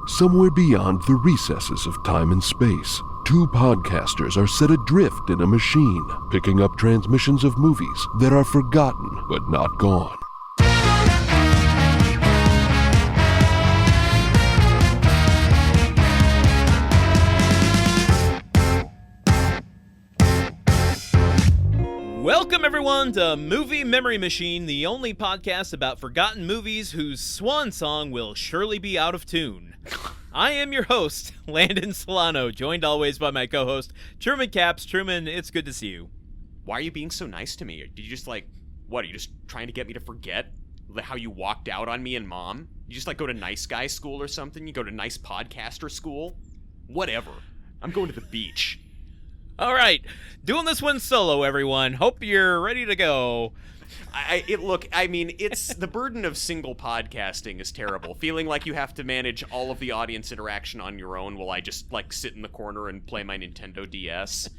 Somewhere beyond the recesses of time and space, two podcasters are set adrift in a machine, picking up transmissions of movies that are forgotten but not gone. Welcome, everyone, to Movie Memory Machine, the only podcast about forgotten movies whose swan song will surely be out of tune. I am your host, Landen Solano, joined always by my co-host, Truman Caps. Truman, it's good to see you. Why are you being so nice to me? Did you just, what, are you just trying to get me to forget how you walked out on me and Mom? You just, go to nice guy school or something? You go to nice podcaster school? Whatever. I'm going to the beach. All right, doing this one solo, everyone. Hope you're ready to go. It's the burden of single podcasting is terrible. Feeling like you have to manage all of the audience interaction on your own while I just, sit in the corner and play my Nintendo DS.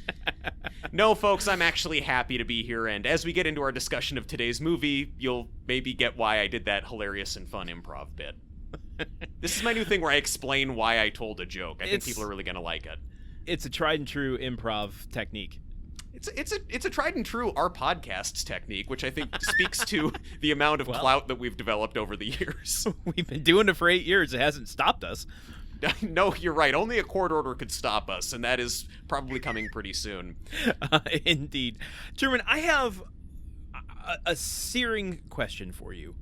No, folks, I'm actually happy to be here, and as we get into our discussion of today's movie, you'll maybe get why I did that hilarious and fun improv bit. This is my new thing where I explain why I told a joke. I think people are really going to like it. It's a tried and true improv technique. It's a tried and true our podcast's technique, which I think speaks to the amount of clout that we've developed over the years. We've been doing it for 8 years. It hasn't stopped us. No, you're right. Only a court order could stop us, and that is probably coming pretty soon. Indeed. Truman, I have a searing question for you.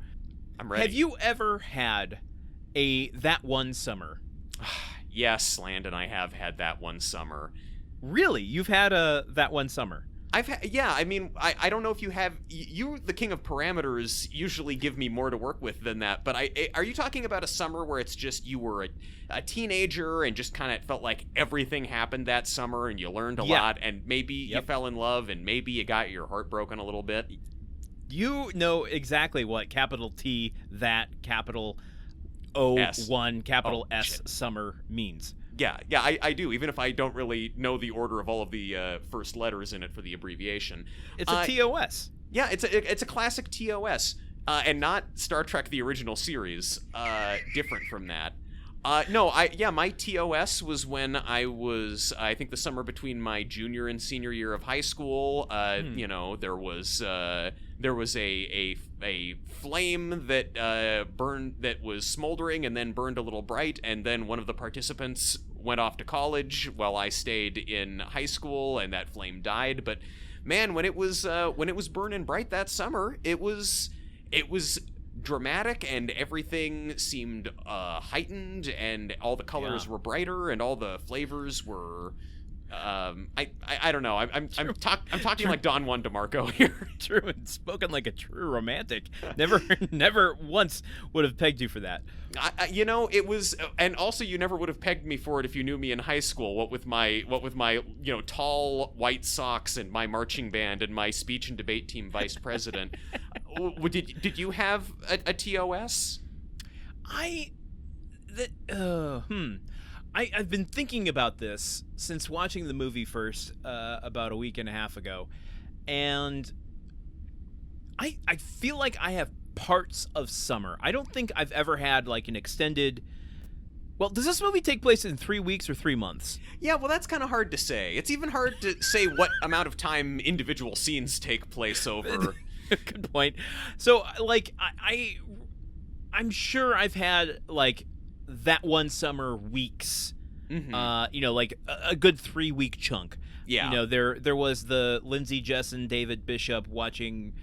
I'm ready. Have you ever had a That One Summer? Yes, Landon, I have had that one summer. Really? You've had that one summer? I don't know if you have. You, the king of parameters, usually give me more to work with than that. But are you talking about a summer where it's just you were a teenager and just kind of felt like everything happened that summer and you learned a lot and maybe you fell in love and maybe you got your heart broken a little bit? You know exactly what capital T, that, capital O1, capital S, shit. Summer means. Yeah, I do, even if I don't really know the order of all of the first letters in it for the abbreviation. It's a TOS. Yeah, it's a classic TOS, and not Star Trek the original series, different from that. My TOS was when I think the summer between my junior and senior year of high school. There was a flame that burned, that was smoldering and then burned a little bright, and then one of the participants went off to college while I stayed in high school, and that flame died. But man, when it was burning bright that summer, it was dramatic, and everything seemed heightened, and all the colors were brighter, and all the flavors were I don't know. I'm talking like Don Juan DeMarco here. True, and spoken like a true romantic. Never once would have pegged you for that. It was, and also you never would have pegged me for it if you knew me in high school. What with my tall white socks and my marching band and my speech and debate team vice president. Did you have a TOS? I've been thinking about this since watching the movie first about a week and a half ago, and I feel like I have parts of summer. I don't think I've ever had an extended... Well, does this movie take place in 3 weeks or 3 months? Yeah, well, that's kind of hard to say. It's even hard to say what amount of time individual scenes take place over. Good point. So, I'm sure I've had, that one summer weeks, mm-hmm. A good 3-week chunk. Yeah. There was the Lindsay Jess and David Bishop watching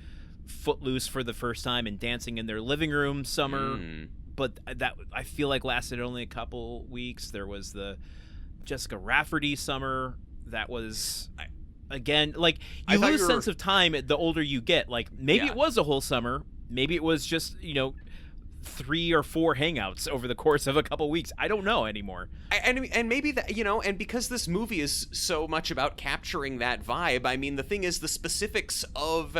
Footloose for the first time and dancing in their living room summer, but that I feel like lasted only a couple weeks. There was the Jessica Rafferty summer that was... Again, you lose sense of time the older you get. Maybe it was a whole summer. Maybe it was just, 3 or 4 hangouts over the course of a couple weeks. I don't know anymore. And maybe that, and because this movie is so much about capturing that vibe, I mean, the thing is the specifics of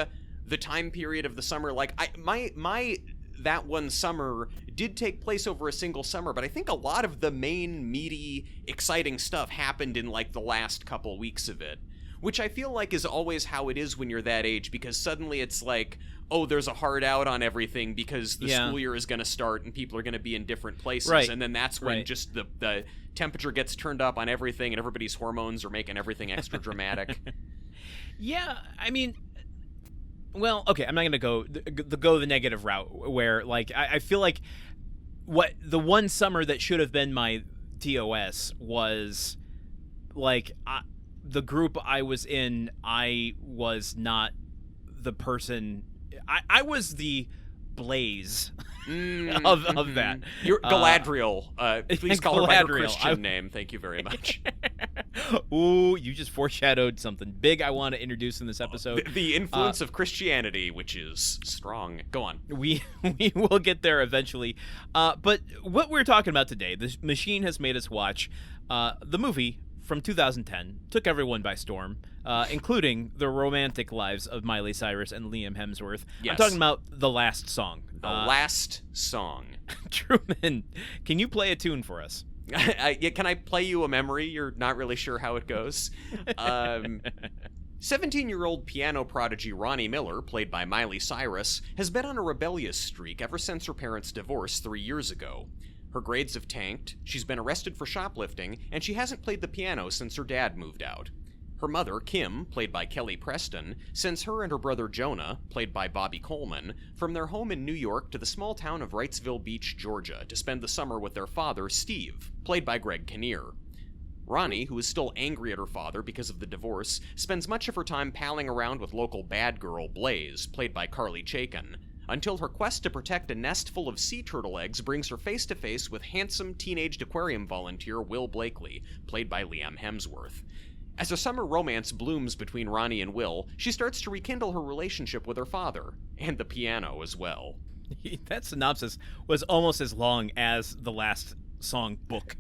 the time period of the summer, my that one summer did take place over a single summer, but I think a lot of the main meaty, exciting stuff happened in the last couple weeks of it. which I feel like is always how it is when you're that age, because suddenly it's like, oh, there's a hard out on everything because the school year is going to start and people are going to be in different places. Right. And then that's when just the temperature gets turned up on everything and everybody's hormones are making everything extra dramatic. Yeah, I mean, well, okay, I'm not going to go the negative route where, like, I feel like the one summer that should have been my TOS was, like, the group I was in, I was not the person... I was the Blaze of that. You're Galadriel. Please call her by her Christian name. Thank you very much. Ooh, you just foreshadowed something big I want to introduce in this episode. The influence of Christianity, which is strong. Go on. We will get there eventually. But what we're talking about today, the machine has made us watch the movie from 2010, took everyone by storm, including the romantic lives of Miley Cyrus and Liam Hemsworth. Yes. I'm talking about The Last Song. The Last Song. Truman, can you play a tune for us? Can I play you a memory? You're not really sure how it goes. 17-year-old piano prodigy Ronnie Miller, played by Miley Cyrus, has been on a rebellious streak ever since her parents' divorce 3 years ago. Her grades have tanked, she's been arrested for shoplifting, and she hasn't played the piano since her dad moved out. Her mother, Kim, played by Kelly Preston, sends her and her brother Jonah, played by Bobby Coleman, from their home in New York to the small town of Wrightsville Beach, Georgia, to spend the summer with their father, Steve, played by Greg Kinnear. Ronnie, who is still angry at her father because of the divorce, spends much of her time palling around with local bad girl Blaze, played by Carly Chaikin, until her quest to protect a nest full of sea turtle eggs brings her face to face with handsome teenage aquarium volunteer Will Blakelee, played by Liam Hemsworth. As a summer romance blooms between Ronnie and Will, she starts to rekindle her relationship with her father, and the piano as well. That synopsis was almost as long as the Last Song book.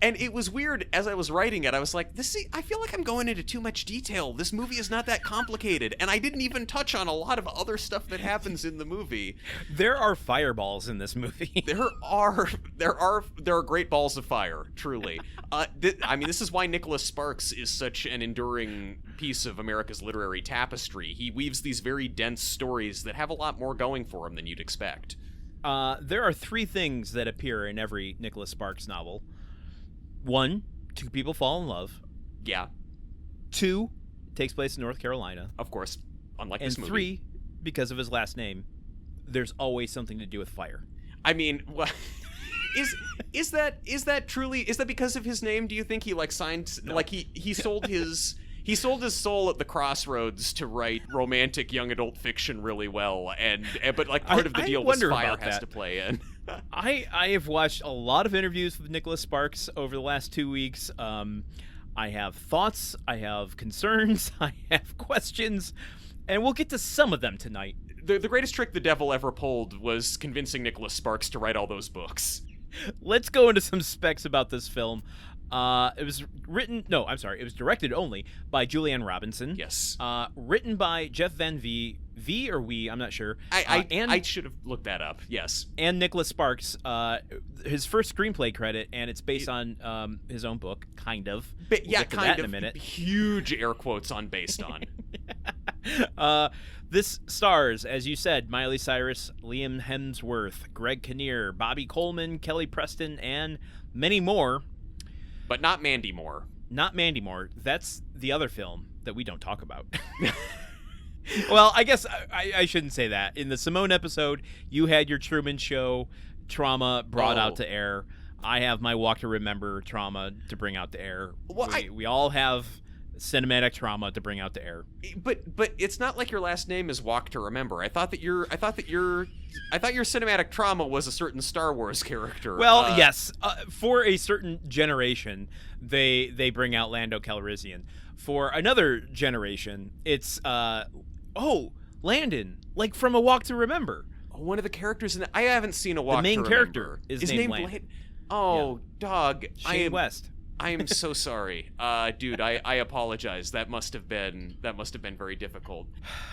And it was weird, as I was writing it, I was like, I feel like I'm going into too much detail. This movie is not that complicated. And I didn't even touch on a lot of other stuff that happens in the movie. There are fireballs in this movie. There are great balls of fire, truly. This is why Nicholas Sparks is such an enduring piece of America's literary tapestry. He weaves these very dense stories that have a lot more going for him than you'd expect. There are three things that appear in every Nicholas Sparks novel. 1, 2 people fall in love. Yeah. 2, takes place in North Carolina. Of course, unlike and this movie. 3, because of his last name, there's always something to do with fire. I mean, well, is that truly, is that because of his name? Do you think he signed, No. like he sold his soul at the crossroads to write romantic young adult fiction really well, but part of the deal was fire has to play in. I have watched a lot of interviews with Nicholas Sparks over the last 2 weeks. I have thoughts, I have concerns, I have questions, and we'll get to some of them tonight. The greatest trick the devil ever pulled was convincing Nicholas Sparks to write all those books. Let's go into some specs about this film. It was directed only by Julianne Robinson. Yes. Written by Jeff Van V or We, I'm not sure. I should have looked that up. Yes. And Nicholas Sparks, his first screenplay credit, and it's based on his own book, kind of. But, we'll get to that in a minute. Huge air quotes on based on. This stars, as you said, Miley Cyrus, Liam Hemsworth, Greg Kinnear, Bobby Coleman, Kelly Preston, and many more. But not Mandy Moore. Not Mandy Moore. That's the other film that we don't talk about. Well, I guess I shouldn't say that. In the Simone episode, you had your Truman Show trauma brought out to air. I have my Walk to Remember trauma to bring out to air. Well, we all have cinematic trauma to bring out to air. But it's not like your last name is Walk to Remember. I thought your cinematic trauma was a certain Star Wars character. Well, yes, for a certain generation, they bring out Lando Calrissian. For another generation, it's Landon, like from A Walk to Remember. One of the characters in I haven't seen A Walk to Remember. The main character is named Landon. Oh, dog. Shane West. I am so sorry, dude. I apologize. That must have been very difficult.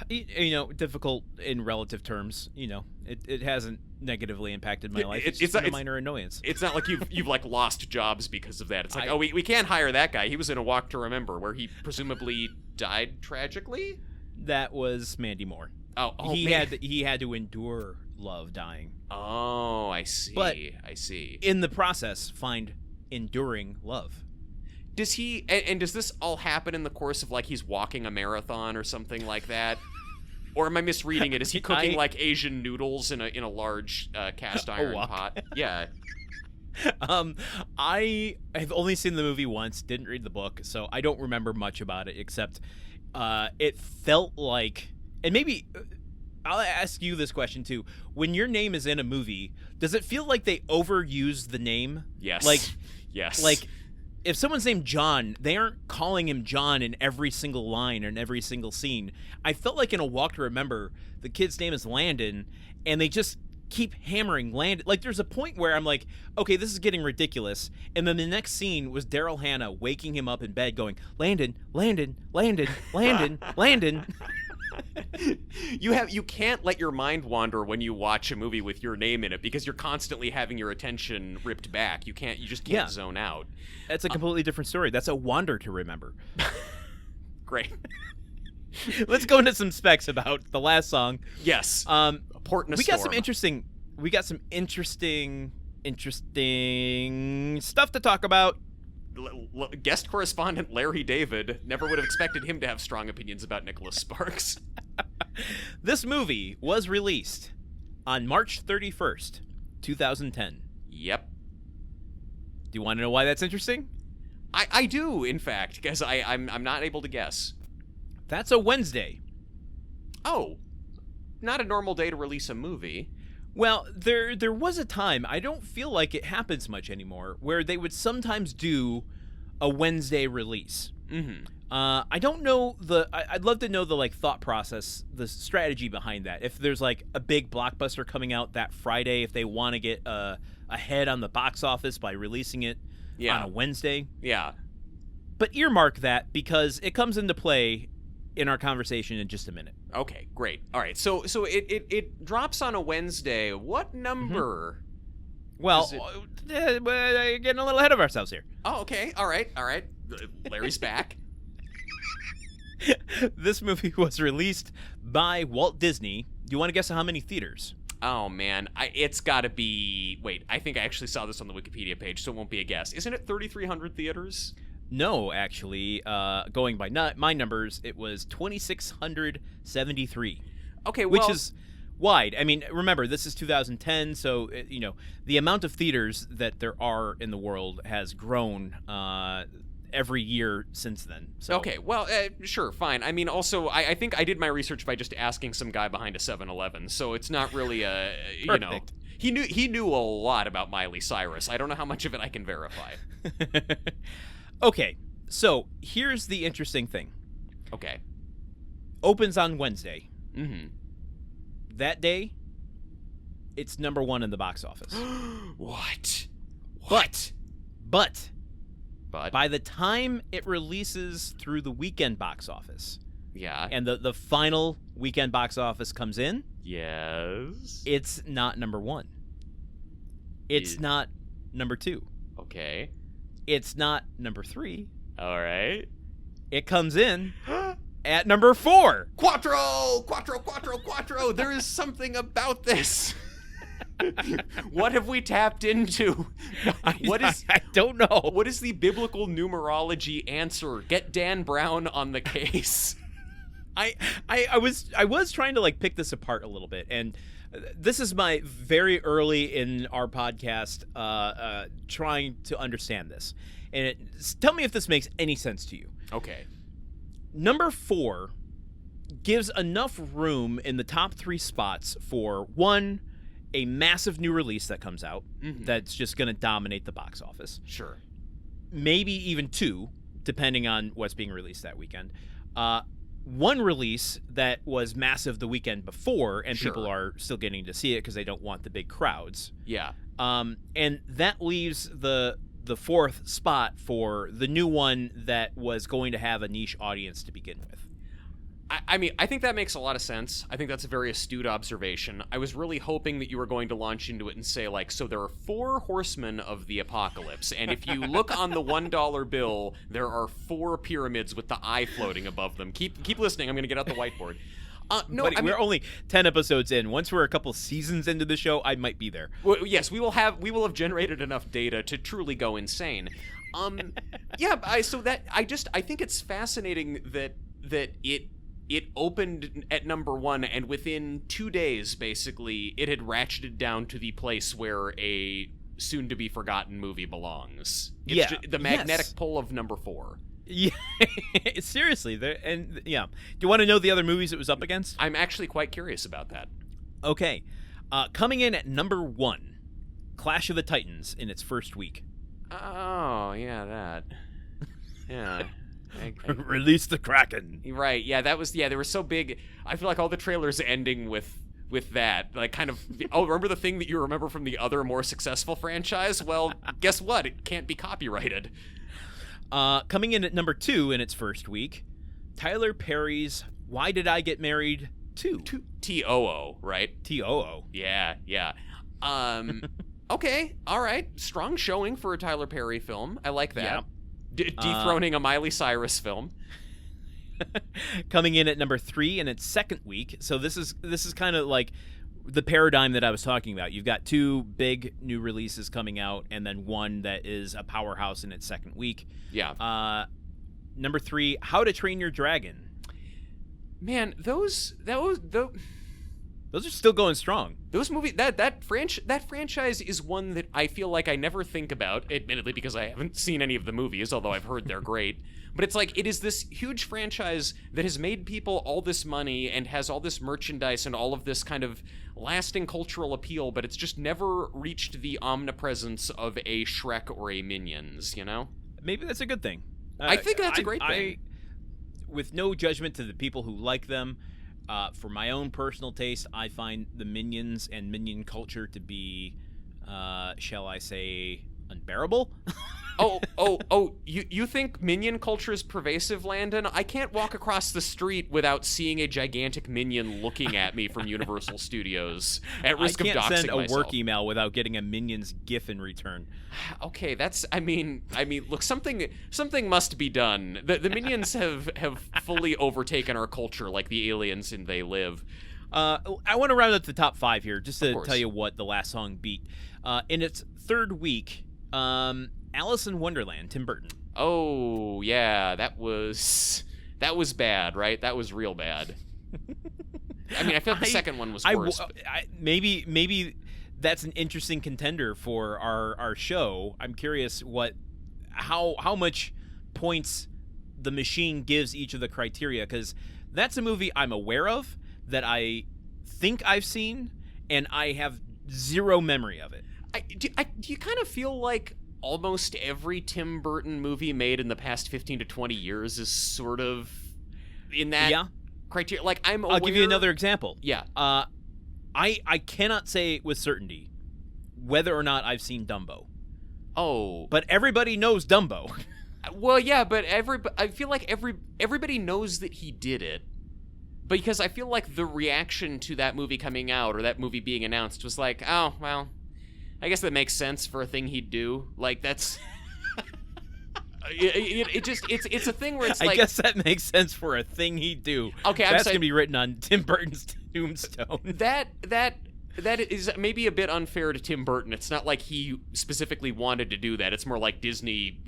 Difficult in relative terms. It hasn't negatively impacted my life. It's a minor annoyance. It's not like you've lost jobs because of that. It's like, we can't hire that guy. He was in A Walk to Remember, where he presumably died tragically? That was Mandy Moore. He had to endure love dying. Oh, I see. But I see. In the process, find enduring love. Does he? And does this all happen in the course of like he's walking a marathon or something like that? Or am I misreading it? Is he cooking like Asian noodles in a large cast iron pot? Yeah. I have only seen the movie once, didn't read the book, so I don't remember much about it except it felt like, and maybe I'll ask you this question too. When your name is in a movie, does it feel like they overuse the name? Yes. Yes. Like if someone's named John, they aren't calling him John in every single line or in every single scene. I felt like in A Walk to Remember, the kid's name is Landon, and they just keep hammering Landon. Like there's a point where I'm like, okay, this is getting ridiculous. And then the next scene was Daryl Hannah waking him up in bed going, Landon, Landon, Landon, Landon, Landon. You can't let your mind wander when you watch a movie with your name in it because you're constantly having your attention ripped back. You just can't zone out. That's a completely different story. That's a wander to remember. Great. Let's go into some specs about the last song. Yes. Port in a we storm. got some interesting stuff to talk about. Guest correspondent Larry David, never would have expected him to have strong opinions about Nicholas Sparks. This movie was released on March 31st, 2010. Yep. Do you want to know why that's interesting? I do, in fact, because I'm not able to guess. That's a Wednesday. Oh, not a normal day to release a movie. Well, there was a time, I don't feel like it happens much anymore, where they would sometimes do a Wednesday release. Mm-hmm. I don't know I'd love to know the thought process, the strategy behind that. If there's like a big blockbuster coming out that Friday, if they want to get ahead on the box office by releasing it on a Wednesday. Yeah. But earmark that because it comes into play in our conversation in just a minute. Okay, great. All right, so it drops on a Wednesday. What number? Well, we're getting a little ahead of ourselves here. Oh, okay. All right. Larry's back. This movie was released by Walt Disney. Do you want to guess how many theaters? Oh, man. It's got to be... Wait, I think I actually saw this on the Wikipedia page, so it won't be a guess. Isn't it 3,300 theaters? No, actually, going by my numbers, it was 2,673. Okay, well... Which is wide. I mean, remember, this is 2010, so, the amount of theaters that there are in the world has grown every year since then. So. Okay, well, sure, fine. I mean, also, I think I did my research by just asking some guy behind a 7-Eleven, so it's not really Perfect. He knew a lot about Miley Cyrus. I don't know how much of it I can verify. Okay, so here's the interesting thing. Okay. Opens on Wednesday. Mm-hmm. That day, it's number 1 in the box office. What? But by the time it releases through the weekend box office, and the final weekend box office comes in, yes, it's not number 1. It's not number 2. Okay. It's not number 3. All right. It comes in at number 4. Quattro! There is something about this. What have we tapped into? I don't know. What is the biblical numerology answer? Get Dan Brown on the case. I was trying to pick this apart a little bit, and this is my very early in our podcast trying to understand this. And tell me if this makes any sense to you. Okay. Number 4 gives enough room in the top 3 spots for 1, a massive new release that comes out that's just going to dominate the box office. Sure. Maybe even 2, depending on what's being released that weekend. 1 release that was massive the weekend before, and people are still getting to see it because they don't want the big crowds. Yeah. And that leaves the 4th spot for the new one that was going to have a niche audience to begin with. I mean, I think that makes a lot of sense. I think that's a very astute observation. I was really hoping that you were going to launch into it and say, like, so there are 4 horsemen of the apocalypse, and if you look on the $1 bill, there are 4 pyramids with the eye floating above them. Keep listening. I'm going to get out the whiteboard. No, Buddy, we're only 10 episodes in. Once we're a couple seasons into the show, I might be there. Well, yes, we will have generated enough data to truly go insane. Yeah, I think it's fascinating that it opened at number 1, and within 2 days, basically, it had ratcheted down to the place where a soon-to-be-forgotten movie belongs. It's the magnetic pull of number 4. Yeah, seriously. Do you want to know the other movies it was up against? I'm actually quite curious about that. Okay. Coming in at number 1, Clash of the Titans in its first week. Oh, yeah, that. Yeah. Release the Kraken. Right, yeah, that was, they were so big. I feel like all the trailers ending with that, like, kind of, remember the thing that you remember from the other more successful franchise? Well, guess what? It can't be copyrighted. Coming in at number 2 in its first week, Tyler Perry's Why Did I Get Married 2? T-O-O, right? T-O-O. Yeah. Okay, all right. Strong showing for a Tyler Perry film. I like that. Yeah. Dethroning a Miley Cyrus film. Coming in at number 3 in its second week. So this is kind of like the paradigm that I was talking about. You've got 2 big new releases coming out, and then one that is a powerhouse in its second week. Yeah. Number 3, How to Train Your Dragon. Man, those are still going strong. Those movies, that franchise is one that I feel like I never think about, admittedly, because I haven't seen any of the movies, although I've heard they're great. But it's like, it is this huge franchise that has made people all this money and has all this merchandise and all of this kind of lasting cultural appeal, but it's just never reached the omnipresence of a Shrek or a Minions, you know? Maybe that's a good thing. I think that's a great thing. With no judgment to the people who like them, for my own personal taste, I find the Minions and Minion culture to be, shall I say, unbearable. You think Minion culture is pervasive, Landon? I can't walk across the street without seeing a gigantic Minion looking at me from Universal Studios at risk of doxing myself. I can't send a work email without getting a Minions GIF in return. Okay, I mean, look, something must be done. The Minions have fully overtaken our culture like the aliens in They Live. I want to round up the top 5 here, just to tell you what the last song beat. In its third week, Alice in Wonderland, Tim Burton. Oh, yeah, that was bad, right? That was real bad. I mean, I feel like the second one was worse. Maybe that's an interesting contender for our show. I'm curious how much points the machine gives each of the criteria, because that's a movie I'm aware of, that I think I've seen, and I have zero memory of it. Do you kind of feel like almost every Tim Burton movie made in the past 15 to 20 years is sort of in that criteria? Like, I'll give you another example. Yeah. I cannot say with certainty whether or not I've seen Dumbo. Oh. But everybody knows Dumbo. Well, yeah, but I feel like everybody knows that he did it. Because I feel like the reaction to that movie coming out or that movie being announced was like, oh, well, I guess that makes sense for a thing he'd do. Like, that's... it's a thing where it's like... I guess that makes sense for a thing he'd do. Okay, that's going to be written on Tim Burton's tombstone. That is maybe a bit unfair to Tim Burton. It's not like he specifically wanted to do that. It's more like Disney,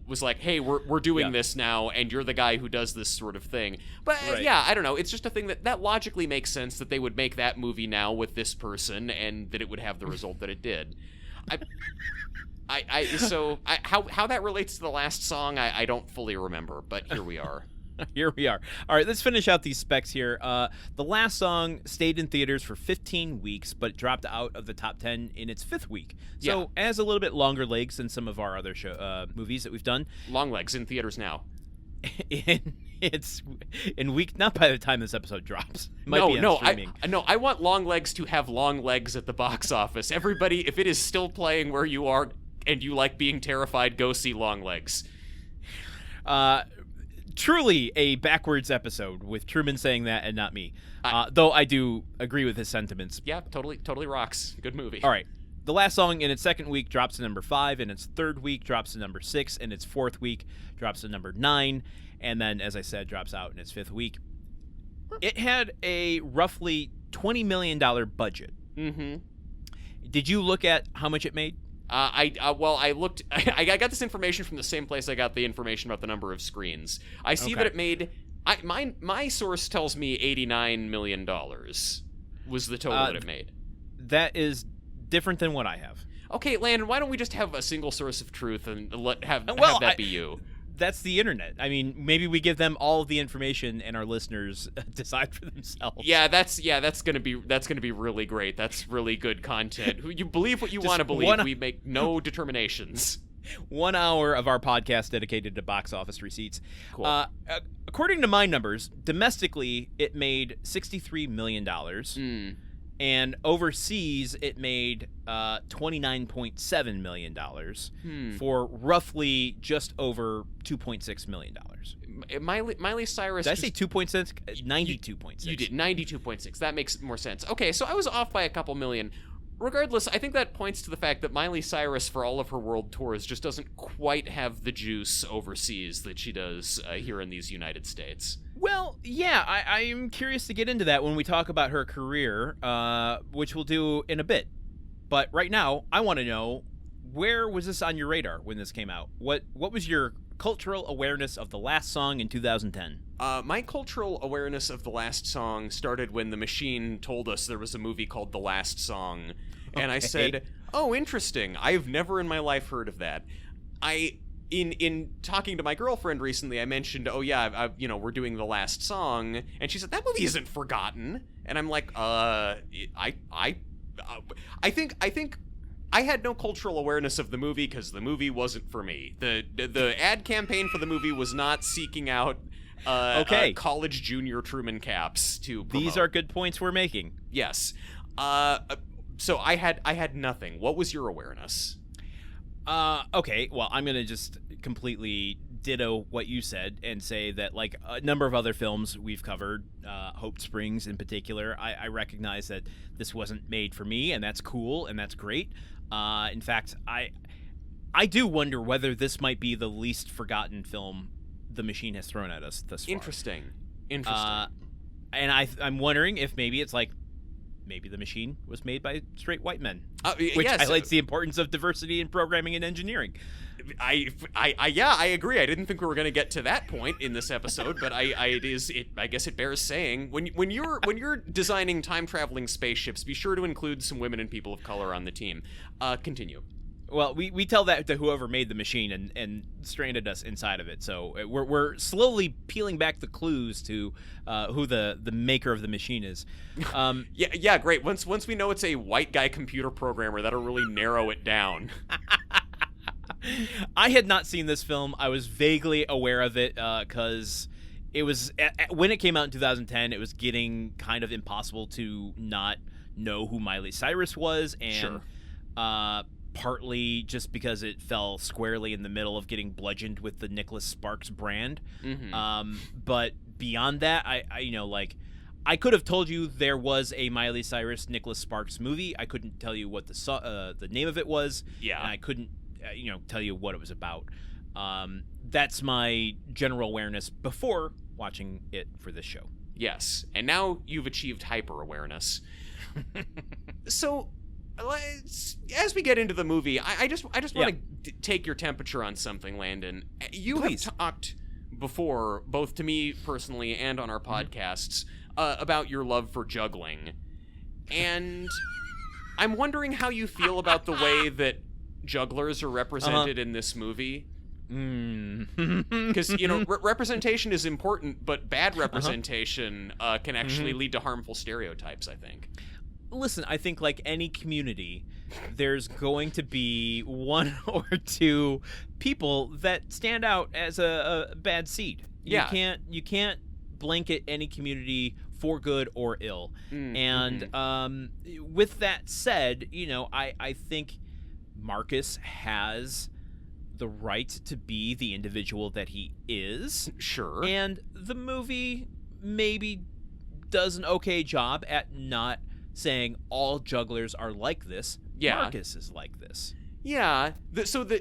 was like, hey, we're doing this now, and you're the guy who does this sort of thing. But yeah, I don't know. It's just a thing that logically makes sense that they would make that movie now with this person, and that it would have the result that it did. How that relates to the last song, I don't fully remember, but here we are. Here we are. All right, let's finish out these specs here. The last song stayed in theaters for 15 weeks, but dropped out of the top 10 in its 5th week. So has a little bit longer legs than some of our other movies that we've done. Long legs in theaters now. It's in week, not by the time this episode drops. I want Long Legs to have long legs at the box office. Everybody, if it is still playing where you are and you like being terrified, go see Long Legs. truly a backwards episode with Truman saying that and not me. Though I do agree with his sentiments. Yeah, totally rocks. Good movie. All right. The Last Song in its second week drops to number 5, in its third week drops to number 6, in its fourth week drops to number 9, and then, as I said, drops out in its fifth week. It had a roughly $20 million budget. Mm-hmm. Did you look at how much it made? I looked. I got this information from the same place I got the information about the number of screens. I see that it made. My source tells me $89 million was the total that it made. That is different than what I have. Okay, Landon, why don't we just have a single source of truth and have that be you? That's the internet. I mean, maybe we give them all of the information and our listeners decide for themselves. Yeah, that's gonna be really great. That's really good content. You believe what you want to believe. We make no determinations. 1 hour of our podcast dedicated to box office receipts. Cool. According to my numbers, domestically it made $63 million. And overseas, it made $29.7 million for roughly just over $2.6 million. Miley Cyrus. Did I say 2.6? 92.6. You did 92.6. That makes more sense. Okay, so I was off by a couple million. Regardless, I think that points to the fact that Miley Cyrus, for all of her world tours, just doesn't quite have the juice overseas that she does here in these United States. Well, yeah, I'm curious to get into that when we talk about her career, which we'll do in a bit. But right now, I want to know, where was this on your radar when this came out? What was your cultural awareness of The Last Song in 2010? My cultural awareness of The Last Song started when The Machine told us there was a movie called The Last Song. And I said, oh, interesting. I've never in my life heard of that. In talking to my girlfriend recently, I mentioned, oh yeah, we're doing The Last Song, and she said that movie isn't forgotten. And I'm like, I think I had no cultural awareness of the movie because the movie wasn't for me. The ad campaign for the movie was not seeking out college junior Truman caps to promote. These are good points we're making. Yes. So I had nothing. What was your awareness? Okay, well, I'm going to just completely ditto what you said and say that, like a number of other films we've covered, Hope Springs in particular, I recognize that this wasn't made for me, and that's cool, and that's great. In fact, I do wonder whether this might be the least forgotten film The Machine has thrown at us thus far. Interesting. And I'm wondering if maybe it's like, maybe The Machine was made by straight white men, which highlights the importance of diversity in programming and engineering. I agree. I didn't think we were going to get to that point in this episode, but I guess it bears saying when you're designing time traveling spaceships, be sure to include some women and people of color on the team. Continue. Well, we tell that to whoever made the machine and stranded us inside of it. So we're slowly peeling back the clues to who the maker of the machine is. Yeah, great. Once we know it's a white guy computer programmer, that'll really narrow it down. I had not seen this film. I was vaguely aware of it because it was when it came out in 2010. It was getting kind of impossible to not know who Miley Cyrus was, and sure. Partly just because it fell squarely in the middle of getting bludgeoned with the Nicholas Sparks brand. Mm-hmm. But beyond that, I could have told you there was a Miley Cyrus Nicholas Sparks movie. I couldn't tell you what the name of it was. Yeah. And I couldn't tell you what it was about. That's my general awareness before watching it for this show. Yes, and now you've achieved hyper awareness. So, as we get into the movie, I just want to take your temperature on something, Landon. You Please. have talked before, both to me personally and on our podcasts, about your love for juggling, and I'm wondering how you feel about the way that jugglers are represented in this movie. Because representation is important, but bad representation can actually lead to harmful stereotypes, I think. Listen, I think like any community, there's going to be one or two people that stand out as a bad seed. Yeah. You can't blanket any community for good or ill. And with that said, I think Marcus has the right to be the individual that he is. Sure. And the movie maybe does an okay job at not saying all jugglers are like this. Yeah. Marcus is like this. Yeah.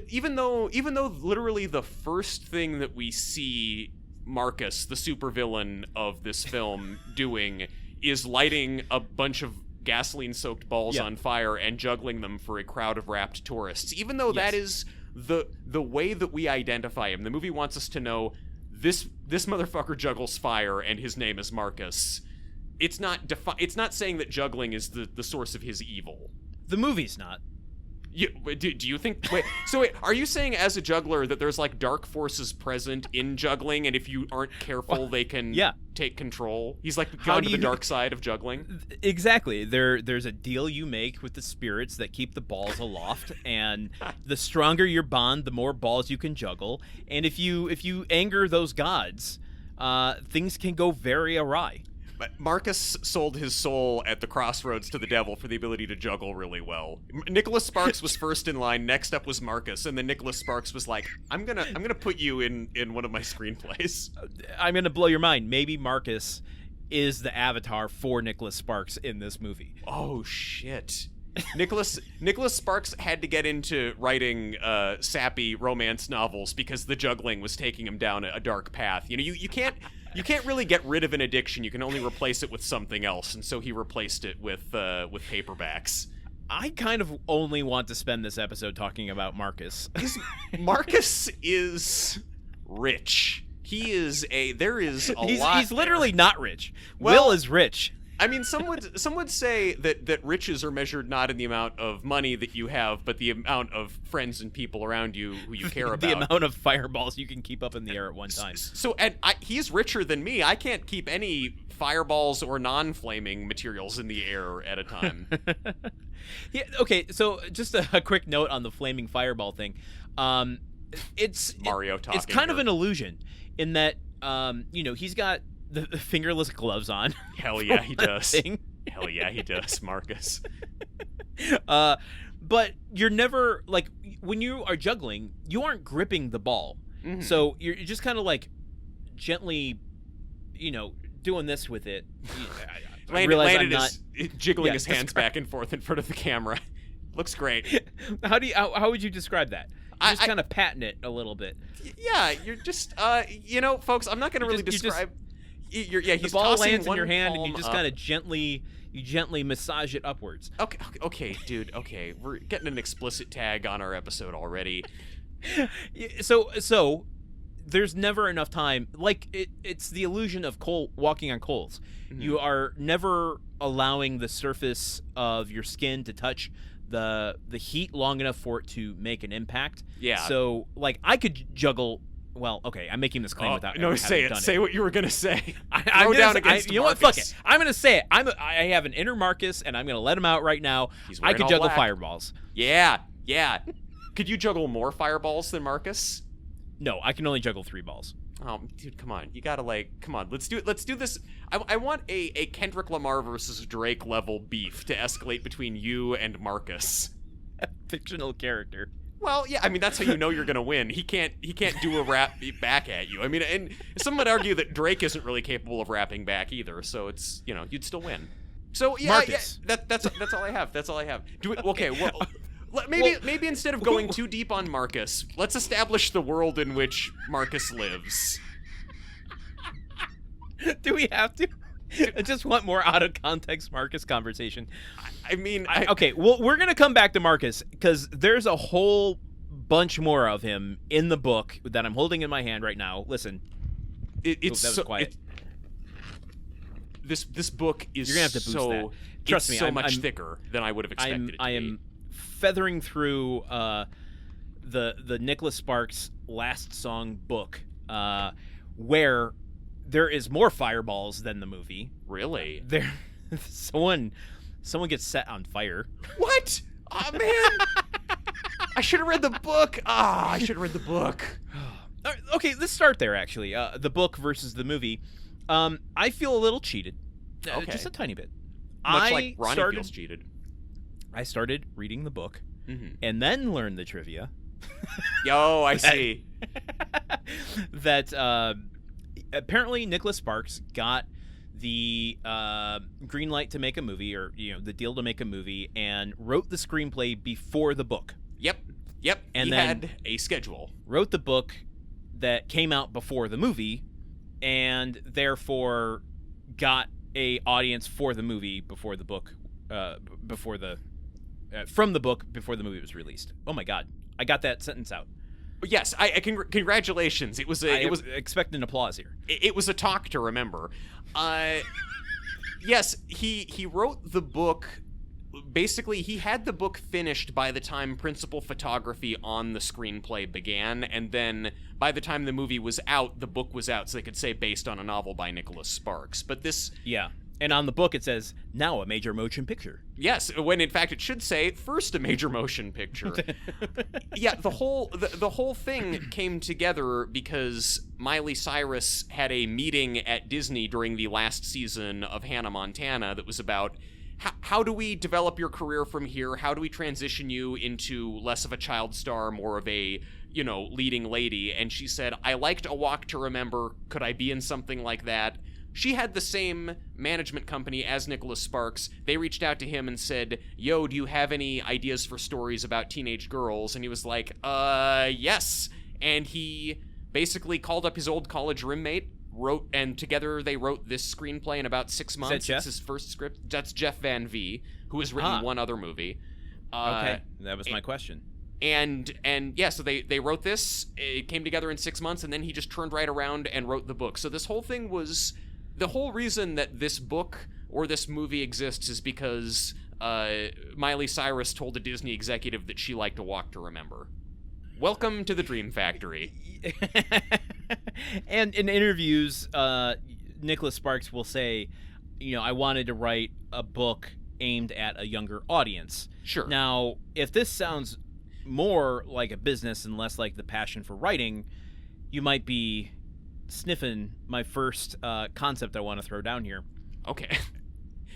Even though literally the first thing that we see Marcus, the supervillain of this film, doing is lighting a bunch of gasoline-soaked balls on fire and juggling them for a crowd of rapt tourists. Even though that is the way that we identify him, the movie wants us to know this motherfucker juggles fire and his name is Marcus. It's not saying that juggling is the source of his evil. The movie's not. Do you think... Wait, are you saying as a juggler that there's, like, dark forces present in juggling, and if you aren't careful, they can take control? He's, like, gone to the dark side of juggling? Exactly. There's a deal you make with the spirits that keep the balls aloft, and the stronger your bond, the more balls you can juggle. And if you anger those gods, things can go very awry. Marcus sold his soul at the crossroads to the devil for the ability to juggle really well. Nicholas Sparks was first in line. Next up was Marcus, and then Nicholas Sparks was like, "I'm gonna put you in one of my screenplays." I'm gonna blow your mind. Maybe Marcus is the avatar for Nicholas Sparks in this movie. Oh shit! Nicholas Sparks had to get into writing sappy romance novels because the juggling was taking him down a dark path. You know, you can't really get rid of an addiction. You can only replace it with something else, and so he replaced it with paperbacks. I kind of only want to spend this episode talking about Marcus. Marcus is rich. There is a lot. He's literally there. not rich. Well, Will is rich. I mean, some would say that riches are measured not in the amount of money that you have, but the amount of friends and people around you who you care about. The amount of fireballs you can keep up in the air at one time. So, he's richer than me. I can't keep any fireballs or non-flaming materials in the air at a time. Yeah. Okay. So, just a quick note on the flaming fireball thing. It's Mario talking. It's kind of here. an illusion in that he's got the fingerless gloves on. Hell yeah, he does. Hell yeah, he does, Marcus. But you're never, like, when you are juggling, you aren't gripping the ball. Mm-hmm. So you're just kind of, like, gently, doing this with it. Landon is jiggling his hands back and forth in front of the camera. Looks great. How would you describe that? Just kind of patting it a little bit. Yeah, you're just, folks, I'm not going to really describe... He's the ball lands in your hand, palm and you just kind of gently massage it upwards. Okay, dude. Okay, we're getting an explicit tag on our episode already. So there's never enough time. Like it's the illusion of walking on coals. Mm-hmm. You are never allowing the surface of your skin to touch the heat long enough for it to make an impact. Yeah. So like I could juggle. Well, okay, I'm making this claim without. No, say it. Say what you were gonna say. I'm down against. You know what? Fuck it. I'm gonna say it. I have an inner Marcus, and I'm gonna let him out right now. I could juggle fireballs. Yeah. Could you juggle more fireballs than Marcus? No, I can only juggle 3 balls. Oh, dude, come on. You gotta come on. Let's do this. I want a Kendrick Lamar versus Drake level beef to escalate between you and Marcus. Fictional character. Well, yeah, I mean, that's how you know you're going to win. He can't do a rap back at you. I mean, and some would argue that Drake isn't really capable of rapping back either, so it's, you'd still win. So, yeah, Marcus. That's all I have. That's all I have. Okay, well, maybe instead of going too deep on Marcus, let's establish the world in which Marcus lives. Do we have to? I just want more out of context Marcus conversation. I mean, okay, well, we're going to come back to Marcus because there's a whole bunch more of him in the book that I'm holding in my hand right now. Listen. It's that was so quiet. This book is You're going to have to boost that. Trust me, so much thicker than I would have expected it to be. I am feathering through the Nicholas Sparks last song book where there is more fireballs than the movie. Really? Someone gets set on fire. What? Oh, man. I should have read the book. I should have read the book. Okay, let's start there, actually. The book versus the movie. I feel a little cheated. Okay. Just a tiny bit. Much like Ronnie feels cheated. I started reading the book and then learned the trivia. Yo, I see. That apparently Nicholas Sparks got the green light to make a movie, or the deal to make a movie, and wrote the screenplay before the book. Yep. And he then had a schedule. Wrote the book that came out before the movie, and therefore got a audience for the movie before the book, from the book before the movie was released. Oh my God, I got that sentence out. Yes, congratulations. It was expect an applause here. It was a talk to remember. Yes, he wrote the book. Basically, he had the book finished by the time principal photography on the screenplay began, and then by the time the movie was out, the book was out, so they could say based on a novel by Nicholas Sparks. But this... Yeah, and on the book it says, now a major motion picture. Yes, when in fact it should say, first a major motion picture. Yeah, the whole thing came together because Miley Cyrus had a meeting at Disney during the last season of Hannah Montana that was about... How do we develop your career from here? How do we transition you into less of a child star, more of a, leading lady? And she said, I liked A Walk to Remember. Could I be in something like that? She had the same management company as Nicholas Sparks. They reached out to him and said, yo, do you have any ideas for stories about teenage girls? And he was like, yes. And he basically called up his old college roommate, and together they wrote this screenplay in about 6 months. Is that Jeff? It's his first script. That's Jeff Van Vee, who has written one other movie. Okay, that was my question. And yeah, so they wrote this. It came together in 6 months, and then he just turned right around and wrote the book. So this whole thing was... The whole reason that this book or this movie exists is because Miley Cyrus told a Disney executive that she liked A Walk to Remember. Welcome to the Dream Factory. And in interviews, Nicholas Sparks will say, I wanted to write a book aimed at a younger audience. Sure. Now, if this sounds more like a business and less like the passion for writing, you might be sniffing my first concept I want to throw down here. Okay.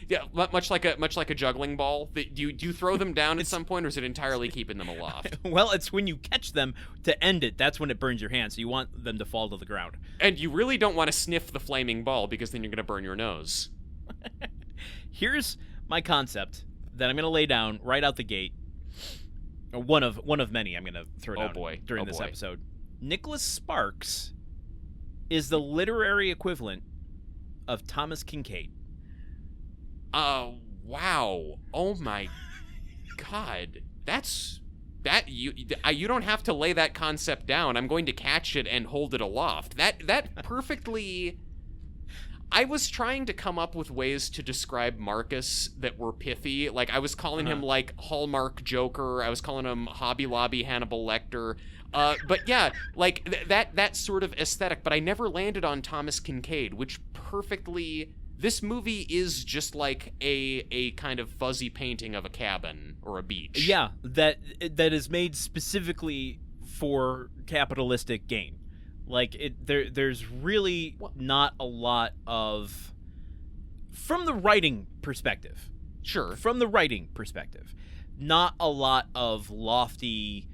Yeah, much like a juggling ball. Do you throw them down at some point, or is it entirely keeping them aloft? Well, it's when you catch them to end it. That's when it burns your hand. So you want them to fall to the ground. And you really don't want to sniff the flaming ball because then you're going to burn your nose. Here's my concept that I'm going to lay down right out the gate. One of many I'm going to throw down during this episode. Nicholas Sparks is the literary equivalent of Thomas Kincaid. Wow. Oh my God. You don't have to lay that concept down. I'm going to catch it and hold it aloft. That perfectly... I was trying to come up with ways to describe Marcus that were pithy. Like, I was calling him, like, Hallmark Joker. I was calling him Hobby Lobby Hannibal Lecter. But yeah, like, that sort of aesthetic. But I never landed on Thomas Kincaid, which perfectly... This movie is just like a kind of fuzzy painting of a cabin or a beach. Yeah, that is made specifically for capitalistic gain. Like, there's really not a lot of... From the writing perspective. Sure. From the writing perspective. Not a lot of lofty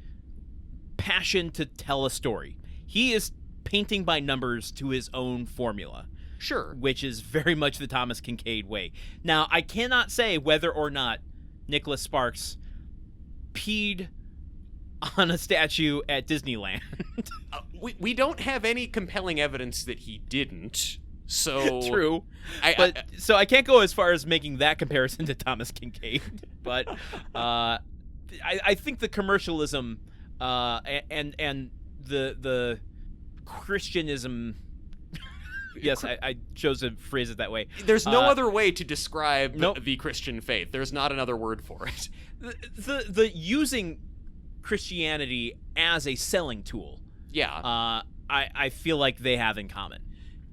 passion to tell a story. He is painting by numbers to his own formula. Sure. Which is very much the Thomas Kincaid way. Now, I cannot say whether or not Nicholas Sparks peed on a statue at Disneyland. We don't have any compelling evidence that he didn't. So true. So I can't go as far as making that comparison to Thomas Kincaid. But I think the commercialism and the Christianism... Yes, I chose to phrase it that way. There's no other way to describe the Christian faith. There's not another word for it. The using Christianity as a selling tool. Yeah. I feel like they have in common.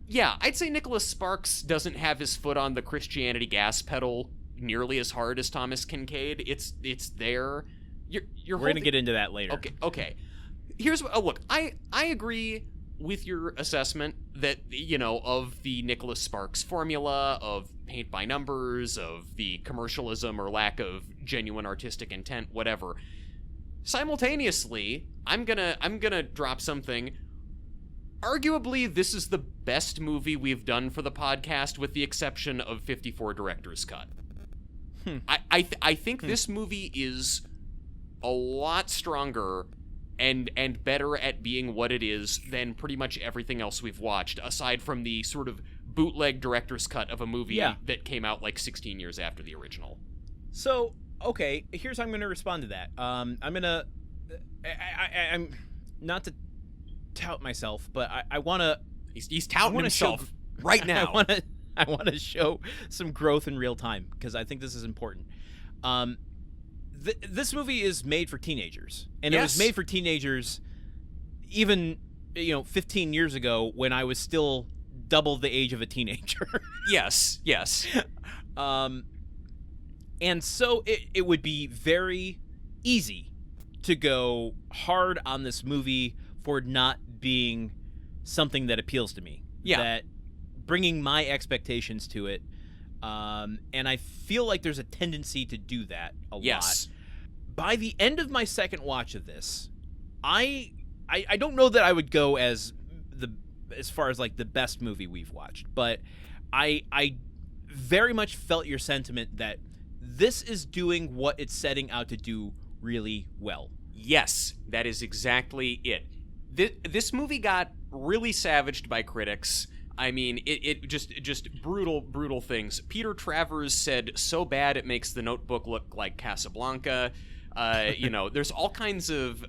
Yeah, I'd say Nicholas Sparks doesn't have his foot on the Christianity gas pedal nearly as hard as Thomas Kincaid. It's there. We're going to get into that later. Okay. Here's what. Look, I agree with your assessment that, of the Nicholas Sparks formula, of paint by numbers, of the commercialism or lack of genuine artistic intent, whatever. Simultaneously, I'm gonna drop something. Arguably, this is the best movie we've done for the podcast, with the exception of 54 Director's Cut. I think this movie is a lot stronger and better at being what it is than pretty much everything else we've watched, aside from the sort of bootleg director's cut of a movie that came out like 16 years after the original. So, okay, here's how I'm going to respond to that. I'm not to tout myself, but I want to... He's touting himself right now. I want to show some growth in real time, because I think this is important. This movie is made for teenagers, and it was made for teenagers even 15 years ago, when I was still double the age of a teenager. yes And so it would be very easy to go hard on this movie for not being something that appeals to me. That bringing my expectations to it, and I feel like there's a tendency to do that a lot. By the end of my second watch of this, I don't know that I would go as far as like the best movie we've watched, but I very much felt your sentiment that this is doing what it's setting out to do really well. Yes, that is exactly it. This movie got really savaged by critics. I mean, it just brutal things. Peter Travers said, so bad it makes The Notebook look like Casablanca. There's all kinds of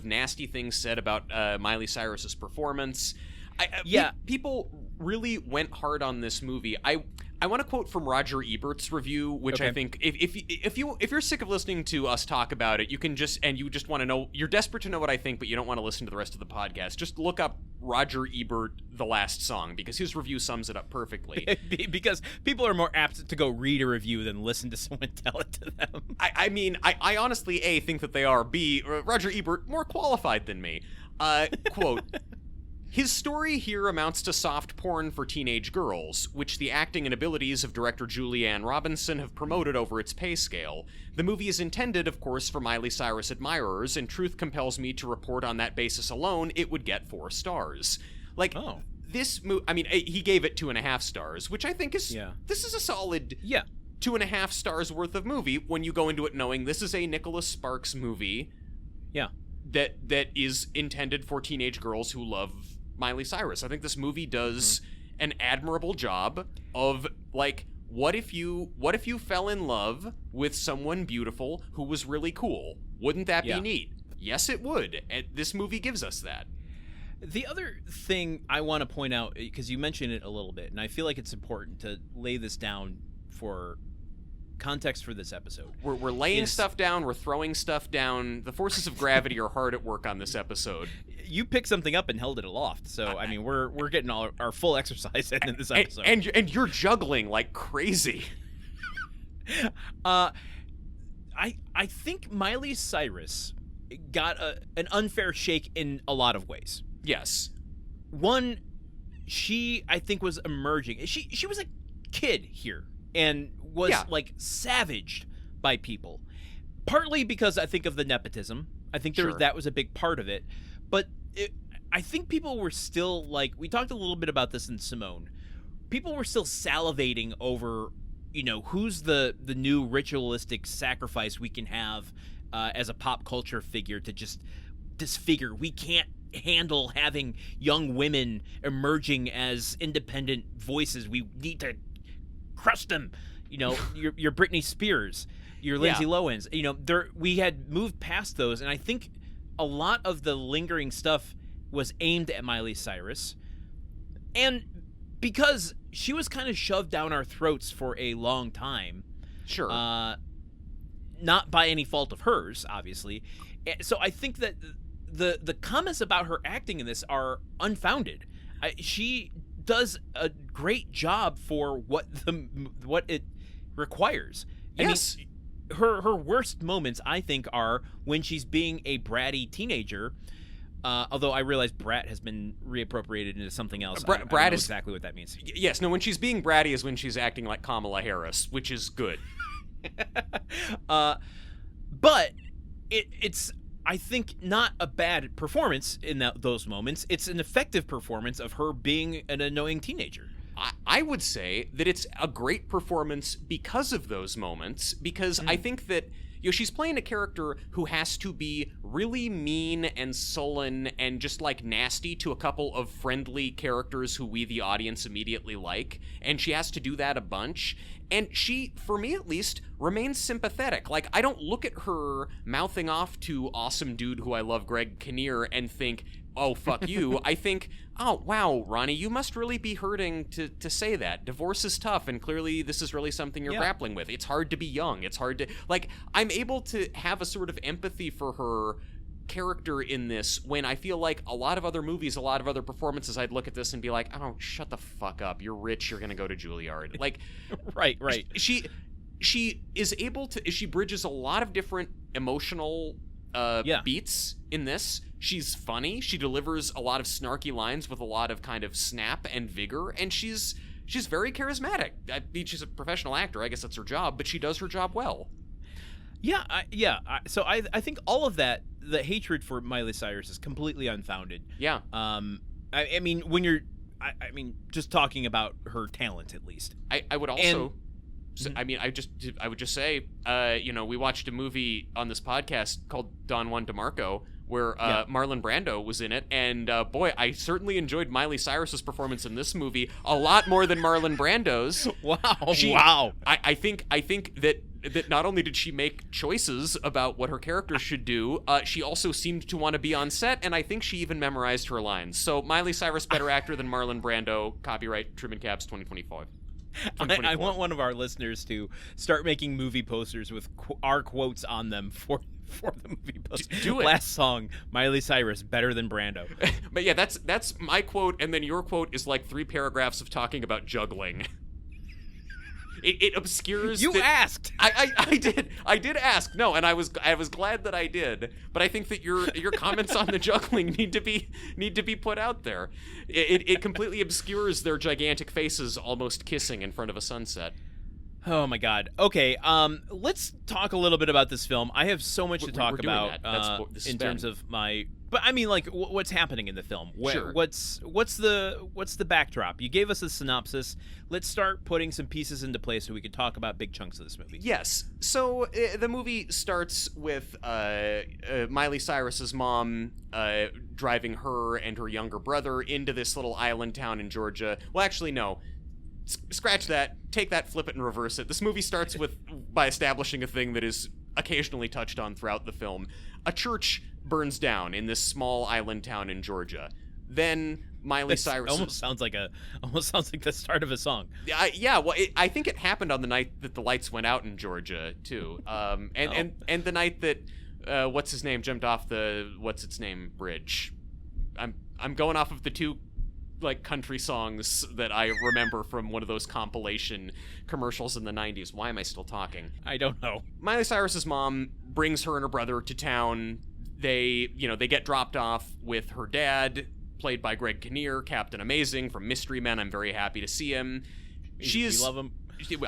nasty things said about Miley Cyrus's performance. People really went hard on this movie. I want to quote from Roger Ebert's review, which I think if you're sick of listening to us talk about it, you just want to know, you're desperate to know what I think, but you don't want to listen to the rest of the podcast. Just look up Roger Ebert, The Last Song, because his review sums it up perfectly. Because people are more apt to go read a review than listen to someone tell it to them. I honestly, A, think that they are, B, Roger Ebert more qualified than me. Quote, his story here amounts to soft porn for teenage girls, which the acting and abilities of director Julianne Robinson have promoted over its pay scale. The movie is intended, of course, for Miley Cyrus admirers, and truth compels me to report on that basis alone it would get 4 stars. This movie, I mean, he gave it 2.5 stars, which I think is, this is a solid 2.5 stars worth of movie when you go into it knowing this is a Nicholas Sparks movie that is intended for teenage girls who love Miley Cyrus. I think this movie does an admirable job of, like, what if you fell in love with someone beautiful who was really cool? Wouldn't that be neat? Yes, it would. And this movie gives us that. The other thing I want to point out, because you mentioned it a little bit, and I feel like it's important to lay this down for context for this episode. We're laying stuff down, we're throwing stuff down. The forces of gravity are hard at work on this episode. You picked something up and held it aloft, so I mean we're getting all our full exercise in this episode. And you're juggling like crazy. I think Miley Cyrus got an unfair shake in a lot of ways. Yes. One, she I think was emerging. She was a kid here and was like savaged by people, partly because I think of the nepotism. I think that was a big part of it, but I think people were still, like, we talked a little bit about this in Simone. People were still salivating over, who's the new ritualistic sacrifice we can have as a pop culture figure to just disfigure. We can't handle having young women emerging as independent voices. We need to crush them. Your Britney Spears, your Lindsay Lohans. We had moved past those, and I think a lot of the lingering stuff was aimed at Miley Cyrus, and because she was kind of shoved down our throats for a long time. Sure. Not by any fault of hers, obviously. So I think that the comments about her acting in this are unfounded. She does a great job for what it requires. Yes. I mean, her worst moments, I think, are when she's being a bratty teenager. Although I realize brat has been reappropriated into something else. I don't know exactly what that means. Yes, no, when she's being bratty is when she's acting like Kamala Harris, which is good. But it's I think not a bad performance in those moments. It's an effective performance of her being an annoying teenager. I would say that it's a great performance because of those moments, because I think that she's playing a character who has to be really mean and sullen and just like nasty to a couple of friendly characters who we, the audience, immediately like, and she has to do that a bunch. And she, for me at least, remains sympathetic. Like, I don't look at her mouthing off to awesome dude who I love, Greg Kinnear, and think, oh, fuck you. I think, oh, wow, Ronnie, you must really be hurting to say that. Divorce is tough, and clearly this is really something you're grappling with. It's hard to be young. It's hard to... Like, I'm able to have a sort of empathy for her character in this when I feel like a lot of other movies, a lot of other performances, I'd look at this and be like, oh, shut the fuck up. You're rich. You're going to go to Juilliard. Like... Right. She is able to... She bridges a lot of different emotional beats in this. She's funny. She delivers a lot of snarky lines with a lot of kind of snap and vigor, and she's very charismatic. I mean, she's a professional actor. I guess that's her job, but she does her job well. Yeah, so I think all of that, the hatred for Miley Cyrus is completely unfounded. Yeah. I mean, when you're, I mean, just talking about her talent at least. I would also... I mean, I would just say, we watched a movie on this podcast called Don Juan DeMarco, where Marlon Brando was in it, and boy, I certainly enjoyed Miley Cyrus's performance in this movie a lot more than Marlon Brando's. Wow! I think that not only did she make choices about what her character should do, she also seemed to want to be on set, and I think she even memorized her lines. So Miley Cyrus, better actor than Marlon Brando. Copyright Truman Caps 2025. I want one of our listeners to start making movie posters with our quotes on them for the movie poster. Do it. Last song, Miley Cyrus, better than Brando. But yeah, that's my quote, and then your quote is like 3 paragraphs of talking about juggling. It obscures. You asked. I did ask. No, and I was glad that I did. But I think that your comments on the juggling need to be put out there. It completely obscures their gigantic faces almost kissing in front of a sunset. Oh my God. Okay. Let's talk a little bit about this film. I have so much to talk about in terms of my. But I mean, like, what's happening in the film? Sure. What's the backdrop? You gave us a synopsis. Let's start putting some pieces into place so we can talk about big chunks of this movie. Yes. So the movie starts with Miley Cyrus's mom driving her and her younger brother into this little island town in Georgia. Well, actually, no. Scratch that. Take that, flip it, and reverse it. This movie starts by establishing a thing that is occasionally touched on throughout the film. A church burns down in this small island town in Georgia. Then Miley Cyrus almost sounds like the start of a song. Yeah. Well, I think it happened on the night that the lights went out in Georgia too. And the night that what's his name jumped off the what's its name bridge. I'm going off of the 2 like country songs that I remember from one of those compilation commercials in the 90s. Why am I still talking? I don't know. Miley Cyrus's mom brings her and her brother to town. They get dropped off with her dad, played by Greg Kinnear, Captain Amazing from Mystery Men. I'm very happy to see him. You love him?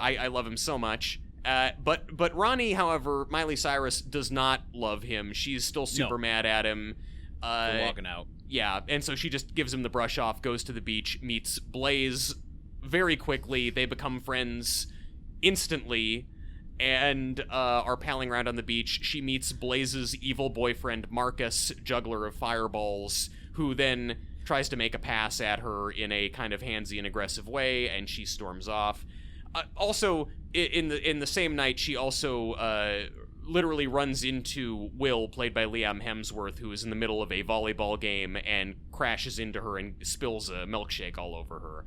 I love him so much. But Ronnie, however, Miley Cyrus does not love him. She's still super mad at him. For walking out. Yeah, and so she just gives him the brush off, goes to the beach, meets Blaze very quickly. They become friends instantly and are palling around on the beach. She meets Blaze's evil boyfriend, Marcus, juggler of fireballs, who then tries to make a pass at her in a kind of handsy and aggressive way, and she storms off. Also, in the same night, she also literally runs into Will, played by Liam Hemsworth, who is in the middle of a volleyball game and crashes into her and spills a milkshake all over her.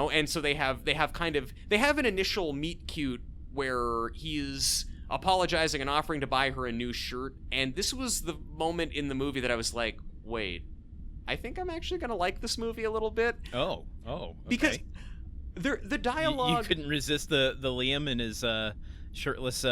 And so they have an initial meet cute where he's apologizing and offering to buy her a new shirt, and this was the moment in the movie that I was like, wait, I think I'm actually gonna like this movie a little bit. Oh, okay. Because the dialogue... You couldn't resist the Liam and his shirtless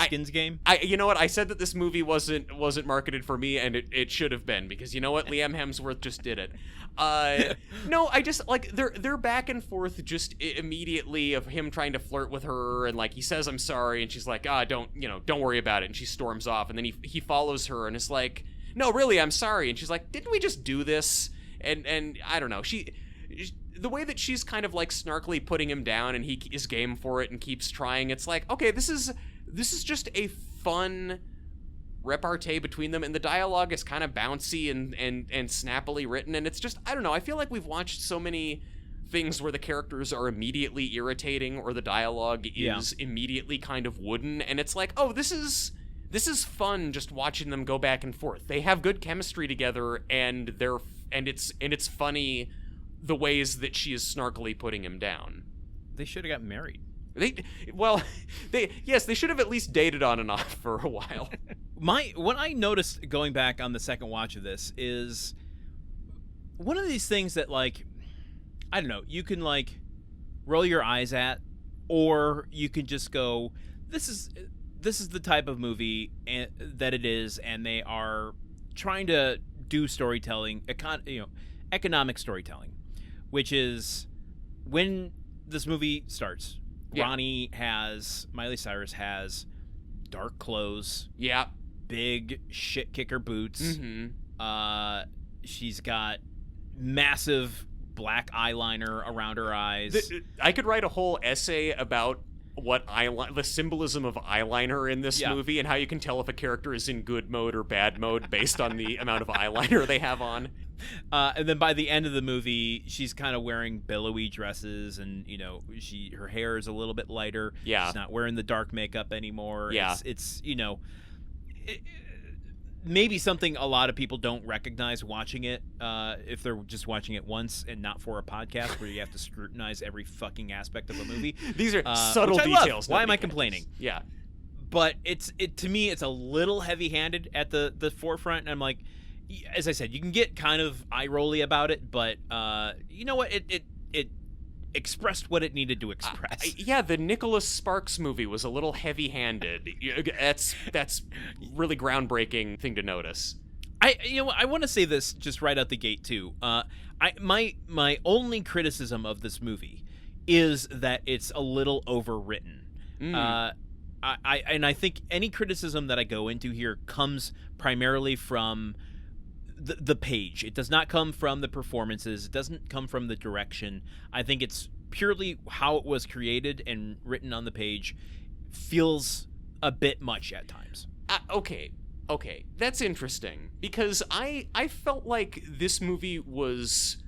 skins game. You know what? I said that this movie wasn't marketed for me, and it should have been, because you know what? Liam Hemsworth just did it. No, I just like they're back and forth just immediately of him trying to flirt with her, and like he says I'm sorry, and she's like, don't worry about it, and she storms off, and then he follows her and is like, no, really, I'm sorry, and she's like, didn't we just do this? And I don't know, the way that she's kind of like snarkily putting him down, and he is game for it and keeps trying, it's like, okay, this is just a fun repartee between them, and the dialogue is kind of bouncy and snappily written, and it's just, I don't know, I feel like we've watched so many things where the characters are immediately irritating or the dialogue is immediately kind of wooden, and it's like, oh, this is fun just watching them go back and forth. They have good chemistry together, and it's funny the ways that she is snarkily putting him down. They should have got married. They should have at least dated on and off for a while. What I noticed going back on the second watch of this is one of these things that, like, I don't know, you can like roll your eyes at, or you can just go, this is the type of movie that it is, and they are trying to do storytelling, economic storytelling, which is when this movie starts. Ronnie Miley Cyrus has dark clothes. Yeah. Big shit kicker boots. Mm-hmm. She's got massive black eyeliner around her eyes. I could write a whole essay about the symbolism of eyeliner in this movie, and how you can tell if a character is in good mode or bad mode based on the amount of eyeliner they have on. And then by the end of the movie, she's kind of wearing billowy dresses, and her hair is a little bit lighter. Yeah, she's not wearing the dark makeup anymore. Yeah, it's maybe something a lot of people don't recognize watching it, if they're just watching it once and not for a podcast where you have to scrutinize every fucking aspect of a movie. These are subtle details. Why am I complaining? Yeah, but to me, it's a little heavy-handed at the forefront, and I'm like, as I said, you can get kind of eye-rolly about it, but you know what? It expressed what it needed to express. The Nicholas Sparks movie was a little heavy-handed. That's really groundbreaking thing to notice. I want to say this just right out the gate too. My only criticism of this movie is that it's a little overwritten. I think any criticism that I go into here comes primarily from the page. It does not come from the performances. It doesn't come from the direction. I think it's purely how it was created and written on the page feels a bit much at times. Okay, that's interesting, because I felt like this movie was...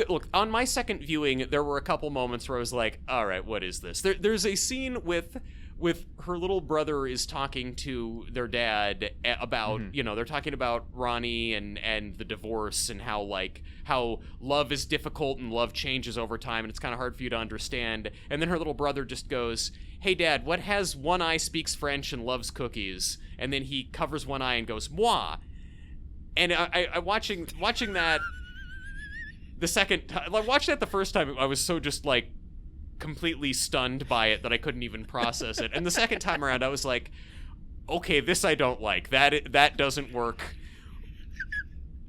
look, on my second viewing, there were a couple moments where I was like, all right, what is this? There's a scene with her little brother is talking to their dad about, they're talking about Ronnie and the divorce, and how love is difficult and love changes over time, and it's kind of hard for you to understand. And then her little brother just goes, hey, Dad, what has one eye speaks French and loves cookies? And then he covers one eye and goes, moi. And I watching that the second time, I watched that the first time, I was so just like completely stunned by it that I couldn't even process it. And the second time around, I was like, okay, this I don't like. That doesn't work.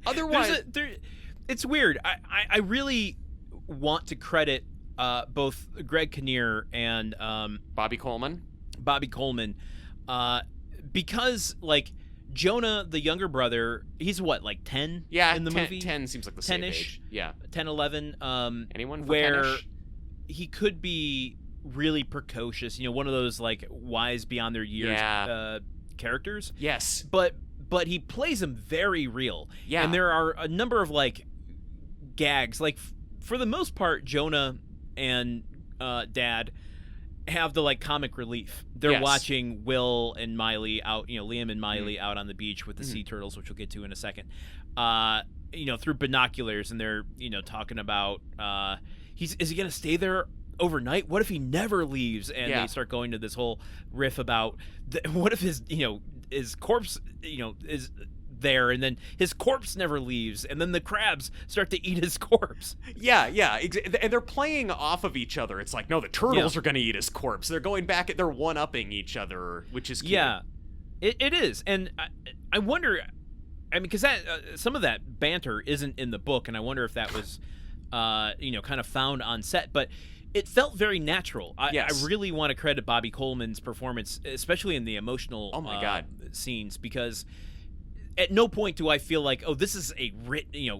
Otherwise, it's weird. I really want to credit both Greg Kinnear and Bobby Coleman, because like Jonah, the younger brother, he's what, like 10 in the movie? 10 seems like the same 10-ish? age. Yeah. 10, 11. Anyone for where 10-ish? He could be really precocious, one of those like wise beyond their years characters. Yes. But he plays them very real. Yeah. And there are a number of like gags. Like for the most part, Jonah and Dad have the like comic relief. They're watching Will and Miley out, Liam and Miley out on the beach with the sea turtles, which we'll get to in a second. Through binoculars, and they're talking about is he gonna stay there overnight? What if he never leaves? And they start going to this whole riff about what if his corpse is there, and then his corpse never leaves, and then the crabs start to eat his corpse. Yeah, and they're playing off of each other. It's like, no, the turtles are going to eat his corpse. They're going back, they're one-upping each other, which is cute. Yeah, it is, and I wonder, I mean, because that some of that banter isn't in the book, and I wonder if that was, kind of found on set, but it felt very natural. Yes. I really want to credit Bobby Coleman's performance, especially in the emotional God. scenes, because at no point do I feel like, oh, this is a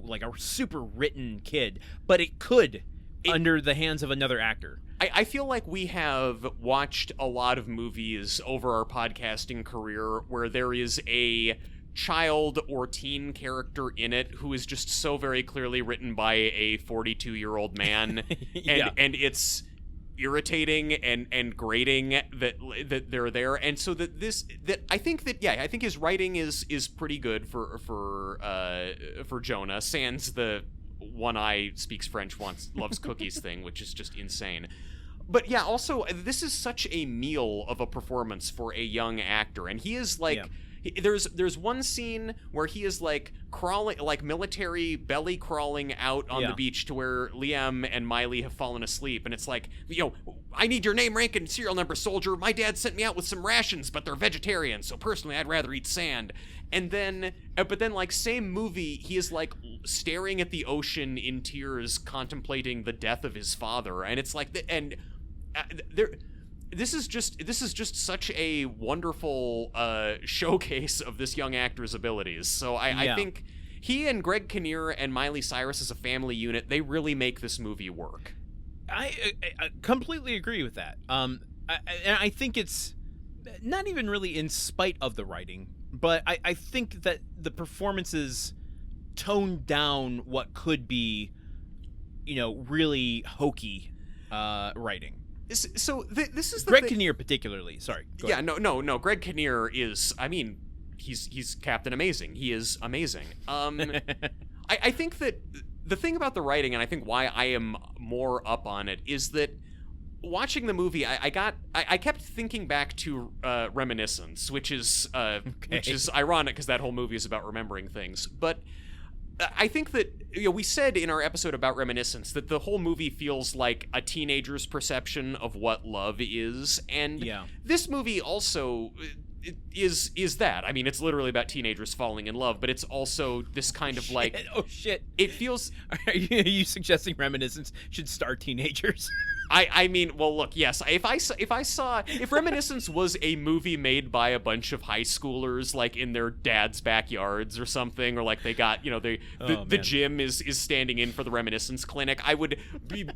like a super written kid, but it could under the hands of another actor. I feel like we have watched a lot of movies over our podcasting career where there is a child or teen character in it who is just so very clearly written by a 42-year-old man, and it's irritating and grating that they're there, and so I think his writing is pretty good for Jonah, sans the one eye speaks French, loves cookies thing, which is just insane. But yeah, also this is such a meal of a performance for a young actor, and he is like. Yeah. There's one scene where he is like crawling, like military belly crawling out on the beach to where Liam and Miley have fallen asleep, and it's like, I need your name, rank, and serial number, soldier. My dad sent me out with some rations, but they're vegetarian, so personally I'd rather eat sand. And then, but then like same movie, he is like staring at the ocean in tears, contemplating the death of his father, and it's like, This is just such a wonderful showcase of this young actor's abilities. So I think he and Greg Kinnear and Miley Cyrus as a family unit, they really make this movie work. I completely agree with that. I think it's not even really in spite of the writing, but I think that the performances tone down what could be, really hokey writing. So this is the Greg Kinnear particularly. Sorry. Yeah, no. Greg Kinnear is, I mean, he's Captain Amazing. He is amazing. I think that the thing about the writing, and I think why I am more up on it, is that watching the movie, I kept thinking back to Reminiscence, which is ironic because that whole movie is about remembering things, but. I think that, we said in our episode about Reminiscence that the whole movie feels like a teenager's perception of what love is, and this movie also is that. I mean, it's literally about teenagers falling in love, but it's also this kind of like... Oh, shit. It feels... Are you suggesting Reminiscence should star teenagers? I mean, well, look, yes. If Reminiscence was a movie made by a bunch of high schoolers, like in their dad's backyards or something, or like they got, the gym is standing in for the Reminiscence clinic, I would be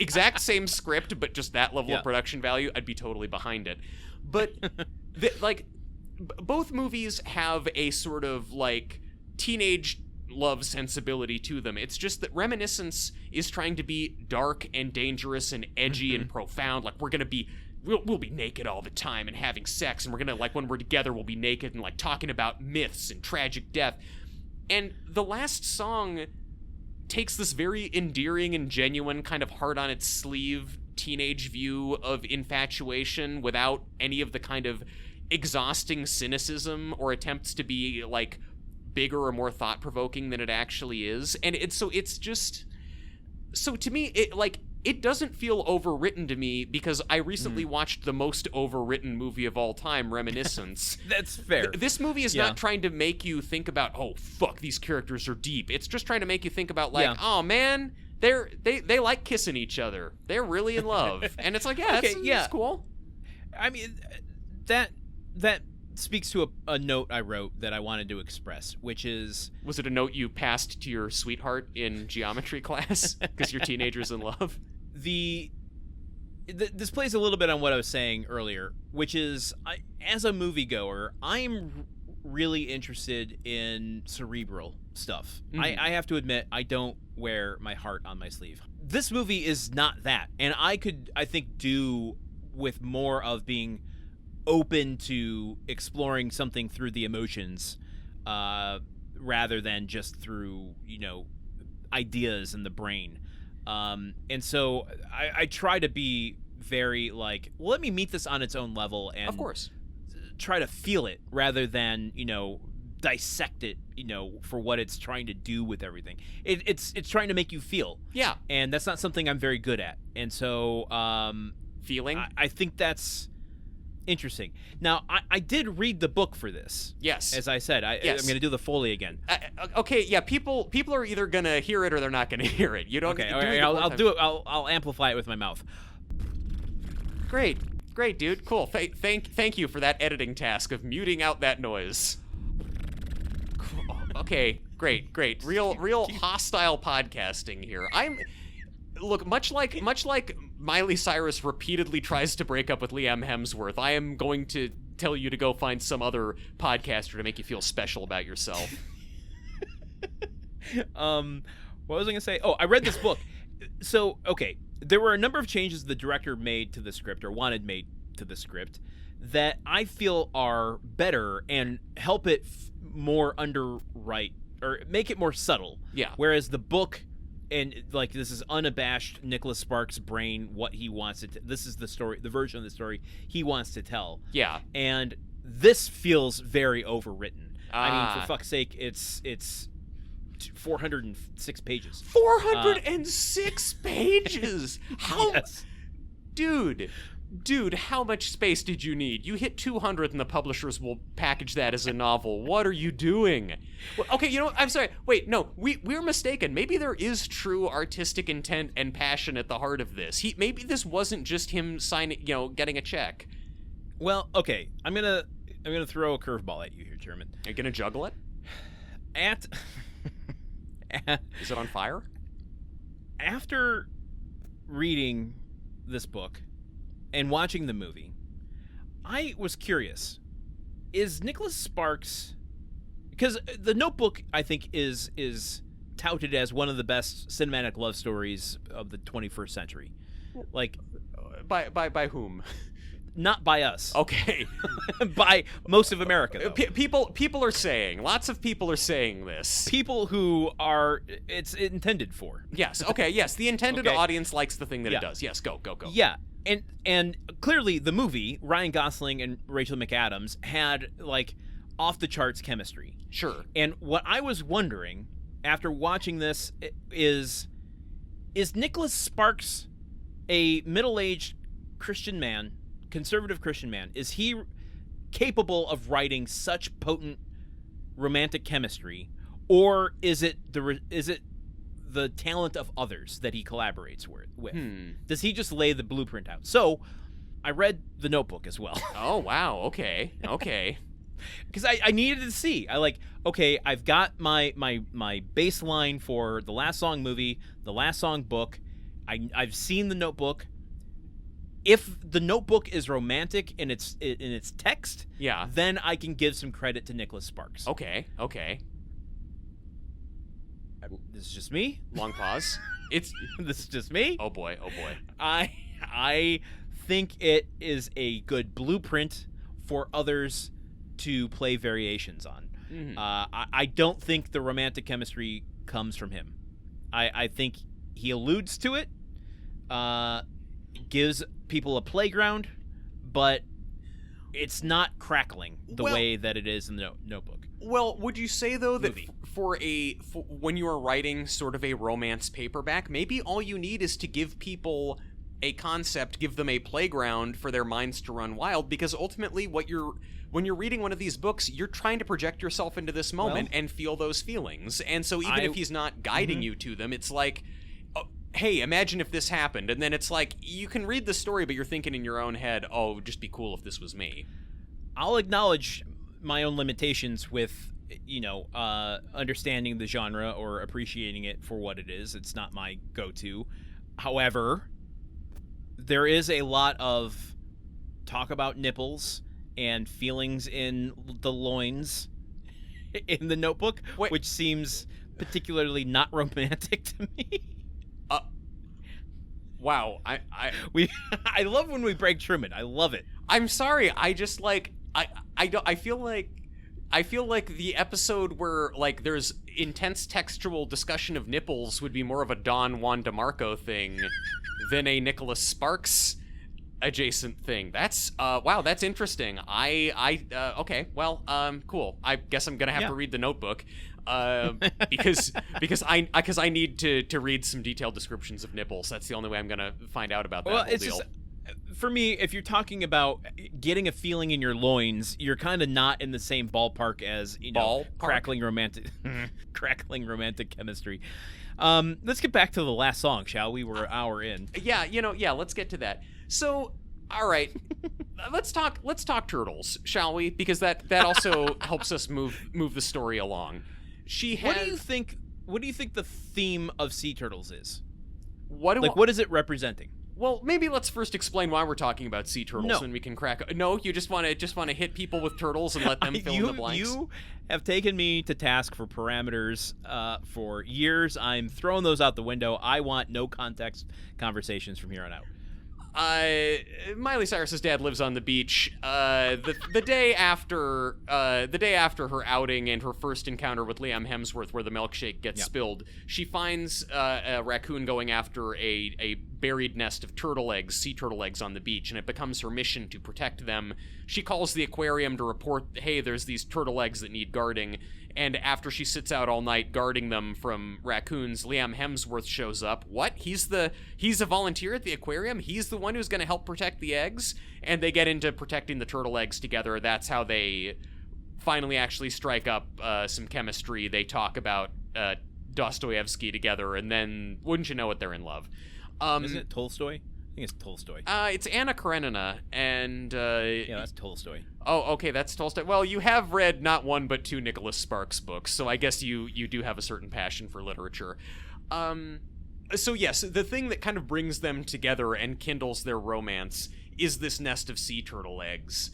exact same script, but just that level of production value, I'd be totally behind it. But both movies have a sort of like teenage love sensibility to them. It's just that Reminiscence is trying to be dark and dangerous and edgy and profound. Like we'll be naked all the time and having sex, and we're gonna, like, when we're together we'll be naked and like talking about myths and tragic death. And the last song takes this very endearing and genuine kind of heart on its sleeve teenage view of infatuation without any of the kind of exhausting cynicism or attempts to be like bigger or more thought-provoking than it actually is. And it's just, so to me, it doesn't feel overwritten to me, because I recently watched the most overwritten movie of all time, Reminiscence. That's fair. This movie is not trying to make you think about, oh fuck, these characters are deep. It's just trying to make you think about like, oh man, they like kissing each other. They're really in love. And it's like, that's cool. I mean, that speaks to a note I wrote that I wanted to express, which is... Was it a note you passed to your sweetheart in geometry class because your teenager's in love? This plays a little bit on what I was saying earlier, which is, as a moviegoer, I'm really interested in cerebral stuff. I have to admit, I don't wear my heart on my sleeve. This movie is not that, and I think, do with more of being open to exploring something through the emotions, rather than just through, ideas in the brain. And so I try to be very like, well, let me meet this on its own level, and of course try to feel it rather than, dissect it, for what it's trying to do with everything. It's trying to make you feel. Yeah. And that's not something I'm very good at. And so feeling. I think that's interesting. Now, I did read the book for this. Yes. As I said, I'm going to do the Foley again. Okay, yeah, people are either going to hear it or they're not going to hear it. You don't. Okay, all right, I'll do it. I'll amplify it with my mouth. Great, dude. Cool. Thank you for that editing task of muting out that noise. Cool. Okay, great. Real hostile podcasting here. Look, much like Miley Cyrus repeatedly tries to break up with Liam Hemsworth, I am going to tell you to go find some other podcaster to make you feel special about yourself. What was I gonna say? Oh, I read this book. So, okay, there were a number of changes the director made to the script, or wanted made to the script, that I feel are better and help it more underwrite, or make it more subtle. Yeah. Whereas the book, and like, this is unabashed Nicholas Sparks' brain, what he wants to. This is the story, the version of the story he wants to tell. Yeah. And this feels very overwritten. I mean, for fuck's sake, it's 406 pages. 406 pages. How, yes. Dude, how much space did you need? You hit 200 and the publishers will package that as a novel. What are you doing? Well, okay, I'm sorry. Wait, no, we're mistaken. Maybe there is true artistic intent and passion at the heart of this. Maybe this wasn't just him signing, getting a check. Well, okay, I'm gonna throw a curveball at you here, Truman. Are you gonna juggle it? Is it on fire? After reading this book and watching the movie, I was curious. Is Nicholas Sparks, because The Notebook, I think, is touted as one of the best cinematic love stories of the 21st century. Like, by whom? Not by us. Okay. By most of America, though. People are saying, lots of people are saying this. People who are, it's intended for. Yes, okay, yes. The intended audience likes the thing that it does. Yes, go. Yeah, and clearly the movie, Ryan Gosling and Rachel McAdams had, like, off-the-charts chemistry. Sure. And what I was wondering, after watching this, is Nicholas Sparks a middle-aged Christian man, conservative Christian man? Is he capable of writing such potent romantic chemistry, or is it the talent of others that he collaborates with? Does he just lay the blueprint out? So I read The Notebook as well. Oh, wow. Okay. Because I needed to see. I've got my baseline for the Last Song movie, the Last Song book. I've seen The Notebook. If The Notebook is romantic in its text, then I can give some credit to Nicholas Sparks. Okay. This is just me. Long pause. This is just me. Oh boy. I think it is a good blueprint for others to play variations on. Mm-hmm. I don't think the romantic chemistry comes from him. I think he alludes to it, gives people a playground, but it's not crackling the way that it is in the Notebook. Well, would you say, though, that for when you are writing sort of a romance paperback, maybe all you need is to give people a concept, give them a playground for their minds to run wild, because ultimately when you're reading one of these books, you're trying to project yourself into this moment and feel those feelings. And so even if he's not guiding you to them, it's like, hey, imagine if this happened. And then it's like, you can read the story, but you're thinking in your own head, oh, it would just be cool if this was me. I'll acknowledge my own limitations with, understanding the genre or appreciating it for what it is. It's not my go-to. However, there is a lot of talk about nipples and feelings in the loins in The Notebook, which seems particularly not romantic to me. Wow, I love when we break Truman. I love it. I'm sorry. I just I feel like the episode where there's intense textual discussion of nipples would be more of a Don Juan DeMarco thing than a Nicholas Sparks adjacent thing. That's wow, that's interesting. Okay, well, cool. I guess I'm gonna have to read the Notebook, because I need to read some detailed descriptions of nipples. That's the only way I'm gonna find out about that whole deal. Just, for me, if you're talking about getting a feeling in your loins, you're kind of not in the same ballpark as crackling romantic chemistry. Let's get back to the last song, shall we? We're an hour in. Yeah, let's get to that. So, all right, let's talk turtles, shall we? Because that also helps us move the story along. What do you think the theme of sea turtles is? What is it representing? Well, maybe let's first explain why we're talking about sea turtles, No. and we can crack. No, you just want to hit people with turtles and let them fill in the blanks. You have taken me to task for parameters for years. I'm throwing those out the window. I want no context conversations from here on out. Miley Cyrus's dad lives on the beach. The day after her outing and her first encounter with Liam Hemsworth, where the milkshake gets spilled, she finds a raccoon going after a buried nest of sea turtle eggs on the beach, and it becomes her mission to protect them. She calls the aquarium to report, hey, there's these turtle eggs that need guarding. And after she sits out all night guarding them from raccoons, Liam Hemsworth shows up. What? He's a volunteer at the aquarium? He's the one who's going to help protect the eggs? And they get into protecting the turtle eggs together. That's how they finally actually strike up some chemistry. They talk about Dostoevsky together, and then, wouldn't you know it, they're in love. Isn't it Tolstoy? I think it's Tolstoy. It's Anna Karenina, and... yeah, that's Tolstoy. Oh, okay, that's Tolstoy. Well, you have read not one but two Nicholas Sparks books, so I guess you do have a certain passion for literature. So yes, the thing that kind of brings them together and kindles their romance is this nest of sea turtle eggs.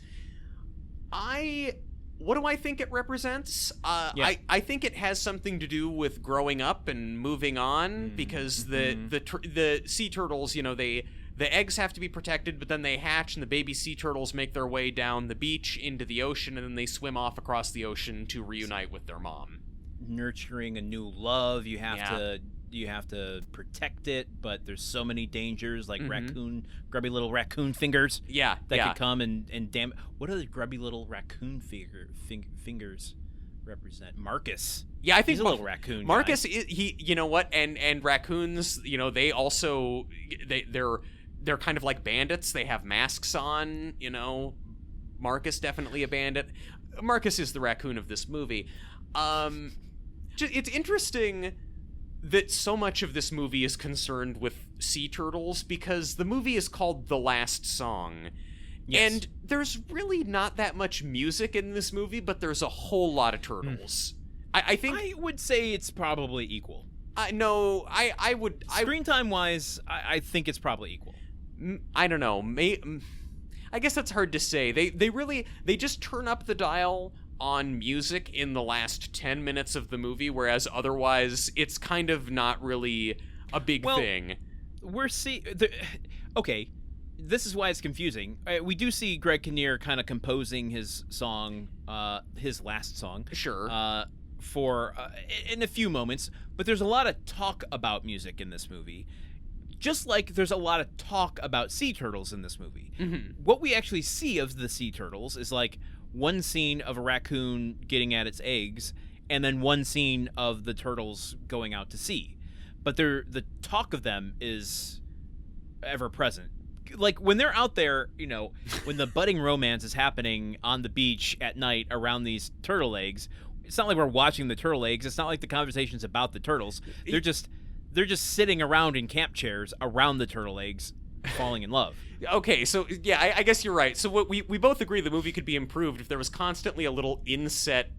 What do I think it represents? I think it has something to do with growing up and moving on, because the sea turtles, the eggs have to be protected, but then they hatch, and the baby sea turtles make their way down the beach into the ocean, and then they swim off across the ocean to reunite with their mom. Nurturing a new love, you have to protect it, but there's so many dangers, like grubby little raccoon fingers. Yeah, that could come and damn. What do the grubby little raccoon fingers represent? Marcus. Yeah, I think he's a little raccoon. Marcus, guy. you know what? And raccoons, they also they're kind of like bandits. They have masks on. Marcus definitely a bandit. Marcus is the raccoon of this movie. It's interesting that so much of this movie is concerned with sea turtles, because the movie is called The Last Song. Yes. And there's really not that much music in this movie, but there's a whole lot of turtles. I think I would say it's probably equal. No, I would... Screen time wise, I think it's probably equal. I don't know. I guess that's hard to say. They just turn up the dial on music in the last 10 minutes of the movie, whereas otherwise it's kind of not really a big thing. Okay, this is why it's confusing. We do see Greg Kinnear kind of composing his song, his last song. Sure. In a few moments, but there's a lot of talk about music in this movie. Just like there's a lot of talk about sea turtles in this movie. Mm-hmm. What we actually see of the sea turtles is like one scene of a raccoon getting at its eggs, and then one scene of the turtles going out to sea. But the talk of them is ever present. Like when they're out there, when the budding romance is happening on the beach at night around these turtle eggs, it's not like we're watching the turtle eggs. It's not like the conversation's about the turtles. They're just sitting around in camp chairs around the turtle eggs, falling in love. Okay, so yeah, I guess you're right. So what we both agree the movie could be improved if there was constantly a little inset,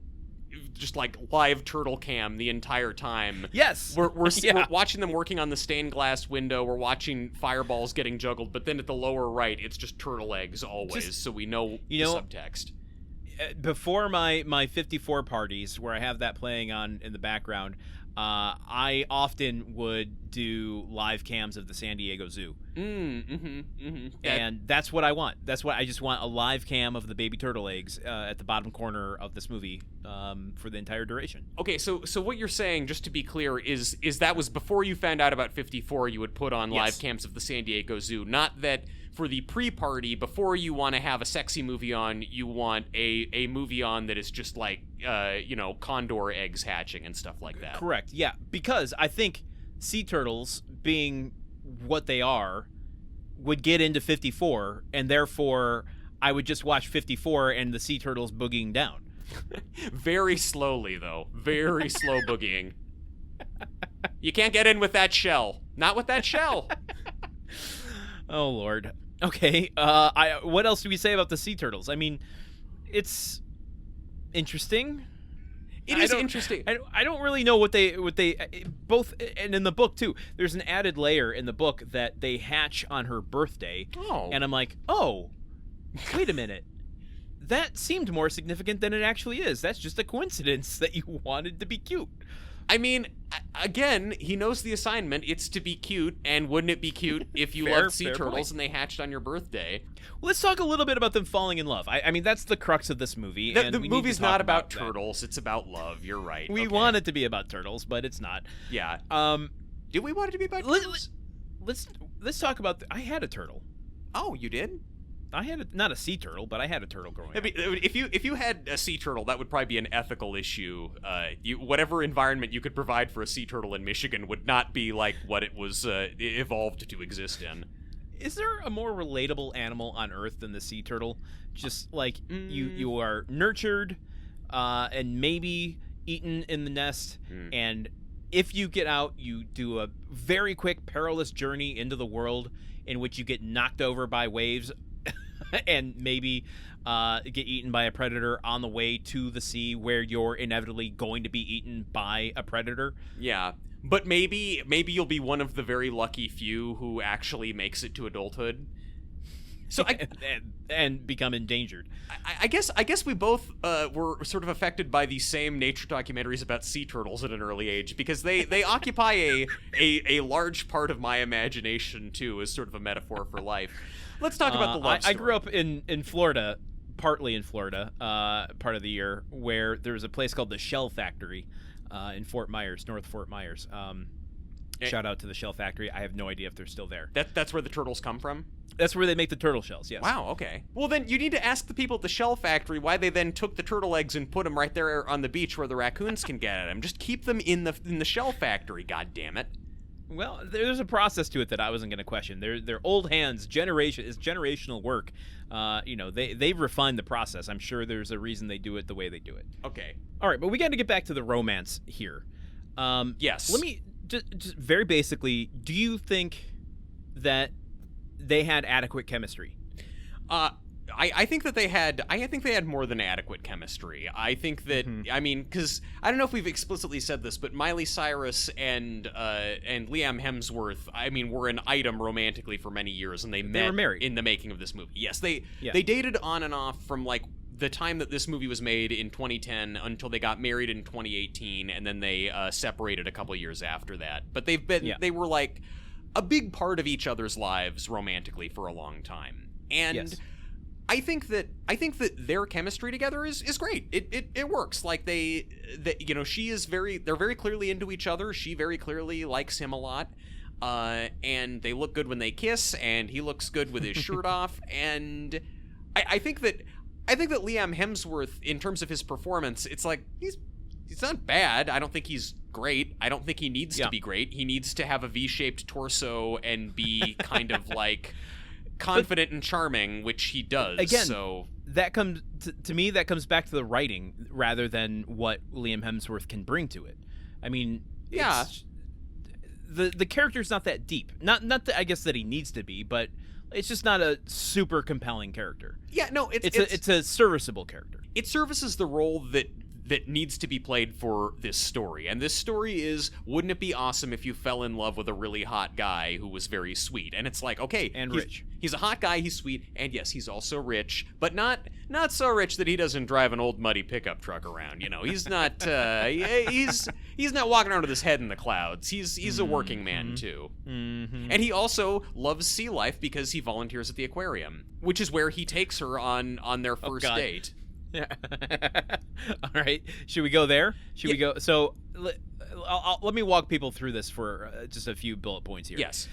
just like live turtle cam the entire time. Yes, we're watching them working on the stained glass window. We're watching fireballs getting juggled, but then at the lower right, it's just turtle eggs always, so we know the subtext. Before my 54 parties, where I have that playing on in the background, I often would do live cams of the San Diego Zoo. And that's what I want. I just want a live cam of the baby turtle eggs at the bottom corner of this movie for the entire duration. Okay, so what you're saying, just to be clear, is that was before you found out about 54, you would put on live cams of the San Diego Zoo. Not that pre-party, before you want to have a sexy movie on, you want a movie on that is just like condor eggs hatching and stuff like that. Correct. Yeah, because I think sea turtles, being what they are, would get into 54, and therefore I would just watch 54 and the sea turtles boogieing down. Very slowly, though. Very slow boogieing. You can't get in with that shell. Not with that shell. Oh, Lord. Okay, what else do we say about the sea turtles? I mean, it's interesting. It is interesting. I don't really know what they both, and in the book too. There's an added layer in the book that they hatch on her birthday. Oh. And I'm like, oh, wait a minute. That seemed more significant than it actually is. That's just a coincidence that you wanted to be cute. I mean, again, he knows the assignment. It's to be cute, and wouldn't it be cute if you loved sea turtles point. and they hatched on your birthday? Well, let's talk a little bit about them falling in love. I mean, that's the crux of this movie. The movie's not about turtles. It's about love. You're right. We want it to be about turtles, but it's not. Yeah. Do we want it to be about turtles? Let's talk about... I had a turtle. Oh, you did? I had not a sea turtle, but I had a turtle growing up. If you had a sea turtle, that would probably be an ethical issue. Whatever environment you could provide for a sea turtle in Michigan would not be like what it was evolved to exist in. Is there a more relatable animal on Earth than the sea turtle? Just like you are nurtured, and maybe eaten in the nest, and if you get out, you do a very quick, perilous journey into the world in which you get knocked over by waves. And maybe get eaten by a predator on the way to the sea, where you're inevitably going to be eaten by a predator. Yeah, but maybe you'll be one of the very lucky few who actually makes it to adulthood. So and become endangered. I guess we both were sort of affected by the same nature documentaries about sea turtles at an early age, because they occupy a large part of my imagination too, as sort of a metaphor for life. Let's talk about the love story. I grew up in Florida, partly in Florida, part of the year, where there was a place called the Shell Factory in Fort Myers, North Fort Myers. Shout out to the Shell Factory. I have no idea if they're still there. That's where the turtles come from? That's where they make the turtle shells, yes. Wow, okay. Well, then you need to ask the people at the Shell Factory why they then took the turtle eggs and put them right there on the beach where the raccoons can get at them. Just keep them in the Shell Factory, goddammit. Well, there's a process to it that I wasn't going to question. They're old hands. It's generational work. They've refined the process. I'm sure there's a reason they do it the way they do it. Okay. All right, but we got to get back to the romance here. Yes. Let me just very basically. Do you think that they had adequate chemistry? I think that they had more than adequate chemistry. I think that I mean, because I don't know if we've explicitly said this, but Miley Cyrus and Liam Hemsworth, I mean, were an item romantically for many years, and they were married in the making of this movie. Yes, they dated on and off from like the time that this movie was made in 2010 until they got married in 2018, and then they separated a couple years after that. But they were like a big part of each other's lives romantically for a long time, and. Yes. I think that their chemistry together is great. It works. Like they're very clearly into each other. She very clearly likes him a lot. And they look good when they kiss, and he looks good with his shirt off. And I think that Liam Hemsworth, in terms of his performance, it's like he's not bad. I don't think he's great. I don't think he needs to be great. He needs to have a V-shaped torso and be kind of like confident and charming, which he does. Again, so that comes to me. That comes back to the writing rather than what Liam Hemsworth can bring to it. I mean, the character's not that deep. Not that I guess that he needs to be, but it's just not a super compelling character. Yeah, no, it's a serviceable character. It services the role that needs to be played for this story. And this story is, wouldn't it be awesome if you fell in love with a really hot guy who was very sweet? And it's like, okay, and rich. He's a hot guy, he's sweet, and yes, he's also rich, but not so rich that he doesn't drive an old muddy pickup truck around. You know, he's not he's not walking around with his head in the clouds. He's a working man too. Mm-hmm. And he also loves sea life because he volunteers at the aquarium, which is where he takes her on their first date. All right. Should we go there? Should we go? So let me walk people through this for just a few bullet points here. Yes.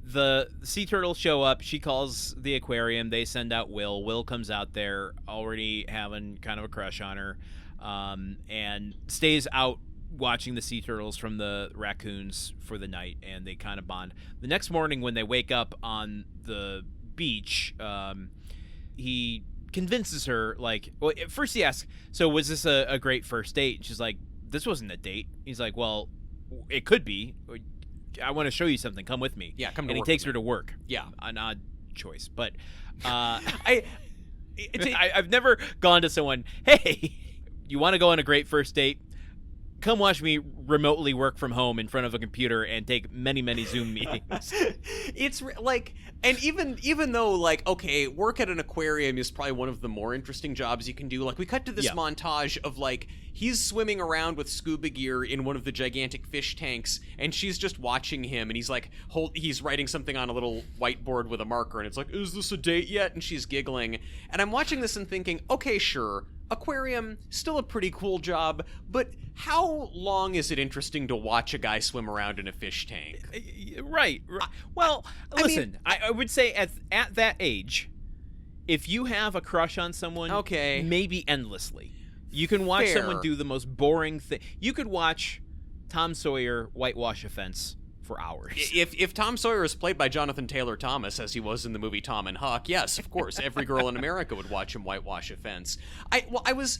the sea turtles show up. She calls the aquarium. They send out Will. Will comes out there already having kind of a crush on her, and stays out watching the sea turtles from the raccoons for the night, and they kind of bond. The next morning when they wake up on the beach, he convinces her, like, well, at first he asks, so was this a great first date? And she's like, this wasn't a date. He's like, well, it could be. I want to show you something. Come with me. Yeah, come to and work he takes with her to work. Yeah. An odd choice, but I've never gone to someone, hey, you want to go on a great first date? Come watch me remotely work from home in front of a computer and take many, many Zoom meetings. It's like, and even though, like, okay, work at an aquarium is probably one of the more interesting jobs you can do. Like, we cut to this montage of, like, he's swimming around with scuba gear in one of the gigantic fish tanks, and she's just watching him, and he's like, he's writing something on a little whiteboard with a marker, and it's like, is this a date yet? And she's giggling, and I'm watching this and thinking, okay, sure, aquarium, still a pretty cool job, but how long is it interesting to watch a guy swim around in a fish tank? Right. Well, listen, I would say at that age, if you have a crush on someone, okay, maybe endlessly. You can watch someone do the most boring thing. You could watch Tom Sawyer whitewash a fence for hours. If Tom Sawyer is played by Jonathan Taylor Thomas, as he was in the movie Tom and Huck, yes, of course, every girl in America would watch him whitewash a fence. I was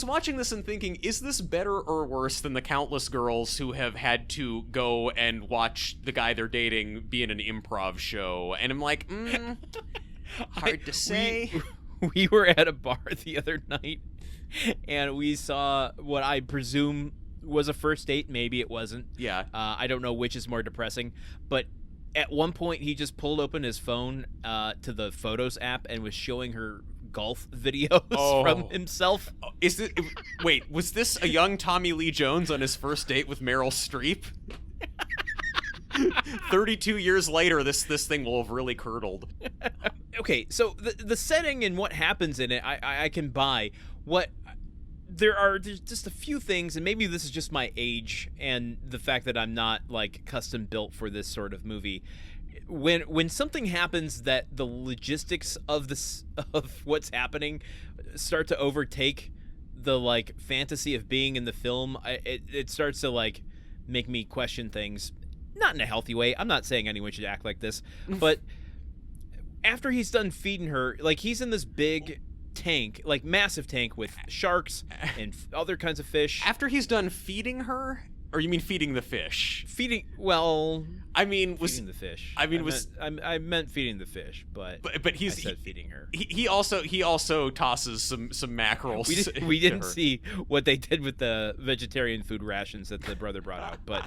watching this and thinking, is this better or worse than the countless girls who have had to go and watch the guy they're dating be in an improv show? And I'm like, hard to say. We were at a bar the other night, and we saw what I presume was a first date. Maybe it wasn't. Yeah. I don't know which is more depressing, but at one point he just pulled open his phone to the Photos app and was showing her golf videos from himself. Wait, was this a young Tommy Lee Jones on his first date with Meryl Streep? 32 years later, this thing will have really curdled. Okay, so the setting and what happens in it, I can buy. There's just a few things, and maybe this is just my age and the fact that I'm not, like, custom built for this sort of movie. When something happens that the logistics of what's happening start to overtake the, like, fantasy of being in the film, it starts to, like, make me question things. Not in a healthy way. I'm not saying anyone should act like this, but after he's done feeding her, like, he's in this big tank, like massive tank with sharks and other kinds of fish. After he's done feeding her, or you mean feeding the fish? Feeding the fish. I meant feeding the fish, but I said feeding her. He also tosses some mackerel. We didn't see what they did with the vegetarian food rations that the brother brought out, but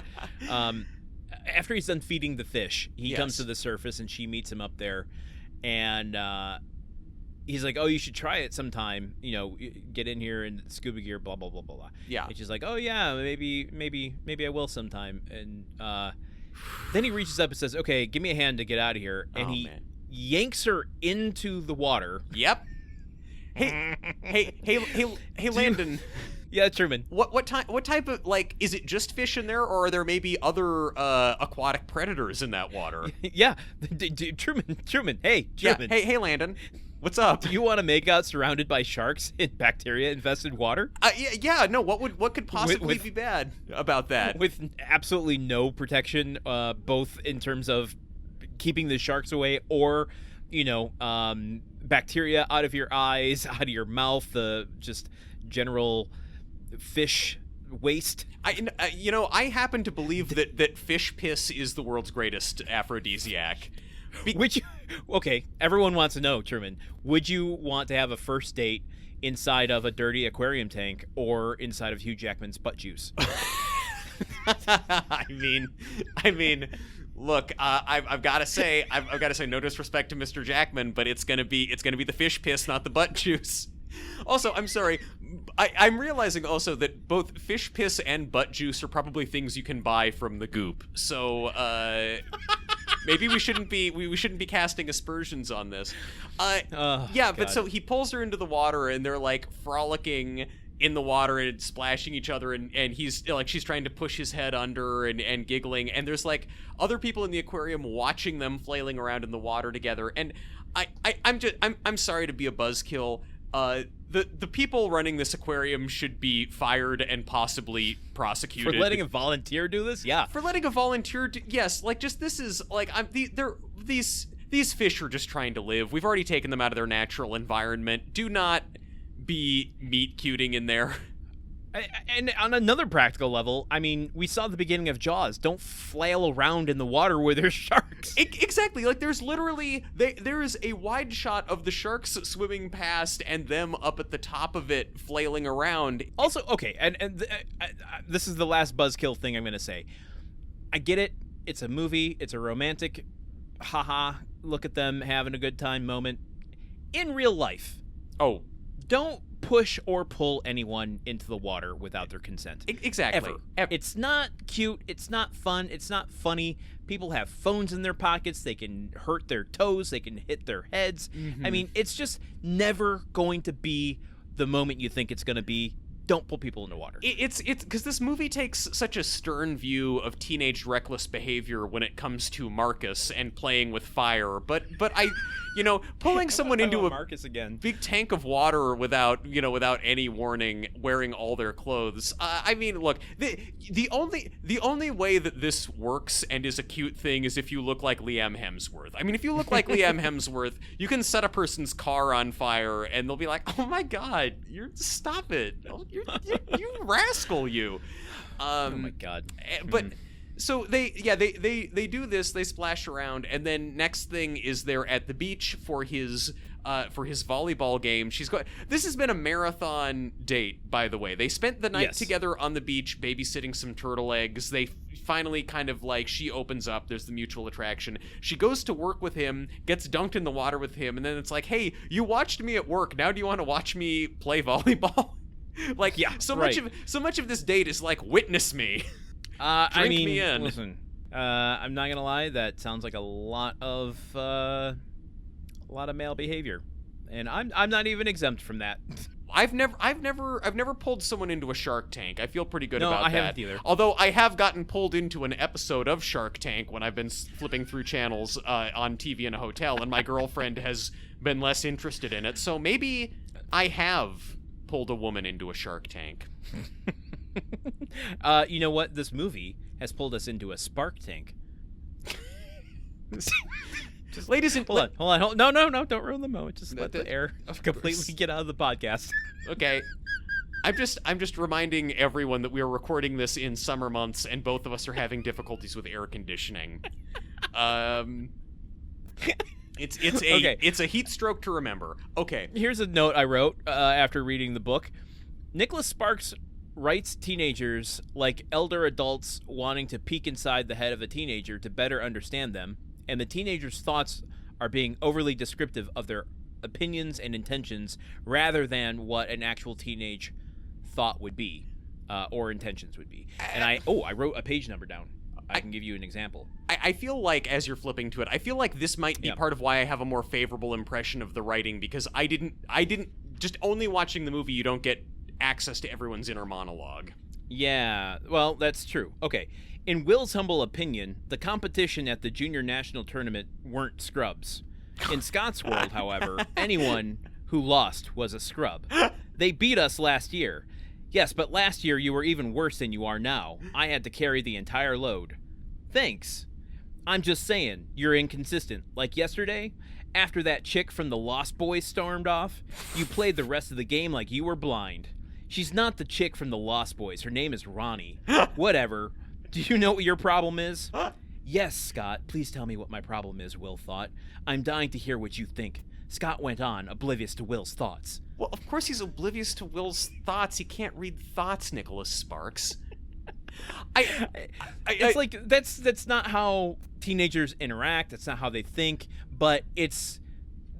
after he's done feeding the fish, he comes to the surface and she meets him up there, and he's like, oh, you should try it sometime, get in here and scuba gear, blah blah blah blah blah. Yeah. And she's like, oh yeah, maybe I will sometime. And then he reaches up and says, okay, give me a hand to get out of here, and he yanks her into the water. Yep. Hey, Landen. Yeah, Truman. What type of, like, is it just fish in there, or are there maybe other aquatic predators in that water? Yeah, Truman. Hey, Truman. Yeah. Hey, Landen. What's up? Do you want to make out surrounded by sharks in bacteria-infested water? Yeah. No. What could possibly be bad about that? With absolutely no protection, both in terms of keeping the sharks away, or bacteria out of your eyes, out of your mouth, the just general fish waste. I happen to believe that fish piss is the world's greatest aphrodisiac. Okay, everyone wants to know, Truman, would you want to have a first date inside of a dirty aquarium tank or inside of Hugh Jackman's butt juice? I mean, look, I've got to say, no disrespect to Mr. Jackman, but it's gonna be the fish piss, not the butt juice. Also, I'm sorry, I'm realizing also that both fish piss and butt juice are probably things you can buy from the Goop. So maybe we shouldn't be casting aspersions on this. But so he pulls her into the water, and they're, like, frolicking in the water and splashing each other, and he's like, she's trying to push his head under and giggling, and there's like other people in the aquarium watching them flailing around in the water together. And I'm sorry to be a buzzkill. The people running this aquarium should be fired and possibly prosecuted for letting a volunteer do this. Yeah, for letting a volunteer do, yes, like, just, this is like, these fish are just trying to live. We've already taken them out of their natural environment. Do not be meat cuting in there. And on another practical level, I mean, we saw the beginning of Jaws. Don't flail around in the water where there's sharks. Exactly. Like, there's literally, there is a wide shot of the sharks swimming past and them up at the top of it flailing around. Also, okay, and this is the last buzzkill thing I'm going to say. I get it. It's a movie. It's a romantic, haha, look at them having a good time moment. In real life, don't push or pull anyone into the water without their consent. Exactly. Ever. It's not cute. It's not fun. It's not funny. People have phones in their pockets. They can hurt their toes. They can hit their heads. Mm-hmm. I mean, it's just never going to be the moment you think it's going to be. Don't pull people into water. It's because this movie takes such a stern view of teenage reckless behavior when it comes to Marcus and playing with fire. But I, pulling someone into a Marcus again. Big tank of water without any warning, wearing all their clothes. I mean, look, the only way that this works and is a cute thing is if you look like Liam Hemsworth. I mean, if you look like Liam Hemsworth, you can set a person's car on fire and they'll be like, "Oh my God, stop it! You rascal, you!" Oh my God! But. So they do this. They splash around, and then next thing is they're at the beach for his volleyball game. This has been a marathon date, by the way. They spent the night together on the beach, babysitting some turtle eggs. They finally kind of, like, she opens up. There's the mutual attraction. She goes to work with him, gets dunked in the water with him, and then it's like, "Hey, you watched me at work. Now do you want to watch me play volleyball?" Like, so much of this date is like, witness me. I mean, me in. Listen, I'm not gonna lie. That sounds like a lot of male behavior, and I'm not even exempt from that. I've never pulled someone into a Shark Tank. I feel pretty good about that. No, I haven't either. Although I have gotten pulled into an episode of Shark Tank when I've been flipping through channels on TV in a hotel, and my girlfriend has been less interested in it. So maybe I have pulled a woman into a Shark Tank. You know what? This movie has pulled us into a spark tank. Just, ladies and hold on. No, don't ruin the moment. Just let the air completely get out of the podcast. Okay. I'm just reminding everyone that we are recording this in summer months, and both of us are having difficulties with air conditioning. It's a heat stroke to remember. Okay. Here's a note I wrote after reading the book. Nicholas Sparks writes teenagers like elder adults wanting to peek inside the head of a teenager to better understand them, and the teenager's thoughts are being overly descriptive of their opinions and intentions rather than what an actual teenage thought would be or intentions would be. And I wrote a page number down. I can give you an example. I feel like, as you're flipping to it, I feel like this might be part of why I have a more favorable impression of the writing, because I didn't just only watching the movie, you don't get access to everyone's inner monologue. Yeah, well, that's true. Okay, in Will's humble opinion, the competition at the junior national tournament weren't scrubs. In Scott's world, however, anyone who lost was a scrub. They beat us last year. Yes, but last year you were even worse than you are now. I had to carry the entire load. Thanks. I'm just saying, you're inconsistent. Like yesterday, after that chick from the Lost Boys stormed off, you played the rest of the game like you were blind. She's not the chick from the Lost Boys. Her name is Ronnie. Whatever. Do you know what your problem is? Yes, Scott. Please tell me what my problem is, Will thought. I'm dying to hear what you think. Scott went on, oblivious to Will's thoughts. Well, of course he's oblivious to Will's thoughts. He can't read thoughts, Nicholas Sparks. It's like that's not how teenagers interact. That's not how they think. But it's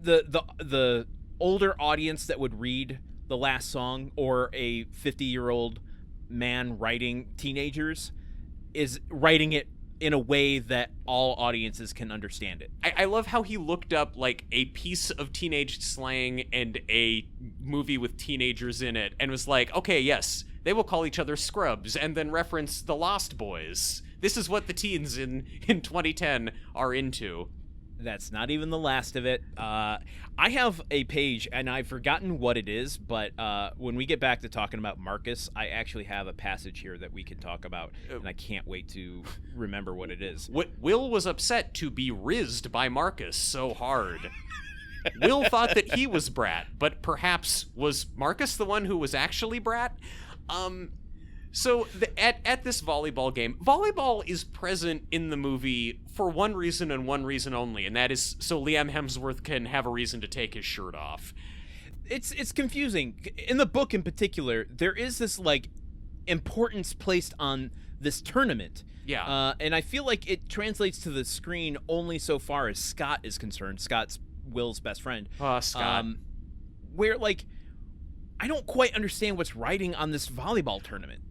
the older audience that would read the last song, or a 50-year-old man writing teenagers is writing it in a way that all audiences can understand it. I love how he looked up like a piece of teenage slang and a movie with teenagers in it and was like, okay, yes, they will call each other scrubs, and then reference The Lost Boys. This is what the teens in 2010 are into. That's not even the last of it. I have a page, and I've forgotten what it is, but when we get back to talking about Marcus, I actually have a passage here that we can talk about, and I can't wait to remember what it is. Will was upset to be rizzed by Marcus so hard. Will thought that he was Brat, but perhaps was Marcus the one who was actually Brat? So at this volleyball game, volleyball is present in the movie for one reason and one reason only, and that is so Liam Hemsworth can have a reason to take his shirt off. It's confusing. In the book in particular, there is this like importance placed on this tournament. Yeah. And I feel like it translates to the screen only so far as Scott is concerned. Scott's Will's best friend. Scott. Where like I don't quite understand what's riding on this volleyball tournament.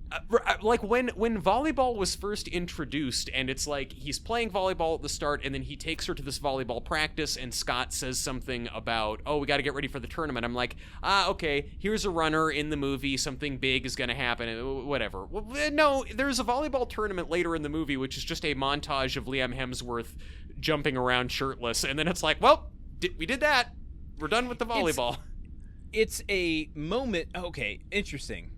Like when volleyball was first introduced, and it's like he's playing volleyball at the start, and then he takes her to this volleyball practice, and Scott says something about, oh, we got to get ready for the tournament. I'm like, okay, here's a runner in the movie, something big is going to happen, whatever. Well, no, there's a volleyball tournament later in the movie, which is just a montage of Liam Hemsworth jumping around shirtless, and then it's like, well, we did that. We're done with the volleyball. It's a moment. Okay, interesting.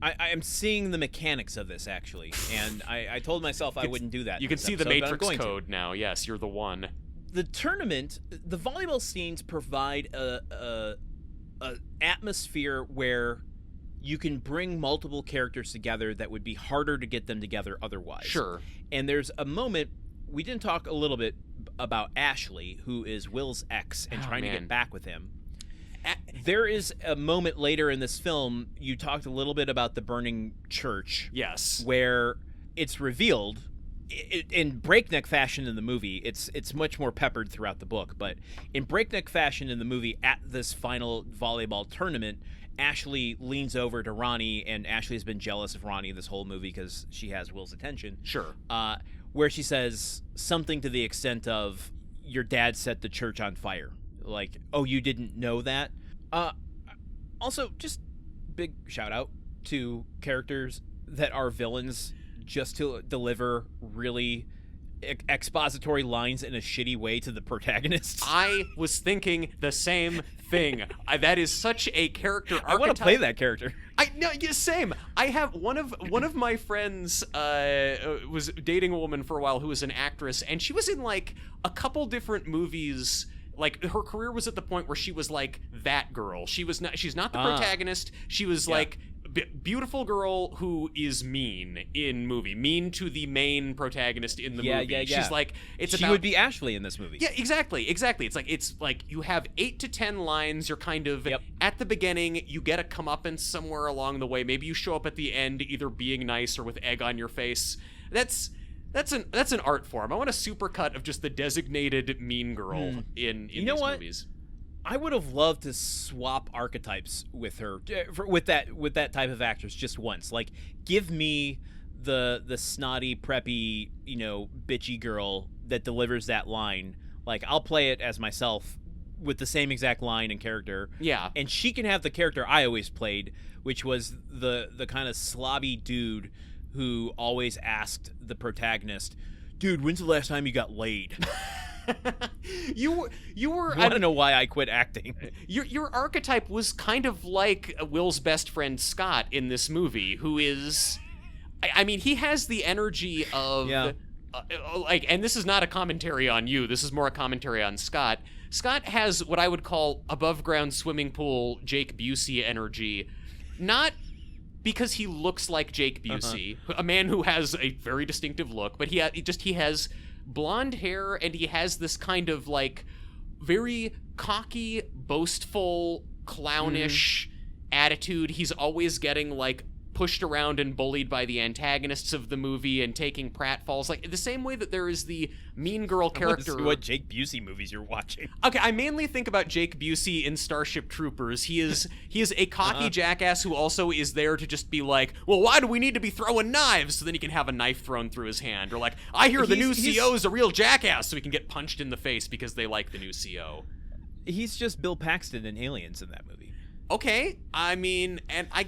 I am seeing the mechanics of this, actually, and I told myself I wouldn't do that. You can see the Matrix code now. Yes, you're the one. The tournament, the volleyball scenes provide a atmosphere where you can bring multiple characters together that would be harder to get them together otherwise. Sure. And there's a moment, we didn't talk a little bit about Ashley, who is Will's ex, and trying to get back with him. There is a moment later in this film, you talked a little bit about the burning church. Yes. Where it's revealed, in breakneck fashion in the movie, it's much more peppered throughout the book, but in breakneck fashion in the movie, at this final volleyball tournament, Ashley leans over to Ronnie, and Ashley has been jealous of Ronnie this whole movie because she has Will's attention. Sure. Where she says something to the extent of, your dad set the church on fire. Like, oh, you didn't know that? Also, just big shout out to characters that are villains just to deliver really expository lines in a shitty way to the protagonist. I was thinking the same thing. That is such a character archetype. I want to play that character. Same. I have one of my friends was dating a woman for a while who was an actress, and she was in like a couple different movies. Like, her career was at the point where she was like that girl. She's not the protagonist. She was like beautiful girl who is mean in movie, mean to the main protagonist in the movie. Yeah. She's like, she would be Ashley in this movie. Yeah, exactly. It's like you have 8 to 10 lines. You're kind of at the beginning. You get a comeuppance somewhere along the way. Maybe you show up at the end, either being nice or with egg on your face. That's an art form. I want a supercut of just the designated mean girl in these movies. I would have loved to swap archetypes with her, with that type of actress just once. Like, give me the snotty, preppy, bitchy girl that delivers that line. Like, I'll play it as myself with the same exact line and character. Yeah. And she can have the character I always played, which was the kind of slobby dude who always asked the protagonist, dude, when's the last time you got laid? You were. I don't know why I quit acting. Your archetype was kind of like Will's best friend Scott in this movie, who is, I mean, he has the energy of and this is not a commentary on you. This is more a commentary on Scott. Scott has what I would call above ground swimming pool Jake Busey energy, not because he looks like Jake Busey, a man who has a very distinctive look, but he has blonde hair, and he has this kind of like very cocky, boastful, clownish attitude. He's always getting like pushed around and bullied by the antagonists of the movie and taking pratfalls, like the same way that there is the mean girl character. See what Jake Busey movies you're watching. Okay, I mainly think about Jake Busey in Starship Troopers. He is a cocky jackass who also is there to just be like, well, why do we need to be throwing knives? So then he can have a knife thrown through his hand. Or like, I hear the new CO is a real jackass, so he can get punched in the face because they like the new CO. He's just Bill Paxton in Aliens in that movie. Okay, I mean, and I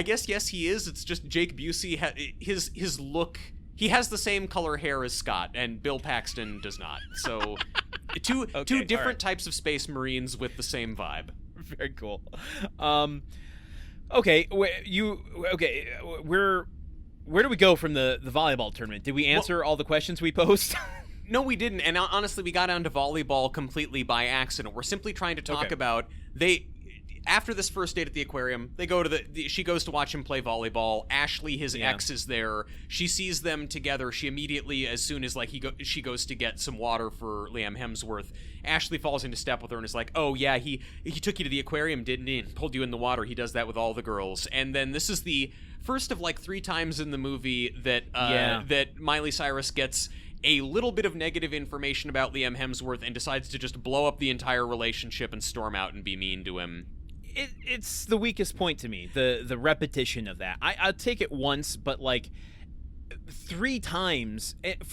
guess yes, he is. It's just Jake Busey, his look. He has the same color hair as Scott, and Bill Paxton does not. So, two different types of space marines with the same vibe. Very cool. Okay, where do we go from the volleyball tournament? Did we answer all the questions we posed? No, we didn't. And honestly, we got down to volleyball completely by accident. We're simply trying to talk about after this first date at the aquarium, they go to she goes to watch him play volleyball. Ashley, his ex, is there. She sees them together. She immediately, as soon as she goes to get some water for Liam Hemsworth, Ashley falls into step with her and is like, "Oh yeah, he took you to the aquarium, didn't he? And pulled you in the water. He does that with all the girls." And then this is the first of like 3 times in the movie that that Miley Cyrus gets a little bit of negative information about Liam Hemsworth and decides to just blow up the entire relationship and storm out and be mean to him. It's the weakest point to me, the repetition of that. I'll take it once, but like 3 times, it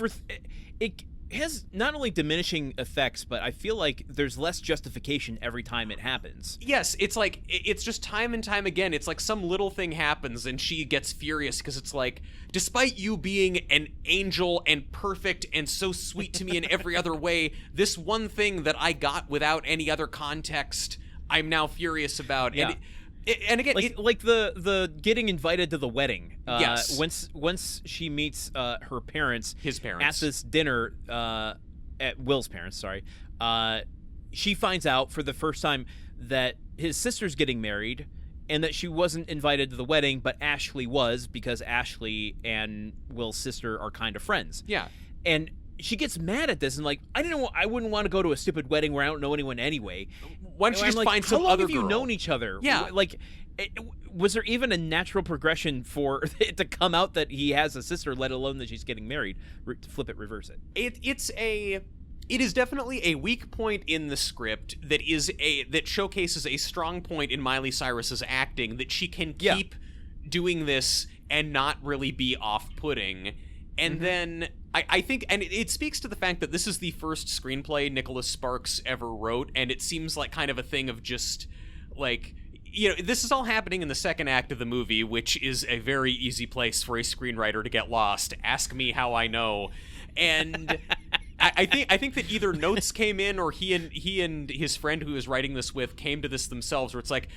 has not only diminishing effects, but I feel like there's less justification every time it happens. Yes, it's like, it's just time and time again. It's like some little thing happens and she gets furious because it's like, despite you being an angel and perfect and so sweet to me in every other way, this one thing that I got without any other context, I'm now furious about. Yeah. And again, like the getting invited to the wedding. Yes. Once she meets her parents, his parents, at this dinner, at Will's parents, sorry, she finds out for the first time that his sister's getting married, and that she wasn't invited to the wedding, but Ashley was, because Ashley and Will's sister are kind of friends. Yeah. And she gets mad at this and like, I wouldn't want to go to a stupid wedding where I don't know anyone anyway. Why don't you just find some other girl? How long have you known each other? Yeah. Like, was there even a natural progression for it to come out that he has a sister, let alone that she's getting married? Flip it, reverse it. It is definitely a weak point in the script that showcases a strong point in Miley Cyrus's acting, that she can keep doing this and not really be off-putting. And then I think, and it speaks to the fact that this is the first screenplay Nicholas Sparks ever wrote, and it seems like kind of a thing of just, like, you know, this is all happening in the second act of the movie, which is a very easy place for a screenwriter to get lost. Ask me how I know. And I think that either notes came in, or he and his friend who is writing this with came to this themselves, where it's like,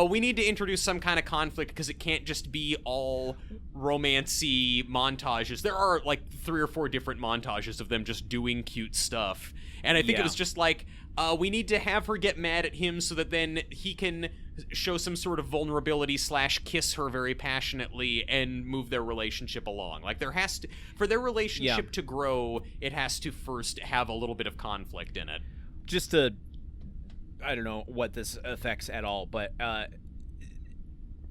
we need to introduce some kind of conflict because it can't just be all romancy montages. There are like 3 or 4 different montages of them just doing cute stuff, and I think it was just like, we need to have her get mad at him so that then he can show some sort of vulnerability / kiss her very passionately and move their relationship along. Like, there has to, for their relationship to grow, it has to first have a little bit of conflict in it. Just to, I don't know what this affects at all, but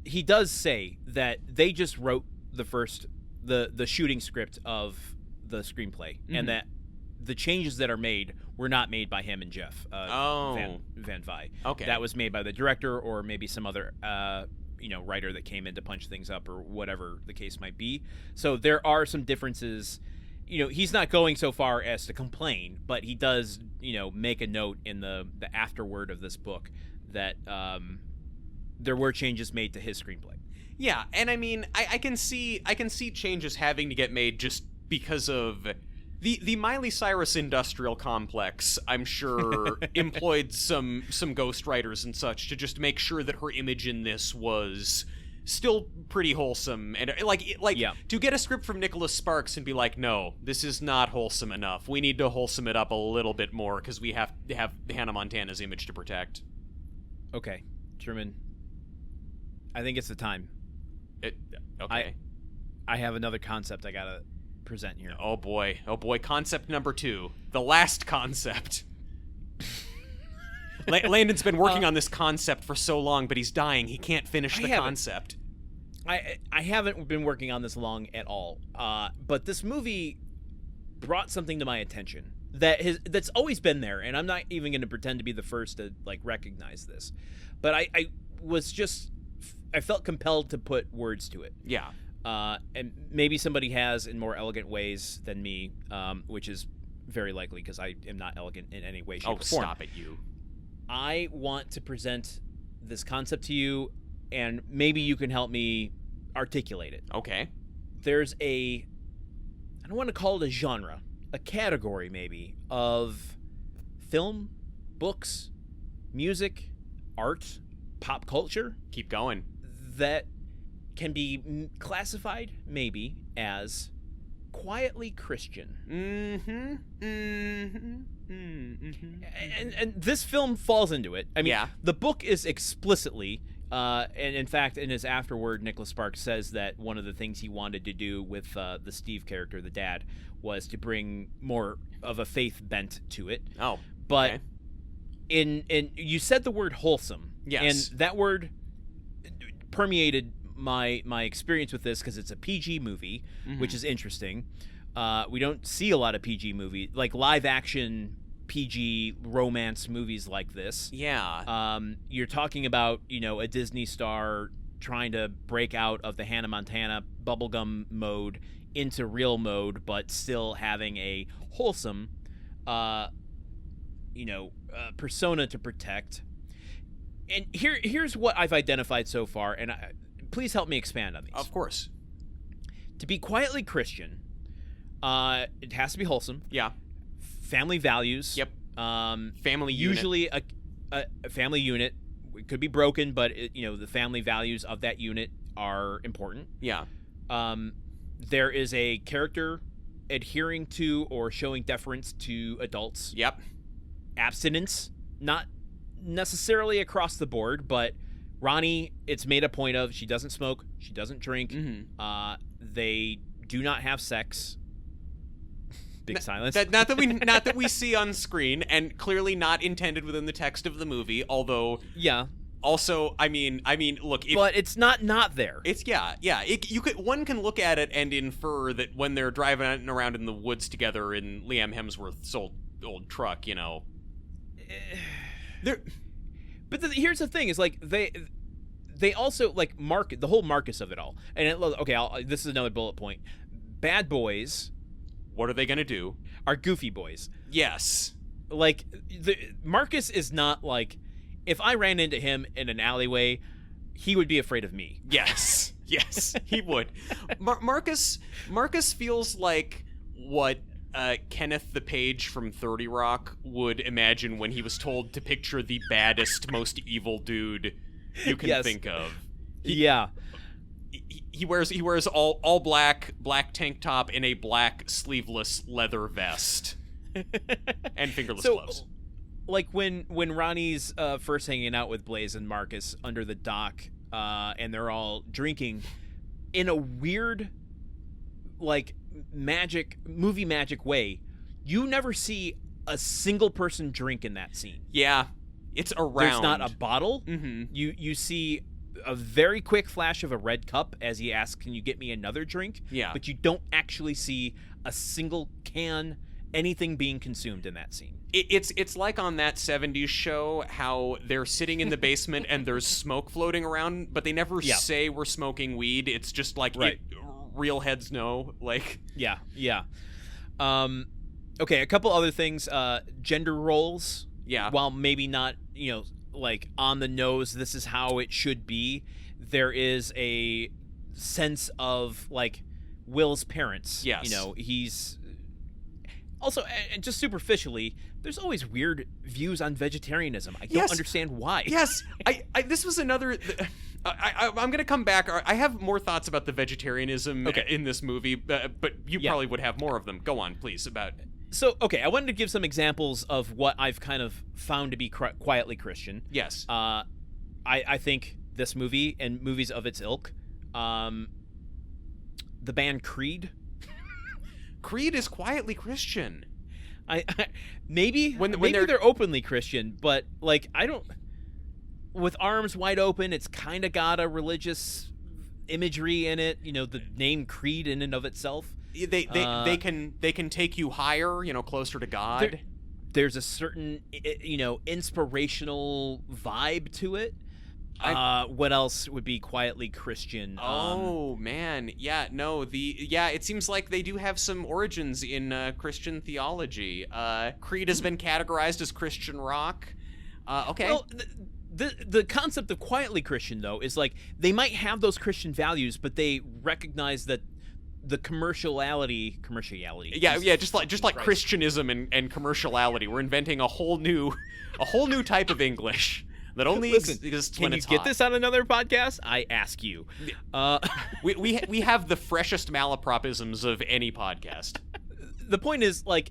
he does say that they just wrote the shooting script of the screenplay, and that the changes that are made were not made by him and Jeff Van Vi. Okay. That was made by the director, or maybe some other writer that came in to punch things up, or whatever the case might be. So there are some differences. You know, he's not going so far as to complain, but he does, make a note in the afterword of this book that there were changes made to his screenplay. Yeah, and I mean, I can see changes having to get made just because of the Miley Cyrus industrial complex. I'm sure employed some ghostwriters and such to just make sure that her image in this was still pretty wholesome, and to get a script from Nicholas Sparks and be like, no, this is not wholesome enough. We need to wholesome it up a little bit more because we have to have Hannah Montana's image to protect. Okay, Truman, I think it's the time. Okay. I have another concept I gotta present here. Oh boy, concept number 2, the last concept. Landon's been working on this concept for so long, but he's dying. He can't finish the concept. I haven't been working on this long at all, but this movie brought something to my attention that's always been there, and I'm not even going to pretend to be the first to like recognize this, but I felt compelled to put words to it. Yeah. And maybe somebody has in more elegant ways than me, which is very likely because I am not elegant in any way, shape, or form. Stop it, you. I want to present this concept to you, and maybe you can help me articulate it. Okay. There's I don't want to call it a genre, a category maybe, of film, books, music, art, pop culture. Keep going. That can be classified maybe as quietly Christian. And this film falls into it. I mean, the book is explicitly, and in fact, in his afterword, Nicholas Sparks says that one of the things he wanted to do with the Steve character, the dad, was to bring more of a faith bent to it. Oh, but okay. in you said the word wholesome. Yes. And that word permeated my experience with this because it's a PG movie, which is interesting. We don't see a lot of PG movies, like live action PG romance movies like this. Yeah. You're talking about, a Disney star trying to break out of the Hannah Montana bubblegum mode into real mode, but still having a wholesome, persona to protect. And here's what I've identified so far, and please help me expand on these. Of course. To be quietly Christian, it has to be wholesome. Yeah. Family values. Yep. Family usually unit. A family unit. It could be broken, but the family values of that unit are important. Yeah. There is a character adhering to or showing deference to adults. Yep. Abstinence, not necessarily across the board, but Ronnie, it's made a point of she doesn't smoke, she doesn't drink. They do not have sex. Big silence. Not that we see on screen, and clearly not intended within the text of the movie. Although, yeah. Also, I mean, look. But it's not there. It's one can look at it and infer that when they're driving around in the woods together in Liam Hemsworth's old truck, But here's the thing: is like they also like the whole Marcus of it all. And this is another bullet point. Bad boys. What are they gonna do? Are goofy boys. Yes. Like Marcus is not like, if I ran into him in an alleyway, he would be afraid of me. Yes. Yes, he would. Marcus feels like what Kenneth the Page from 30 Rock would imagine when he was told to picture the baddest, most evil dude you can think of. He wears all black tank top and a black sleeveless leather vest and fingerless gloves. Like when Ronnie's first hanging out with Blaze and Marcus under the dock, and they're all drinking in a weird, like, movie magic way, you never see a single person drink in that scene. Yeah, it's around. There's not a bottle. You see a very quick flash of a red cup as he asks, "Can you get me another drink?" Yeah, but you don't actually see a single can, anything being consumed in that scene. It's like on that 70s show how they're sitting in the basement and there's smoke floating around, but they never say we're smoking weed. It's just like, real heads know. Like, yeah. Okay, a couple other things. Gender roles. Yeah. While maybe not, like on the nose, this is how it should be. There is a sense of like Will's parents. Yes. He's also, and just superficially, there's always weird views on vegetarianism. I don't understand why. Yes. This was another. I'm going to come back. I have more thoughts about the vegetarianism in this movie, but you probably would have more of them. Go on, please. So, I wanted to give some examples of what I've kind of found to be quietly Christian. Yes. I think this movie and movies of its ilk, the band Creed. Creed is quietly Christian. Maybe they're openly Christian, but like I don't. With Arms Wide Open, it's kind of got a religious imagery in it. The name Creed in and of itself. They can take you higher, closer to God. There's a certain inspirational vibe to it. What else would be quietly Christian? Oh man, yeah, no, it seems like they do have some origins in Christian theology. Creed has been categorized as Christian rock. Okay. Well, the concept of quietly Christian, though, is like they might have those Christian values, but they recognize that the commerciality. Yeah, just like Christianism and commercialism. We're inventing a whole new type of English that only exists when it's hot. Can you get this on another podcast? I ask you. We have the freshest malapropisms of any podcast. The point is, like,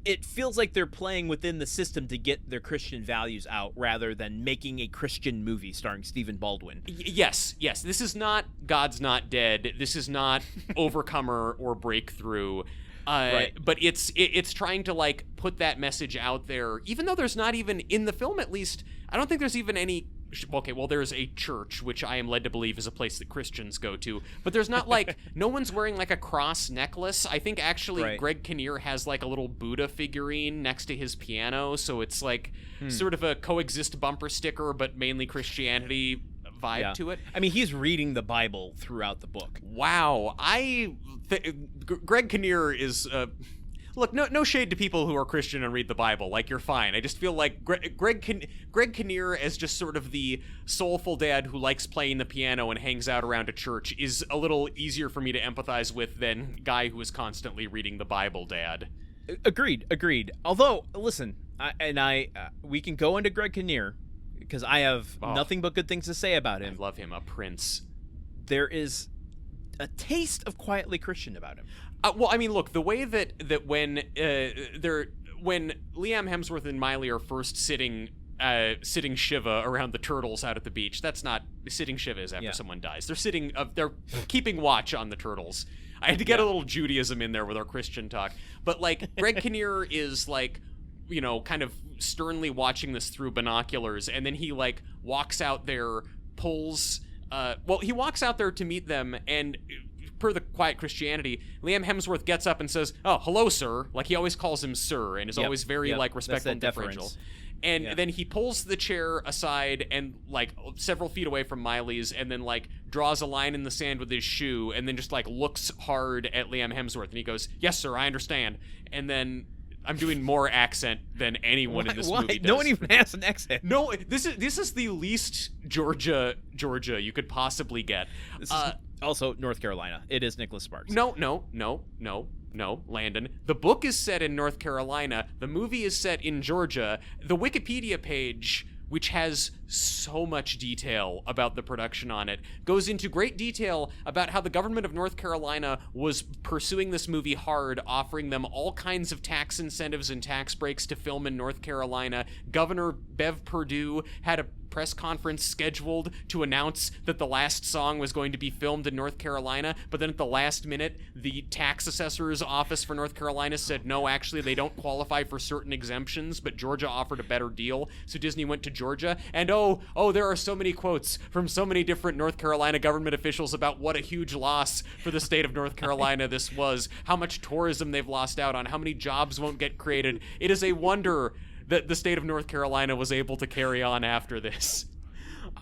it feels like they're playing within the system to get their Christian values out rather than making a Christian movie starring Stephen Baldwin. Yes. This is not God's Not Dead. This is not Overcomer or Breakthrough. Right. But it's trying to, like, put that message out there, even though there's not even, in the film at least, I don't think there's even any. Okay, well, there's a church, which I am led to believe is a place that Christians go to, but there's not, like, no one's wearing, like, a cross necklace. I think, actually, right. Greg Kinnear has, like, a little Buddha figurine next to his piano, so it's, like, sort of a coexist bumper sticker, but mainly Christianity vibe to it. I mean, he's reading the Bible throughout the book. Wow. Greg Kinnear is... Look, no shade to people who are Christian and read the Bible. Like, you're fine. I just feel like Greg Kinnear, as just sort of the soulful dad who likes playing the piano and hangs out around a church, is a little easier for me to empathize with than guy who is constantly reading the Bible dad. Agreed. Although, listen, we can go into Greg Kinnear because I have nothing but good things to say about him. I love him, a prince. There is a taste of quietly Christian about him. Well, I mean, look, the way that when Liam Hemsworth and Miley are first sitting Shiva around the turtles out at the beach, that's not sitting Shiva is after someone dies. They're keeping watch on the turtles. I had to get a little Judaism in there with our Christian talk, but, like, Greg Kinnear is, like, kind of sternly watching this through binoculars, and then he, like, walks out there, he walks out there to meet them, and per the quiet Christianity, Liam Hemsworth gets up and says, "Oh, hello, sir." Like, he always calls him sir and is always very like respectful and deferential. And then he pulls the chair aside and, like, several feet away from Miley's, and then, like, draws a line in the sand with his shoe, and then just, like, looks hard at Liam Hemsworth, and he goes, "Yes, sir, I understand." And then I'm doing more accent than anyone in this movie does. No one even has an accent. No, this is the least Georgia you could possibly get. This is also North Carolina. It is Nicholas Sparks. No, Landon. The book is set in North Carolina. The movie is set in Georgia. The Wikipedia page, which has so much detail about the production on it, goes into great detail about how the government of North Carolina was pursuing this movie hard, offering them all kinds of tax incentives and tax breaks to film in North Carolina. Governor Bev Perdue had a press conference scheduled to announce that the last song was going to be filmed in North Carolina, but then at the last minute, the tax assessor's office for North Carolina said, no, actually, they don't qualify for certain exemptions, but Georgia offered a better deal, so Disney went to Georgia, and there are so many quotes from so many different North Carolina government officials about what a huge loss for the state of North Carolina this was, how much tourism they've lost out on, how many jobs won't get created. It is a wonder that the state of North Carolina was able to carry on after this.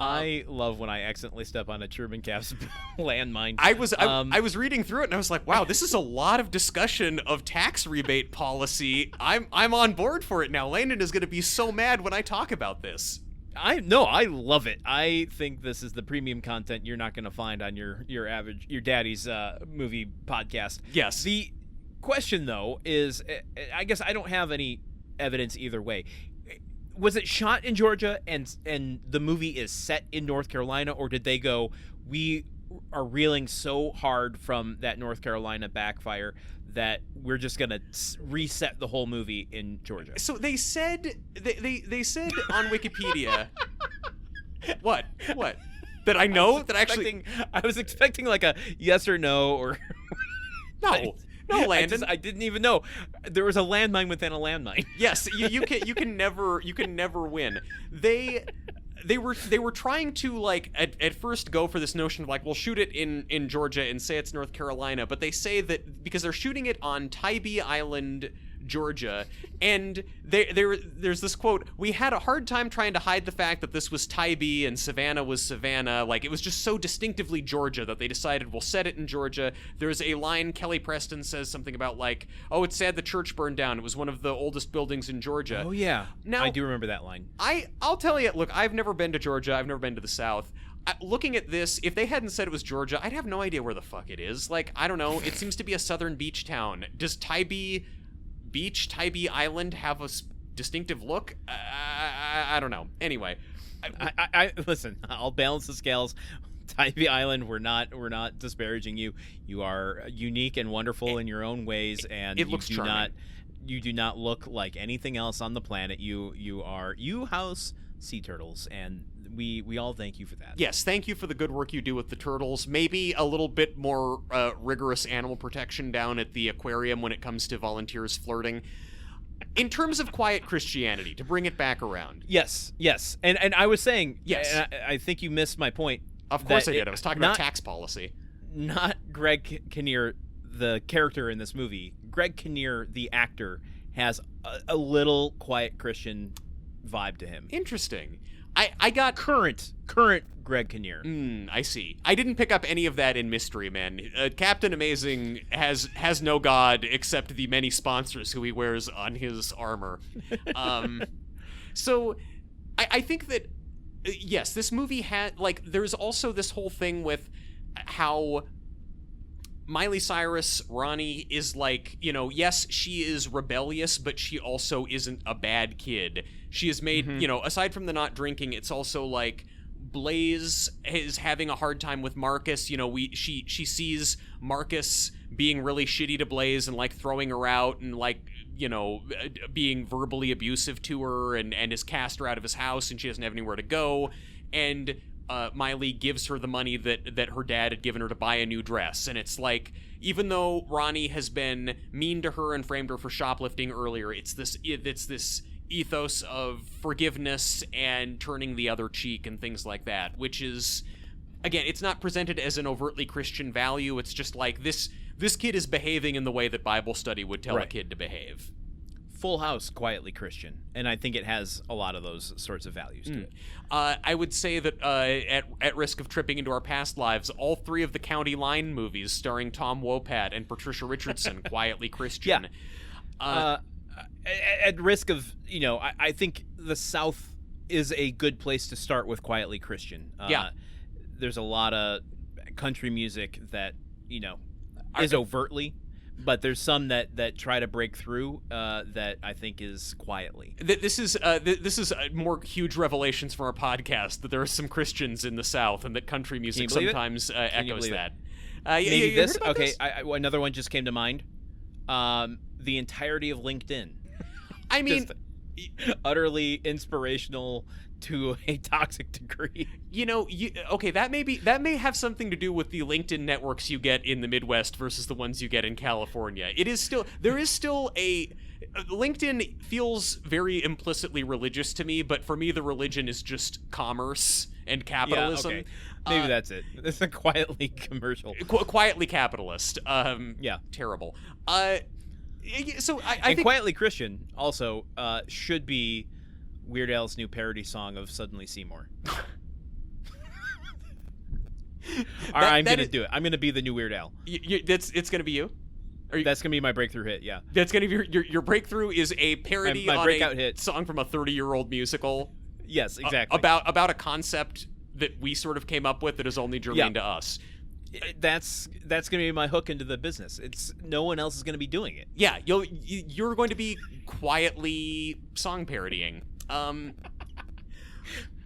I love when I accidentally step on a Truman Cap's landmine. I was reading through it and I was like, wow, this is a lot of discussion of tax rebate policy. I'm on board for it now. Landon is going to be so mad when I talk about this. I love it. I think this is the premium content you're not going to find on your daddy's movie podcast. Yes. The question, though, is, I guess I don't have any evidence either way. Was it shot in Georgia and the movie is set in North Carolina, or did they go, we are reeling so hard from that North Carolina backfire that we're just gonna reset the whole movie in Georgia? So they said they said on Wikipedia. What that I know that actually I was expecting like a yes or no or no. No, Landon. I didn't even know there was a landmine within a landmine. Yes, you can never win. They they were trying to like at first go for this notion of like, we'll shoot it in Georgia and say it's North Carolina, but they say that because they're shooting it on Tybee Island, Georgia, and there's this quote: "We had a hard time trying to hide the fact that this was Tybee and Savannah was Savannah. Like, it was just so distinctively Georgia that they decided we'll set it in Georgia." There's a line Kelly Preston says something about like, "Oh, it's sad the church burned down. It was one of the oldest buildings in Georgia." Oh yeah, now I do remember that line. I'll tell you, look, I've never been to Georgia. I've never been to the South. Looking at this, if they hadn't said it was Georgia, I'd have no idea where the fuck it is. Like, I don't know. It seems to be a southern beach town. Does Tybee Island have a distinctive look? I don't know. Anyway, I listen. I'll balance the scales. Tybee Island, we're not disparaging you. You are unique and wonderful in your own ways, and it looks charming. You do not look like anything else on the planet. You house sea turtles, and we all thank you for that. Yes, thank you for the good work you do with the turtles. Maybe a little bit more rigorous animal protection down at the aquarium when it comes to volunteers flirting. In terms of quiet Christianity, to bring it back around. Yes. And I was saying, yes, and I think you missed my point. Of course I did. I was talking about tax policy. Not Greg Kinnear, the character in this movie. Greg Kinnear, the actor, has a little quiet Christian vibe to him. Interesting. I got current Greg Kinnear. I see. I didn't pick up any of that in Mystery Men. Captain Amazing has no god except the many sponsors who he wears on his armor. So I think that yes, this movie had like there's also this whole thing with how Miley Cyrus, Ronnie, is like, you know, yes, she is rebellious, but she also isn't a bad kid. She has made, you know, aside from the not drinking, it's also like Blaze is having a hard time with Marcus. You know, she sees Marcus being really shitty to Blaze and like throwing her out and like, you know, being verbally abusive to her and has cast her out of his house and she doesn't have anywhere to go. And Miley gives her the money that her dad had given her to buy a new dress. And it's like, even though Ronnie has been mean to her and framed her for shoplifting earlier, it's this ethos of forgiveness and turning the other cheek and things like that, which is, again, it's not presented as an overtly Christian value. It's just like this kid is behaving in the way that Bible study would tell a kid to behave. Full House, quietly Christian, and I think it has a lot of those sorts of values to it. I would say that at risk of tripping into our past lives, all three of the County Line movies starring Tom Wopat and Patricia Richardson, quietly Christian. Yeah. At risk of, you know, I think the South is a good place to start with quietly Christian. Yeah. There's a lot of country music that, you know, is overtly, but there's some that try to break through that I think is quietly. This is more huge revelations from our podcast that there are some Christians in the South and that country music sometimes echoes that. Maybe this. Okay, this? Another one just came to mind. The entirety of LinkedIn. I mean, just utterly inspirational to a toxic degree. You know, that may have something to do with the LinkedIn networks you get in the Midwest versus the ones you get in California. There is still a LinkedIn feels very implicitly religious to me, but for me the religion is just commerce and capitalism. Yeah, okay. Maybe that's it. It's a quietly commercial. Quietly capitalist. Yeah. Terrible. So I think quietly Christian also should be Weird Al's new parody song of Suddenly Seymour. I'm going to do it. I'm going to be the new Weird Al. It's going to be you? That's going to be my breakthrough hit, yeah. That's going to be your breakthrough is a parody my on breakout a hit. Song from a 30-year-old musical. Yes, exactly. About a concept that we sort of came up with that is only germane to us. That's going to be my hook into the business. It's no one else is going to be doing it. Yeah, you're going to be quietly song parodying.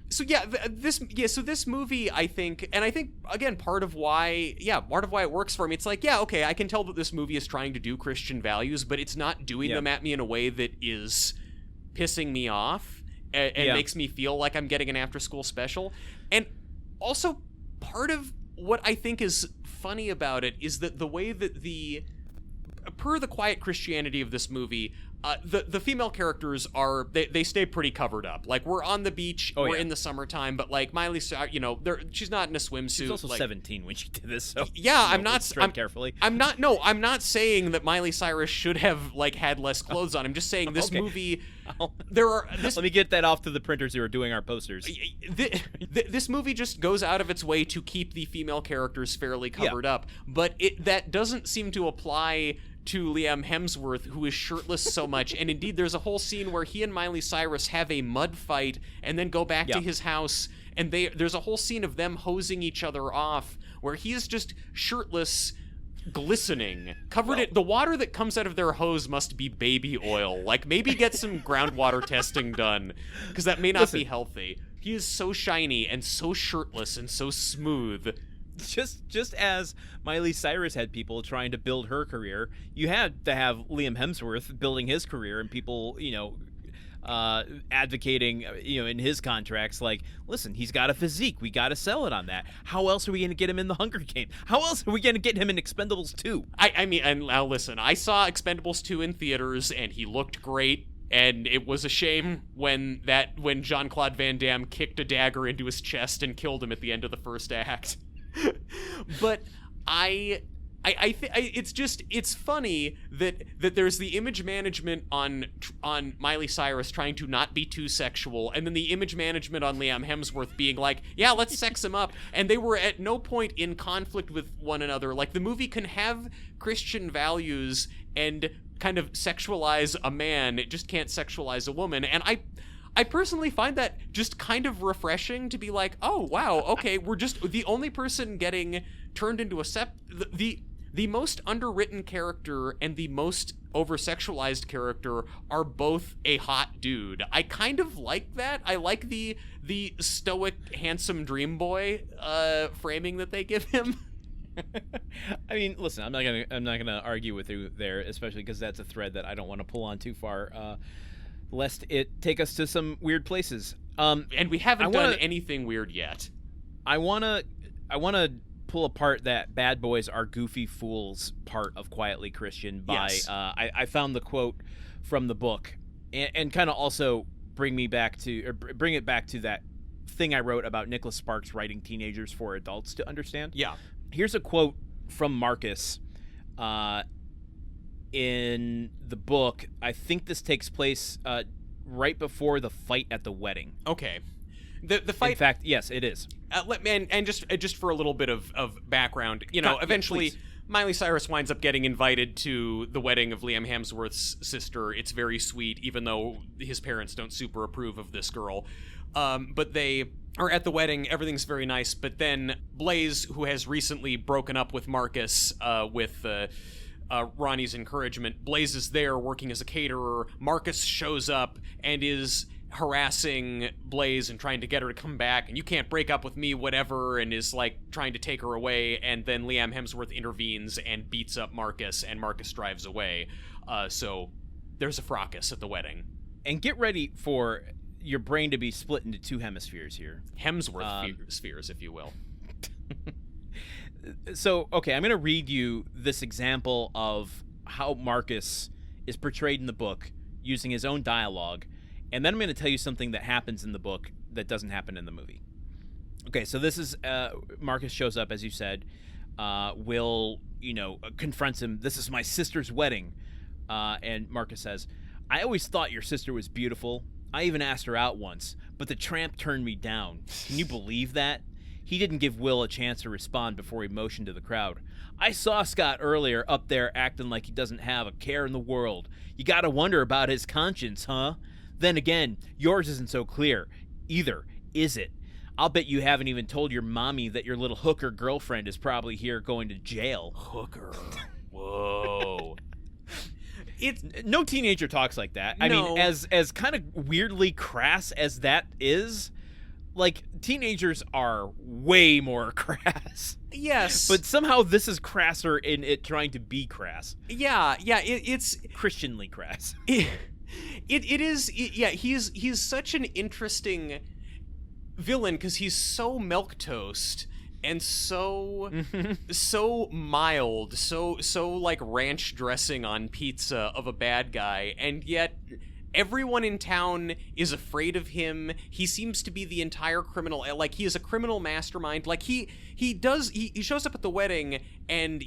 So this movie, I think again part of why it works for me. It's like, yeah, okay, I can tell that this movie is trying to do Christian values, but it's not doing them at me in a way that is pissing me off and makes me feel like I'm getting an after-school special. And also, part of what I think is funny about it is that the way that per the quiet Christianity of this movie, the female characters are they stay pretty covered up. Like, we're on the beach, we're in the summertime, but like Miley Cyrus, she's not in a swimsuit. She's also like, 17 when she did this. So yeah, tread carefully. I'm not saying that Miley Cyrus should have like had less clothes on. I'm just saying this movie. Let me get that off to the printers who are doing our posters. This movie just goes out of its way to keep the female characters fairly covered up, but that doesn't seem to apply to Liam Hemsworth, who is shirtless so much. And indeed, there's a whole scene where he and Miley Cyrus have a mud fight and then go back to his house, and there's a whole scene of them hosing each other off where he's just shirtless, glistening, covered in the water that comes out of their hose must be baby oil. Like, maybe get some groundwater testing done, because that may not be healthy. He is so shiny and so shirtless and so smooth. Just as Miley Cyrus had people trying to build her career, you had to have Liam Hemsworth building his career, and people, advocating, in his contracts, like, listen, he's got a physique. We got to sell it on that. How else are we going to get him in the Hunger Games? How else are we going to get him in Expendables 2? I mean, and now listen, I saw Expendables 2 in theaters, and he looked great. And it was a shame when Jean-Claude Van Damme kicked a dagger into his chest and killed him at the end of the first act. But it's funny that there's the image management on Miley Cyrus trying to not be too sexual, and then the image management on Liam Hemsworth being like, yeah, let's sex him up, and they were at no point in conflict with one another. Like, the movie can have Christian values and kind of sexualize a man, it just can't sexualize a woman, and I personally find that just kind of refreshing to be like, oh, wow, okay, we're just the only person getting turned into the most underwritten character and the most over-sexualized character are both a hot dude. I kind of like that. I like the stoic, handsome dream boy framing that they give him. I mean, listen, I'm not gonna argue with you there, especially because that's a thread that I don't want to pull on too far. Lest it take us to some weird places. And we haven't done anything weird yet. I wanna pull apart that bad boys are goofy fools part of Quietly Christian by I found the quote from the book and kind of also bring it back to that thing I wrote about Nicholas Sparks writing teenagers for adults to understand. Yeah. Here's a quote from Marcus in the book. I think this takes place right before the fight at the wedding. Okay. The fight. In fact, yes, it is. And just for a little bit of background, eventually Miley Cyrus winds up getting invited to the wedding of Liam Hemsworth's sister. It's very sweet, even though his parents don't super approve of this girl. But they are at the wedding. Everything's very nice. But then Blaze, who has recently broken up with Marcus with Ronnie's encouragement, Blaze is there working as a caterer. Marcus shows up and is harassing Blaze and trying to get her to come back, and you can't break up with me, whatever, and is like trying to take her away. And then Liam Hemsworth intervenes and beats up Marcus, and Marcus drives away. So there's a fracas at the wedding. And get ready for your brain to be split into two hemispheres here. Hemsworth spheres, if you will. So, okay, I'm going to read you this example of how Marcus is portrayed in the book using his own dialogue, and then I'm going to tell you something that happens in the book that doesn't happen in the movie. Okay, so this is Marcus shows up, as you said. Will, confronts him. This is my sister's wedding. And Marcus says, I always thought your sister was beautiful. I even asked her out once, but the tramp turned me down. Can you believe that? He didn't give Will a chance to respond before he motioned to the crowd. I saw Scott earlier up there acting like he doesn't have a care in the world. You gotta wonder about his conscience, huh? Then again, yours isn't so clear either, is it? I'll bet you haven't even told your mommy that your little hooker girlfriend is probably here going to jail. Hooker. Whoa. No teenager talks like that. I mean, as kind of weirdly crass as that is, like, teenagers are way more crass. Yes. But somehow this is crasser in it trying to be crass. Yeah, it's Christianly crass. It is. He's such an interesting villain because he's so milquetoast and so mild, so like ranch dressing on pizza of a bad guy, and yet everyone in town is afraid of him. He seems to be the entire criminal, like he is a criminal mastermind. Like he shows up at the wedding and,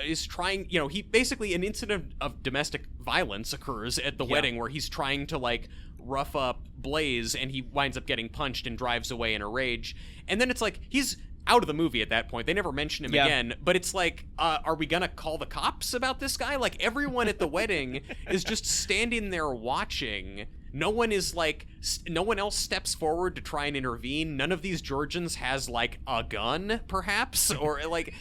is trying, he basically, an incident of domestic violence occurs at the wedding where he's trying to like rough up Blaze, and he winds up getting punched and drives away in a rage. And then it's like, he's out of the movie at that point. They never mention him again, but it's like, are we gonna call the cops about this guy? Like, everyone at the wedding is just standing there watching. No one else steps forward to try and intervene. None of these Georgians has like a gun, perhaps, or like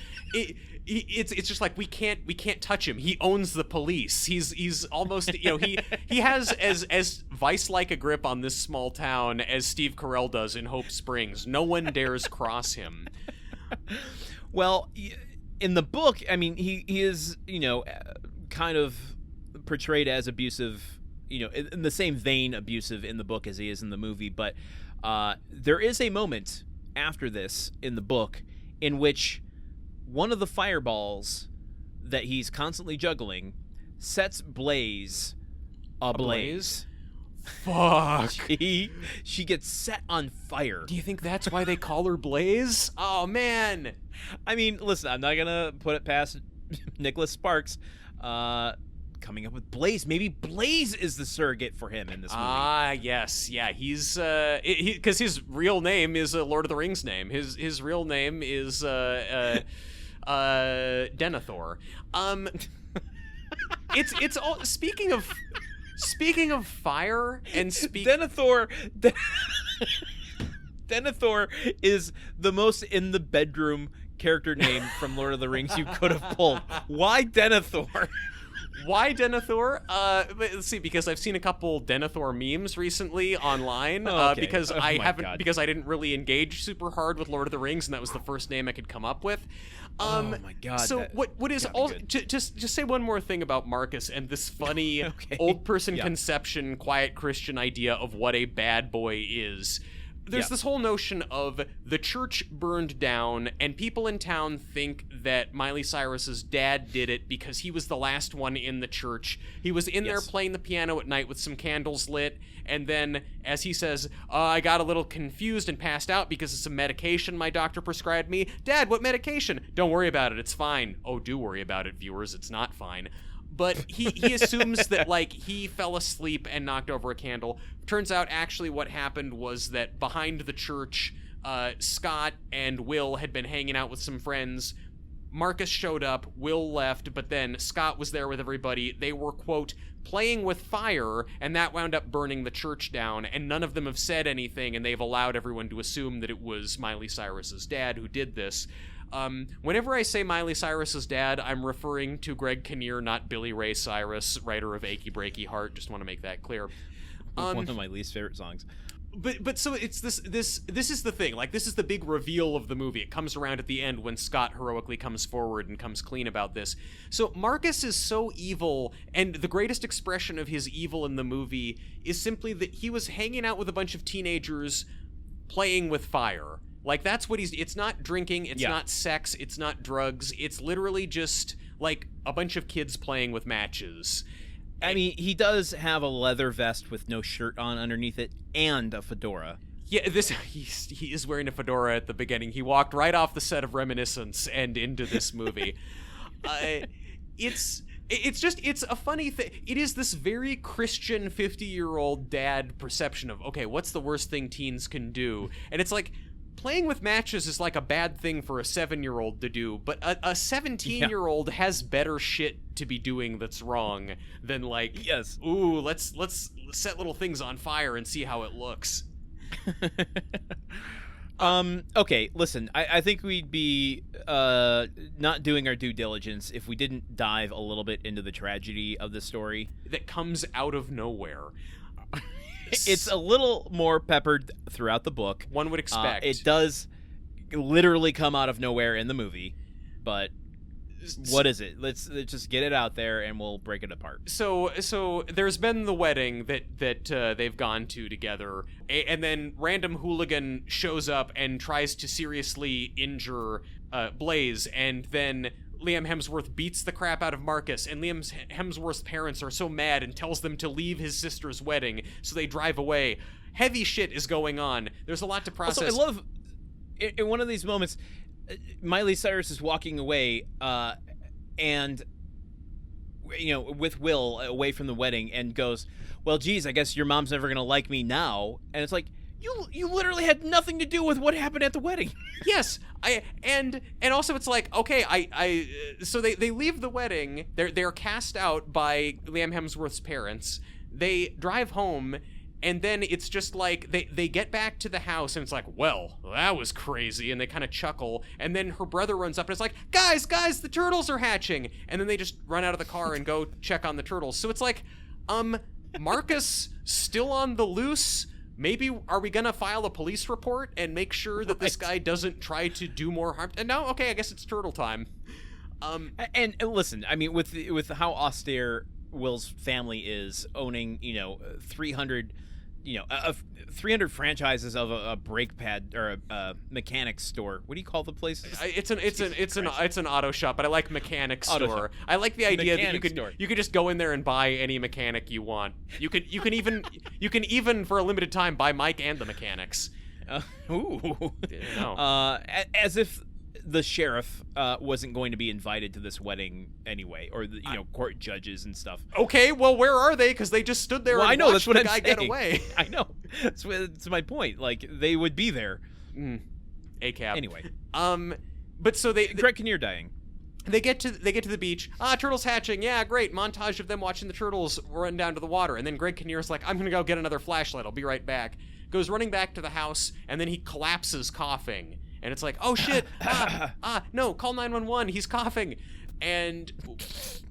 it's just like we can't touch him. He owns the police. He's almost he has as vice-like a grip on this small town as Steve Carell does in Hope Springs. No one dares cross him. Well, in the book, I mean, he is kind of portrayed as abusive, in the same vein abusive in the book as he is in the movie. But there is a moment after this in the book in which one of the fireballs that he's constantly juggling sets Blaze ablaze. Fuck. She gets set on fire. Do you think that's why they call her Blaze? Oh, man. I mean, listen, I'm not going to put it past Nicholas Sparks coming up with Blaze. Maybe Blaze is the surrogate for him in this movie. Ah, yes. Yeah, he's... because his real name is a Lord of the Rings name. His real name is... Denethor. It's all... Speaking of fire and Denethor is the most in the bedroom character name from Lord of the Rings you could have pulled. Why Denethor? Why Denethor? Let's see, because I've seen a couple Denethor memes recently online. Okay. Because oh I haven't, God. because I didn't really engage super hard with Lord of the Rings, and that was the first name I could come up with. Oh my God. So what is all? Just say one more thing about Marcus and this funny old person conception, quiet Christian idea of what a bad boy is. There's this whole notion of the church burned down, and people in town think that Miley Cyrus's dad did it because he was the last one in the church. He was in there playing the piano at night with some candles lit, and then, as he says, I got a little confused and passed out because of some medication my doctor prescribed me. Dad, what medication? Don't worry about it, it's fine. Oh, do worry about it, viewers, it's not fine. But he assumes that, like, he fell asleep and knocked over a candle. Turns out, actually, what happened was that behind the church, Scott and Will had been hanging out with some friends. Marcus showed up, Will left, but then Scott was there with everybody. They were, quote, playing with fire, and that wound up burning the church down, and none of them have said anything, and they've allowed everyone to assume that it was Miley Cyrus's dad who did this. Whenever I say Miley Cyrus's dad, I'm referring to Greg Kinnear, not Billy Ray Cyrus, writer of Achy Breaky Heart. Just want to make that clear. One of my least favorite songs. But so it's this is the thing. Like, this is the big reveal of the movie. It comes around at the end when Scott heroically comes forward and comes clean about this. So Marcus is so evil, and the greatest expression of his evil in the movie is simply that he was hanging out with a bunch of teenagers playing with fire. Like, that's what it's not drinking, it's not sex, it's not drugs, it's literally just, like, a bunch of kids playing with matches. I mean, he does have a leather vest with no shirt on underneath it and a fedora. Yeah, he is wearing a fedora at the beginning. He walked right off the set of Reminiscence and into this movie. It's a funny thing. It is this very Christian 50-year-old dad perception of, okay, what's the worst thing teens can do? And it's like, playing with matches is like a bad thing for a 7-year-old to do, but a 17-year-old has better shit to be doing that's wrong than, like, ooh, let's set little things on fire and see how it looks. Okay, listen, I think we'd be not doing our due diligence if we didn't dive a little bit into the tragedy of the story. That comes out of nowhere. It's a little more peppered throughout the book. One would expect. It does literally come out of nowhere in the movie, but What is it? Let's just get it out there and we'll break it apart. So there's been the wedding that they've gone to together, and then random hooligan shows up and tries to seriously injure Blaze, and then Liam Hemsworth beats the crap out of Marcus, and Liam Hemsworth's parents are so mad and tells them to leave his sister's wedding, so they drive away. Heavy shit is going on. There's a lot to process. Also, I love in one of these moments, Miley Cyrus is walking away, and with Will away from the wedding, and goes, "Well, geez, I guess your mom's never gonna like me now." And it's like, you literally had nothing to do with what happened at the wedding. Yes, and also it's like, okay, so they leave the wedding. They're cast out by Liam Hemsworth's parents. They drive home. And then it's just like they get back to the house and it's like, well, that was crazy. And they kind of chuckle. And then her brother runs up and it's like, guys, the turtles are hatching. And then they just run out of the car and go check on the turtles. So it's like, Marcus still on the loose. Maybe are we going to file a police report and make sure that this guy doesn't try to do more harm? And no, okay, I guess it's turtle time. And listen, I mean, with how austere Will's family is, owning 300 300 franchises of a brake pad or a mechanic store. What do you call the place? It's an auto shop, but I like mechanic store. I like the idea that you could just go in there and buy any mechanic you want. You can even for a limited time buy Mike and the mechanics. Ooh. As if the sheriff wasn't going to be invited to this wedding anyway, or the court judges and stuff. Okay, well, where are they? Because they just stood there and watched the guy get away. I know. That's my point. Like, they would be there. A-cab. Anyway. But so they Greg Kinnear dying. They get to the beach. Turtles hatching. Yeah, great. Montage of them watching the turtles run down to the water. And then Greg Kinnear's like, I'm gonna go get another flashlight. I'll be right back. Goes running back to the house, and then he collapses coughing. And it's like, oh shit, no, call 911, he's coughing. And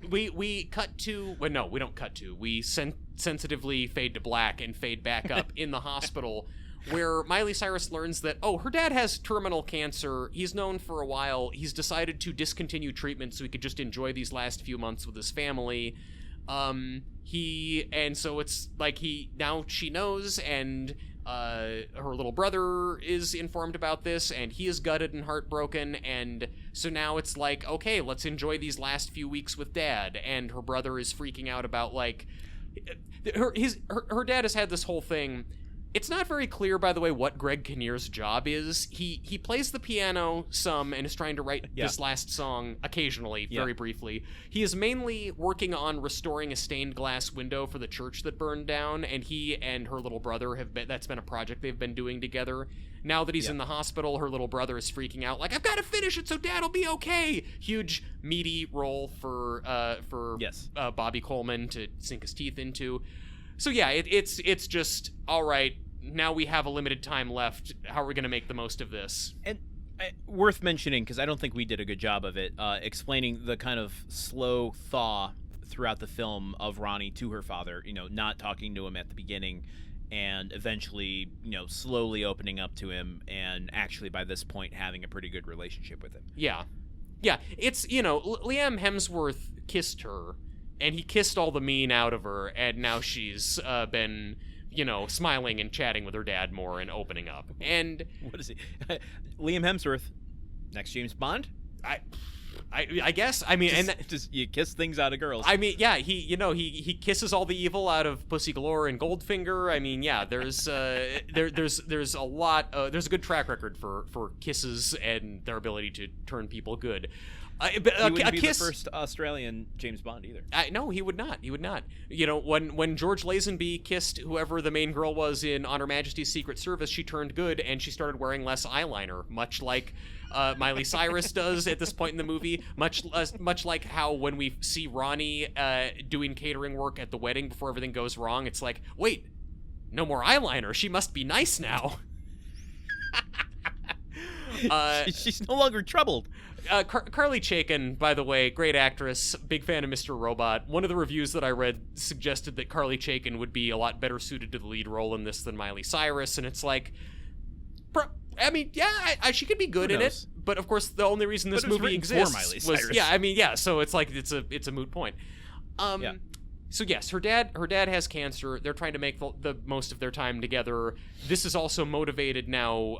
we cut to, well, no, we don't cut to, we sensitively fade to black and fade back up in the hospital, where Miley Cyrus learns that, her dad has terminal cancer. He's known for a while. He's decided to discontinue treatment so he could just enjoy these last few months with his family. So it's like now she knows, and her little brother is informed about this, and he is gutted and heartbroken, and so now it's like, okay, let's enjoy these last few weeks with Dad. And her brother is freaking out about, like, her dad has had this whole thing. It's not very clear, by the way, what Greg Kinnear's job is. He plays the piano some and is trying to write this last song occasionally, very briefly. He is mainly working on restoring a stained glass window for the church that burned down, and he and her little brother that's been a project they've been doing together. Now that he's in the hospital, her little brother is freaking out, like, I've got to finish it so Dad'll be okay. Huge, meaty role for Bobby Coleman to sink his teeth into. So yeah, it's just, all right, now we have a limited time left. How are we going to make the most of this? And worth mentioning, because I don't think we did a good job of it, explaining the kind of slow thaw throughout the film of Ronnie to her father, not talking to him at the beginning, and eventually, slowly opening up to him, and actually by this point having a pretty good relationship with him. Yeah. Yeah, it's, Liam Hemsworth kissed her, and he kissed all the mean out of her, and now she's been, smiling and chatting with her dad more and opening up. And what is he? Liam Hemsworth, next James Bond? I guess. I mean, just you kiss things out of girls. I mean, yeah, he kisses all the evil out of Pussy Galore and Goldfinger. I mean, yeah, there's there's a lot. There's a good track record for kisses and their ability to turn people good. He wouldn't be the first Australian James Bond either. No, he would not. He would not. When George Lazenby kissed whoever the main girl was in On Her Majesty's Secret Service, she turned good and she started wearing less eyeliner, much like Miley Cyrus does at this point in the movie. Much like how when we see Ronnie doing catering work at the wedding before everything goes wrong, it's like, wait, no more eyeliner. She must be nice now. She's no longer troubled. Carly Chaikin, by the way, great actress, big fan of Mr. Robot. One of the reviews that I read suggested that Carly Chaikin would be a lot better suited to the lead role in this than Miley Cyrus, and it's like, I mean, yeah, she could be good in it, But of course, the only reason this But it was movie written for exists Miley Cyrus. was so it's like it's a moot point. So yes, her dad has cancer. They're trying to make the most of their time together. This is also motivated now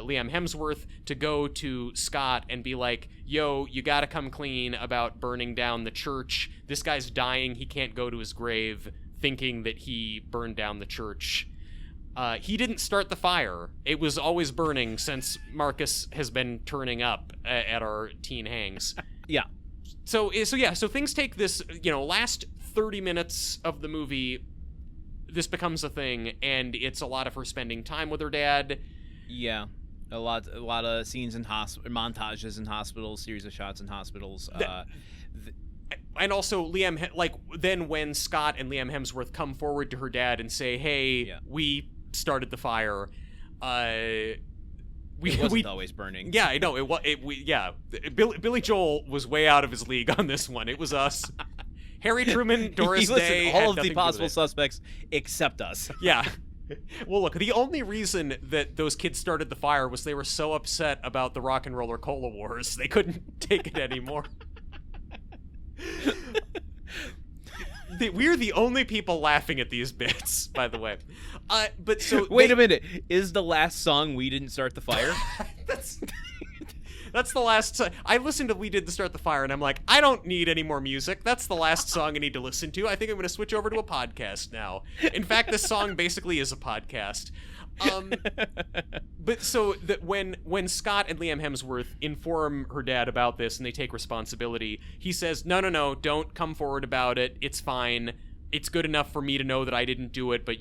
Liam Hemsworth to go to Scott and be like, yo, you gotta come clean about burning down the church. This guy's dying. He can't go to his grave thinking that he burned down the church. He didn't start the fire. It was always burning since Marcus has been turning up at our teen hangs. Yeah. So things take this, last 30 minutes of the movie, this becomes a thing, and it's a lot of her spending time with her dad. Yeah. A lot of scenes in montages in hospitals, series of shots in hospitals. And also then when Scott and Liam Hemsworth come forward to her dad and say, hey, we started the fire, it wasn't always burning. Yeah, I know. Billy Joel was way out of his league on this one. It was us. Harry Truman, Doris Day, all of the possible suspects except us. Yeah. Well, look, the only reason that those kids started the fire was they were so upset about the Rock and Roller Cola Wars. They couldn't take it anymore. We're the only people laughing at these bits, by the way. But so wait a minute. Is the last song "We Didn't Start the Fire"? That's the last. I listened to "We Did Start the Fire" and I'm like, I don't need any more music. That's the last song I need to listen to. I think I'm going to switch over to a podcast now. In fact, this song basically is a podcast. But so that when Scott and Liam Hemsworth inform her dad about this and they take responsibility, he says, no, don't come forward about it. It's fine. It's good enough for me to know that I didn't do it, but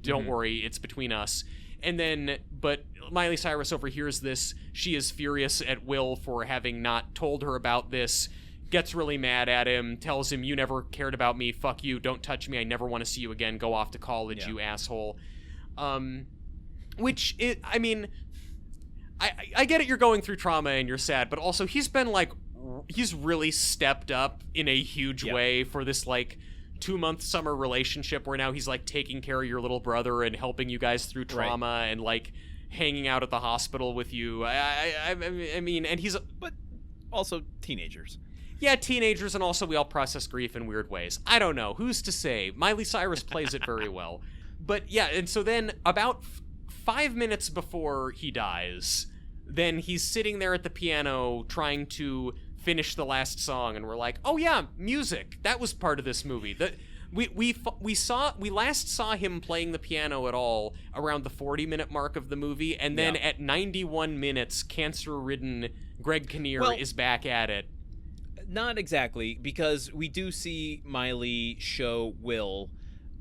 don't worry. It's between us. And then, but Miley Cyrus overhears this. She is furious at Will for having not told her about this, gets really mad at him, tells him, you never cared about me. Fuck you. Don't touch me. I never want to see you again. Go off to college, you asshole. I get it, you're going through trauma and you're sad, but also he's really stepped up in a huge way for this 2-month summer relationship where now he's taking care of your little brother and helping you guys through trauma and hanging out at the hospital with you. I mean, and but also teenagers. Yeah, teenagers, and also we all process grief in weird ways. I don't know. Who's to say? Miley Cyrus plays it very well. But yeah, and so then about 5 minutes before he dies, then he's sitting there at the piano trying to finish the last song, and we're like, oh yeah, music. That was part of this movie. We last saw him playing the piano at all around the 40-minute mark of the movie, and then at 91 minutes, cancer-ridden Greg Kinnear is back at it. Not exactly, because we do see Miley show Will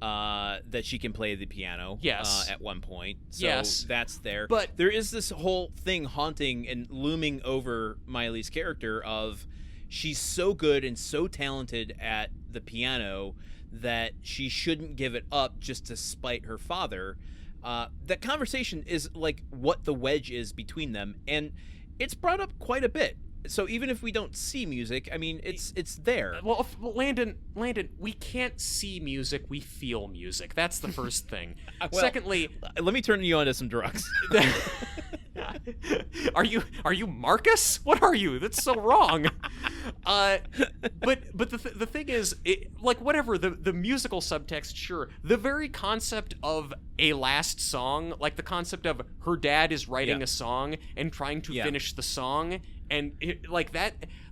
that she can play the piano at one point. So that's there. But there is this whole thing haunting and looming over Miley's character of she's so good and so talented at the piano that she shouldn't give it up just to spite her father. That conversation is what the wedge is between them, and it's brought up quite a bit. So even if we don't see music, I mean, it's there. Well, Landon, we can't see music, we feel music. That's the first thing. Secondly, let me turn you on to some drugs. Are you Marcus? What are you? That's so wrong. But the thing is, whatever the musical subtext, sure. The very concept of a last song, the concept of her dad is writing a song and trying to finish the song. And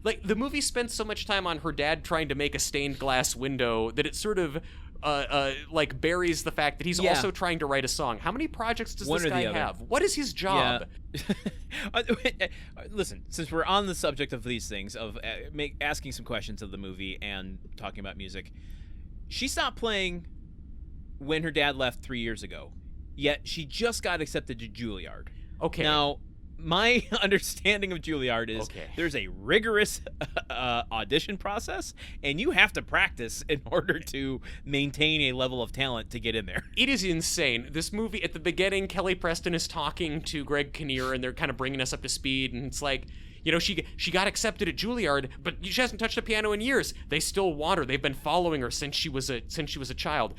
the movie spent so much time on her dad trying to make a stained glass window that it sort of buries the fact that he's also trying to write a song. How many projects does this guy have? What is his job? Yeah. Listen, since we're on the subject of these things, of asking some questions of the movie and talking about music, she stopped playing when her dad left 3 years ago. Yet she just got accepted to Juilliard. Okay. Now, my understanding of Juilliard is there's a rigorous audition process, and you have to practice in order to maintain a level of talent to get in there. It is insane. This movie, at the beginning, Kelly Preston is talking to Greg Kinnear, and they're kind of bringing us up to speed, and it's she got accepted at Juilliard, but she hasn't touched a piano in years. They still want her. They've been following her since she was a child.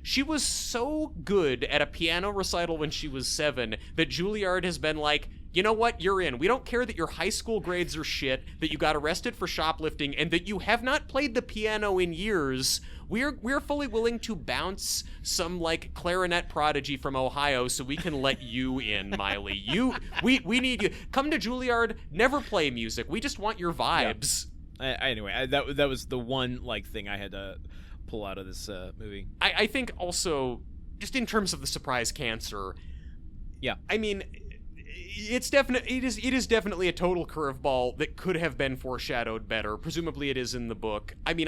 She was so good at a piano recital when she was 7 that Juilliard has been you know what? You're in. We don't care that your high school grades are shit, that you got arrested for shoplifting, and that you have not played the piano in years. We're fully willing to bounce some like clarinet prodigy from Ohio so we can let you in, Miley. We need you. Come to Juilliard, never play music. We just want your vibes. Yeah. Anyway, that was the one like thing I had to pull out of this movie. I think also, just in terms of the surprise cancer, yeah. I mean, it is definitely a total curveball that could have been foreshadowed better. Presumably it is in the book. I mean,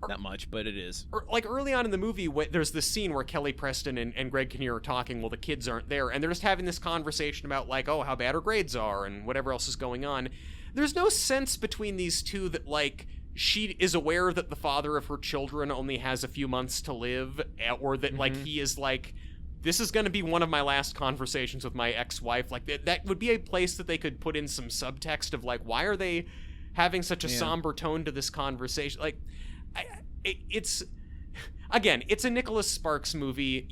not much, but it is. Like early on in the movie, there's this scene where Kelly Preston and Greg Kinnear are talking while the kids aren't there, and they're just having this conversation about like, oh, how bad her grades are and whatever else is going on. There's no sense between these two that like she is aware that the father of her children only has a few months to live, or that like he is like, this is going to be one of my last conversations with my ex-wife. Like that would be a place that they could put in some subtext of like, why are they having such a somber tone to this conversation? Like, it's a Nicholas Sparks movie.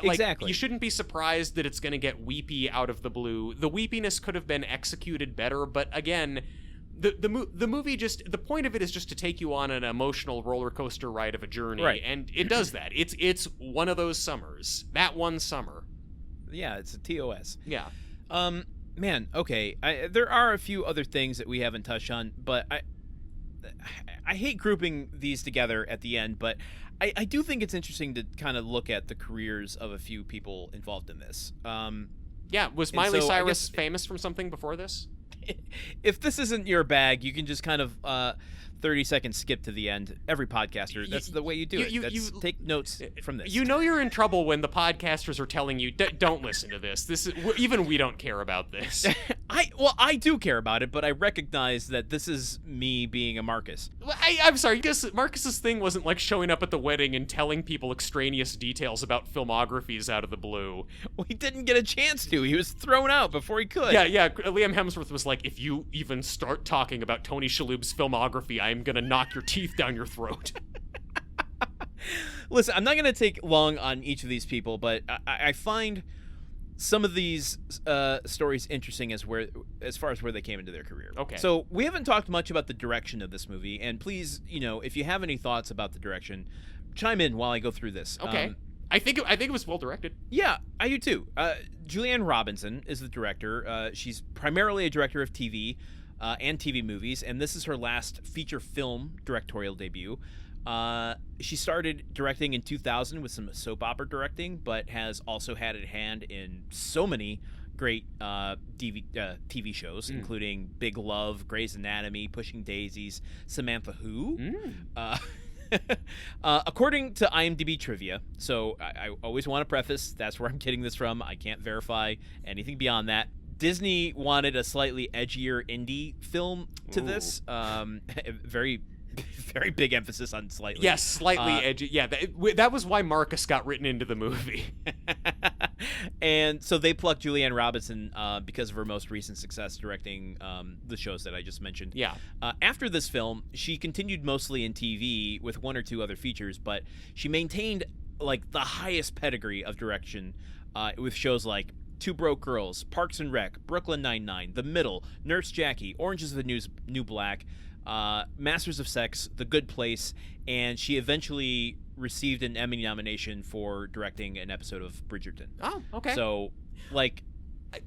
Exactly. You shouldn't be surprised that it's going to get weepy out of the blue. The weepiness could have been executed better, but again, the movie just, the point of it is just to take you on an emotional roller coaster ride of a journey, right. And it does that. It's one of those summers. That one summer. Yeah, it's a TOS. Yeah. Man, okay. There are a few other things that we haven't touched on, but I hate grouping these together at the end, but I do think it's interesting to kind of look at the careers of a few people involved in this. Yeah, was Miley Cyrus famous from something before this? If this isn't your bag, you can just kind of 30-second skip to the end. Every podcaster, that's the way you do it. Take notes from this. You know you're in trouble when the podcasters are telling you, don't listen to this. Even we don't care about this. I do care about it, but I recognize that this is me being a Marcus. I'm sorry, I guess Marcus's thing wasn't like showing up at the wedding and telling people extraneous details about filmographies out of the blue. Well, he didn't get a chance to. He was thrown out before he could. Yeah. Liam Hemsworth was like, if you even start talking about Tony Shalhoub's filmography, I'm gonna knock your teeth down your throat. Listen, I'm not gonna take long on each of these people, but I find some of these stories interesting as far as where they came into their career. Okay. So we haven't talked much about the direction of this movie, and please, if you have any thoughts about the direction, chime in while I go through this. Okay. I think it was well directed. Yeah, I do too. Julianne Robinson is the director. She's primarily a director of TV and TV movies, and this is her last feature film directorial debut. She started directing in 2000 with some soap opera directing, but has also had a hand in so many great TV shows, including Big Love, Grey's Anatomy, Pushing Daisies, Samantha Who. According to IMDb trivia, so I always want to preface, that's where I'm getting this from. I can't verify anything beyond that. Disney wanted a slightly edgier indie film to this. Very big emphasis on slightly. Yes, slightly edgy. Yeah, that was why Marcus got written into the movie. And so they plucked Julianne Robinson because of her most recent success directing the shows that I just mentioned. Yeah. After this film, she continued mostly in TV with one or two other features, but she maintained like the highest pedigree of direction with shows like Two Broke Girls, Parks and Rec, Brooklyn Nine-Nine, The Middle, Nurse Jackie, Orange is the New Black, Masters of Sex, The Good Place, and she eventually received an Emmy nomination for directing an episode of Bridgerton. Oh, okay. So, like,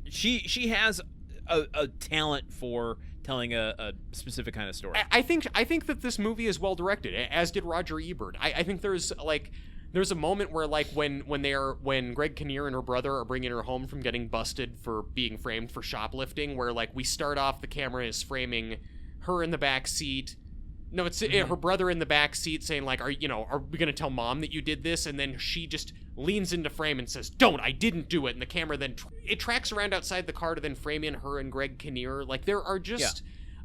she has a talent for telling a specific kind of story. I think that this movie is well directed, as did Roger Ebert. I think there's a moment where like when Greg Kinnear and her brother are bringing her home from getting busted for being framed for shoplifting, where like we start off, the camera is framing her in the back seat. No, it's her brother in the back seat saying like, are we going to tell mom that you did this? And then she just leans into frame and says, "Don't, I didn't do it." And the camera then it tracks around outside the car to then frame in her and Greg Kinnear. Like there are just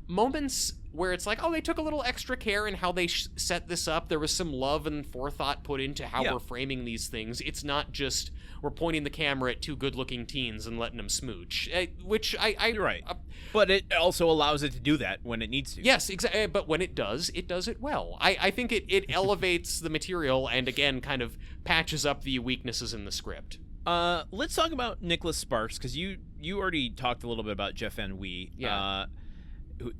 moments where it's like, oh, they took a little extra care in how they set this up. There was some love and forethought put into how we're framing these things. It's not just we're pointing the camera at two good-looking teens and letting them smooch, which You're right. But it also allows it to do that when it needs to. Yes, exactly. But when it does it well. I think it elevates the material and, again, kind of patches up the weaknesses in the script. Let's talk about Nicholas Sparks, because you already talked a little bit about Jeff Van Wee,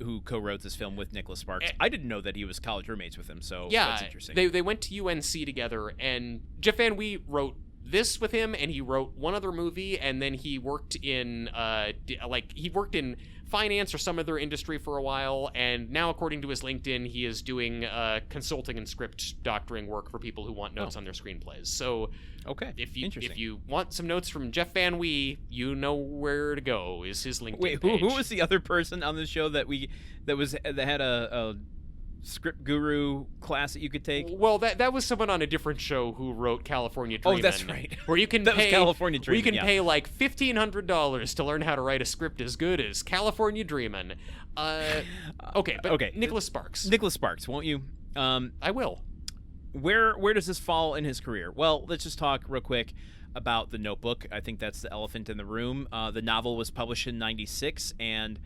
who co-wrote this film with Nicholas Sparks. I didn't know that he was college roommates with him, so that's interesting. They went to UNC together, and Jeff Van Wee wrote this with him, and he wrote one other movie, and then he worked in finance or some other industry for a while, and now, according to his LinkedIn, he is doing consulting and script doctoring work for people who want notes on their screenplays. So, okay, if you want some notes from Jeff Van Wee, you know where to go. Is his LinkedIn page. Who was the other person on the show that had a script guru class that you could take? Well, that was someone on a different show who wrote California Dreamin'. Oh, that's right. Where you can that pay was California Dreamin', where you can pay like $1,500 to learn how to write a script as good as California Dreamin'. Okay. Nicholas Sparks. Nicholas Sparks, won't you? I will. Where does this fall in his career? Well, let's just talk real quick about The Notebook. I think that's the elephant in the room. The novel was published in '96, and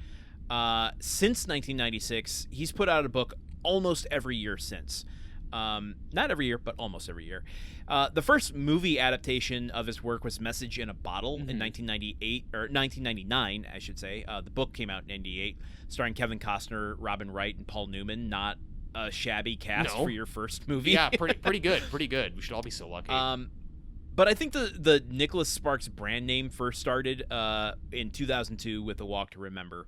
since 1996, he's put out a book almost every year since. Not every year, but almost every year. The first movie adaptation of his work was Message in a Bottle in 1998, or 1999, I should say. The book came out in '98, starring Kevin Costner, Robin Wright, and Paul Newman. Not a shabby cast for your first movie. Yeah, pretty good. We should all be so lucky. But I think the Nicholas Sparks brand name first started in 2002 with A Walk to Remember.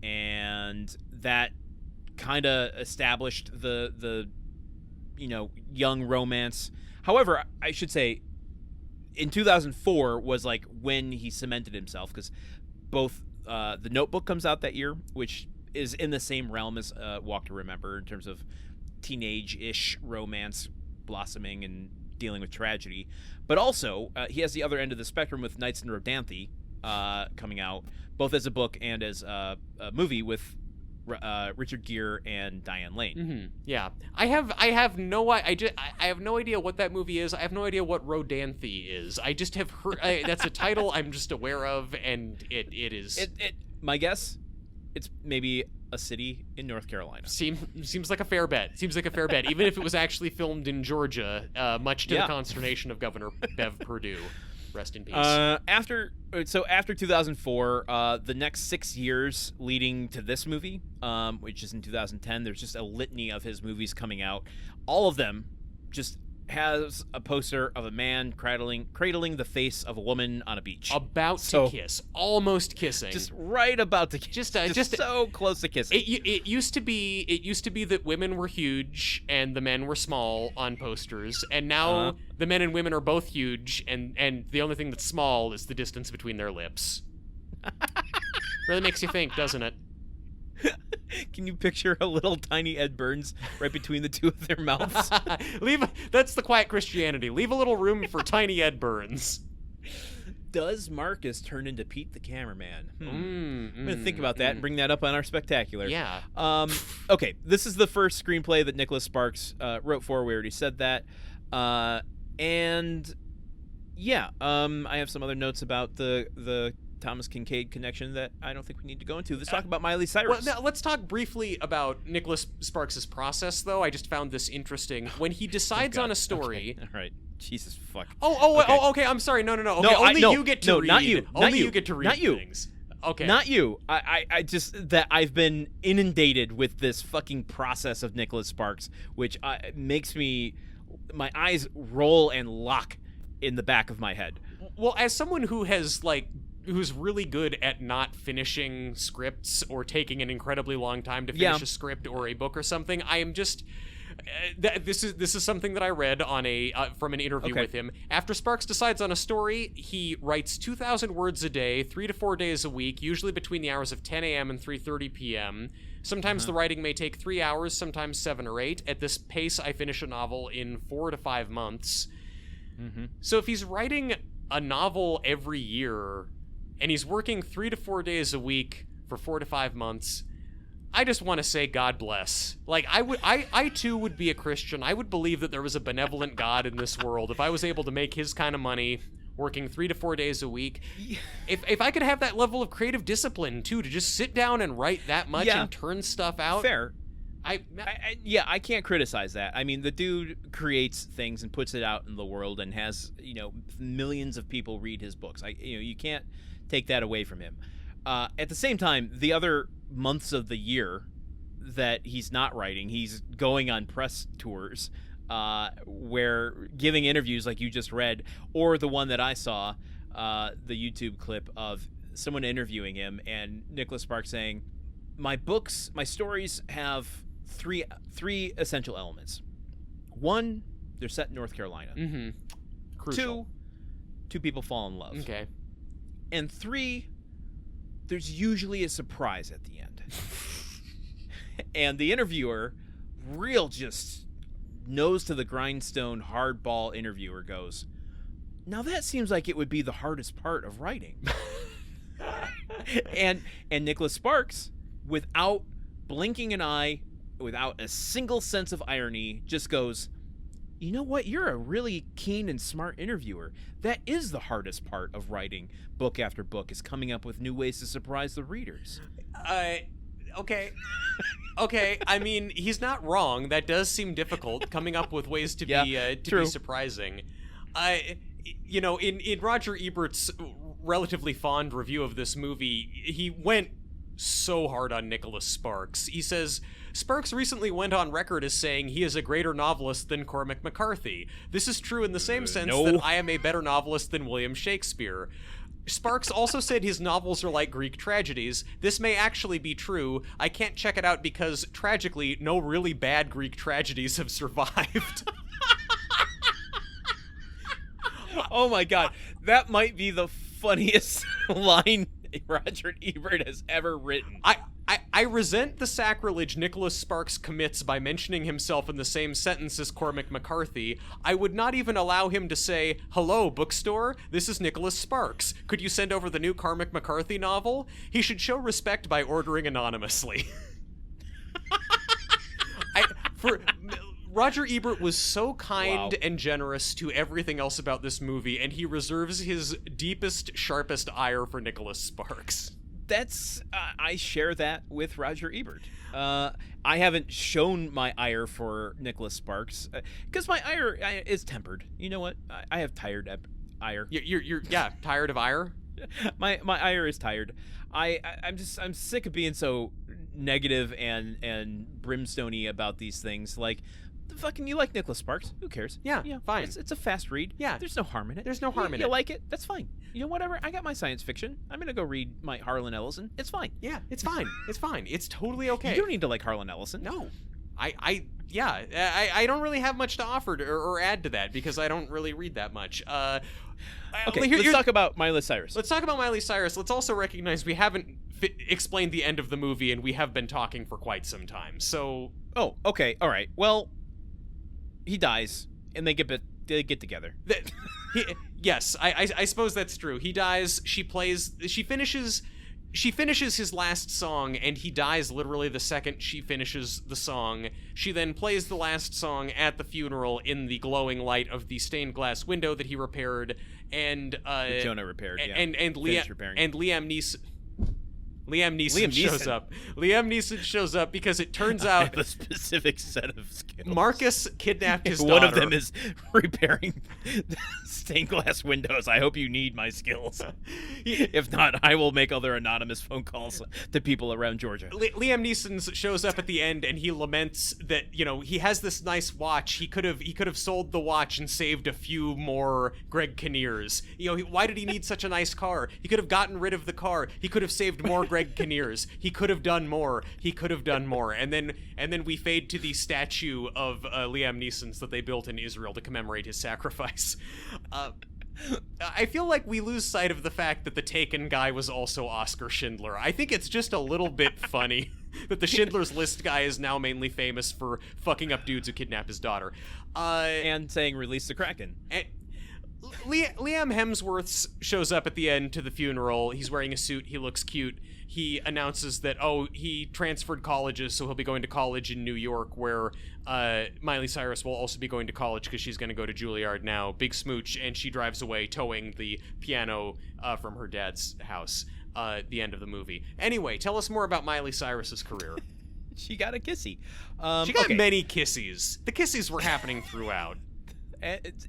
And that kind of established the young romance. However, I should say in 2004 was like when he cemented himself, because both The Notebook comes out that year, which is in the same realm as Walk to Remember in terms of teenage-ish romance blossoming and dealing with tragedy. But also, he has the other end of the spectrum with Nights in Rodanthe coming out, both as a book and as a movie with Richard Gere and Diane Lane. Mm-hmm. Yeah, I have no idea what that movie is. I have no idea what Rodanthe is. I just have heard that's a title I'm just aware of, and it is. My guess, it's maybe a city in North Carolina. Seems like a fair bet. Even if it was actually filmed in Georgia, much to the consternation of Governor Bev Perdue. Rest in peace. After 2004, the next 6 years leading to this movie, which is in 2010, there's just a litany of his movies coming out. All of them just has a poster of a man cradling the face of a woman on a beach. About to kiss. Almost kissing. Just right about to kiss. Just so close to kissing. It used to be that women were huge and the men were small on posters, and now the men and women are both huge, and the only thing that's small is the distance between their lips. Really makes you think, doesn't it? Can you picture a little tiny Ed Burns right between the two of their mouths? That's the quiet Christianity. Leave a little room for tiny Ed Burns. Does Marcus turn into Pete the cameraman? I'm going to think about that and bring that up on our spectacular. Yeah. Okay, this is the first screenplay that Nicholas Sparks wrote for. We already said that. And yeah, I have some other notes about the Thomas Kincaid connection that I don't think we need to go into. Let's talk about Miley Cyrus. Well, now, let's talk briefly about Nicholas Sparks' process, though. I just found this interesting. When he decides on a story... Okay. All right. Jesus fuck. Okay. I'm sorry. No. Okay, you get to read. Not you. Only you get to read not you. things. Okay. Not you. I just... that I've been inundated with this fucking process of Nicholas Sparks, which makes me... my eyes roll and lock in the back of my head. Well, as someone who's really good at not finishing scripts or taking an incredibly long time to finish a script or a book or something, I am just... this is something that I read on from an interview with him. After Sparks decides on a story, he writes 2,000 words a day, 3 to 4 days a week, usually between the hours of 10 a.m. and 3:30 p.m. Sometimes the writing may take 3 hours, sometimes 7 or 8. At this pace, I finish a novel in 4 to 5 months. Mm-hmm. So if he's writing a novel every year and he's working 3 to 4 days a week for 4 to 5 months, I just want to say God bless. Like, I too would be a Christian. I would believe that there was a benevolent God in this world if I was able to make his kind of money working 3 to 4 days a week. If I could have that level of creative discipline too, to just sit down and write that much and turn stuff out. Fair. I can't criticize that. I mean, the dude creates things and puts it out in the world and has, millions of people read his books. You can't take that away from him. At the same time, the other months of the year that he's not writing, he's going on press tours, where giving interviews like you just read, or the one that I saw, the YouTube clip of someone interviewing him and Nicholas Sparks saying, my stories have three essential elements. One, they're set in North Carolina. Mm-hmm. Crucial. Two people fall in love. Okay. And three, there's usually a surprise at the end. And the interviewer, real just nose to the grindstone, hardball interviewer goes, now that seems like it would be the hardest part of writing. and Nicholas Sparks, without blinking an eye, without a single sense of irony, just goes, you know what? You're a really keen and smart interviewer. That is the hardest part of writing book after book, is coming up with new ways to surprise the readers. Okay. Okay. I mean, he's not wrong. That does seem difficult, coming up with ways to be surprising. In Roger Ebert's relatively fond review of this movie, he went so hard on Nicholas Sparks. He says, Sparks recently went on record as saying he is a greater novelist than Cormac McCarthy. This is true in the same sense that I am a better novelist than William Shakespeare. Sparks also said his novels are like Greek tragedies. This may actually be true. I can't check it out because, tragically, no really bad Greek tragedies have survived. Oh my god, that might be the funniest line Roger Ebert has ever written. I resent the sacrilege Nicholas Sparks commits by mentioning himself in the same sentence as Cormac McCarthy. I would not even allow him to say, hello, bookstore, this is Nicholas Sparks. Could you send over the new Cormac McCarthy novel? He should show respect by ordering anonymously. Roger Ebert was so kind and generous to everything else about this movie, and he reserves his deepest, sharpest ire for Nicholas Sparks. I share that with Roger Ebert. I haven't shown my ire for Nicholas Sparks, because my ire is tempered. You know what? I have tired ire. You're tired of ire? My ire is tired. I'm sick of being so negative and brimstone-y about these things. Like, fucking, you like Nicholas Sparks? Who cares? Yeah, fine. It's a fast read. Yeah, there's no harm in it. There's no harm in it. You like it? That's fine. You know, whatever. I got my science fiction. I'm gonna go read my Harlan Ellison. It's fine. Yeah, it's fine. It's fine. It's totally okay. You don't need to like Harlan Ellison. No. I don't really have much to offer or add to that because I don't really read that much. Okay, let's talk about Miley Cyrus. Let's talk about Miley Cyrus. Let's also recognize we haven't explained the end of the movie, and we have been talking for quite some time. So, okay, all right. Well, he dies, and they get together. Yes, I suppose that's true. He dies. She finishes his last song, and he dies literally the second she finishes the song. She then plays the last song at the funeral in the glowing light of the stained glass window that he repaired, and that Jonah repaired. Yeah. And Liam Neeson shows up. Liam Neeson shows up because it turns out I have a specific set of skills. Marcus kidnapped his daughter. One of them is repairing stained glass windows. I hope you need my skills. If not, I will make other anonymous phone calls to people around Georgia. Liam Neeson shows up at the end, and he laments that he has this nice watch. He could have sold the watch and saved a few more Greg Kinnears. Why did he need such a nice car? He could have gotten rid of the car. He could have saved more Greg Kinnears. He could have done more. And then we fade to the statue of Liam Neeson's that they built in Israel to commemorate his sacrifice. I feel like we lose sight of the fact that the Taken guy was also Oskar Schindler. I think it's just a little bit funny that the Schindler's List guy is now mainly famous for fucking up dudes who kidnap his daughter. And saying, release the Kraken. Liam Hemsworth shows up at the end to the funeral. He's wearing a suit. He looks cute. He announces that, he transferred colleges, so he'll be going to college in New York, where Miley Cyrus will also be going to college because she's going to go to Juilliard now. Big smooch, and she drives away towing the piano from her dad's house. The end of the movie. Anyway, tell us more about Miley Cyrus's career. She got a kissy. She got many kissies. The kissies were happening throughout.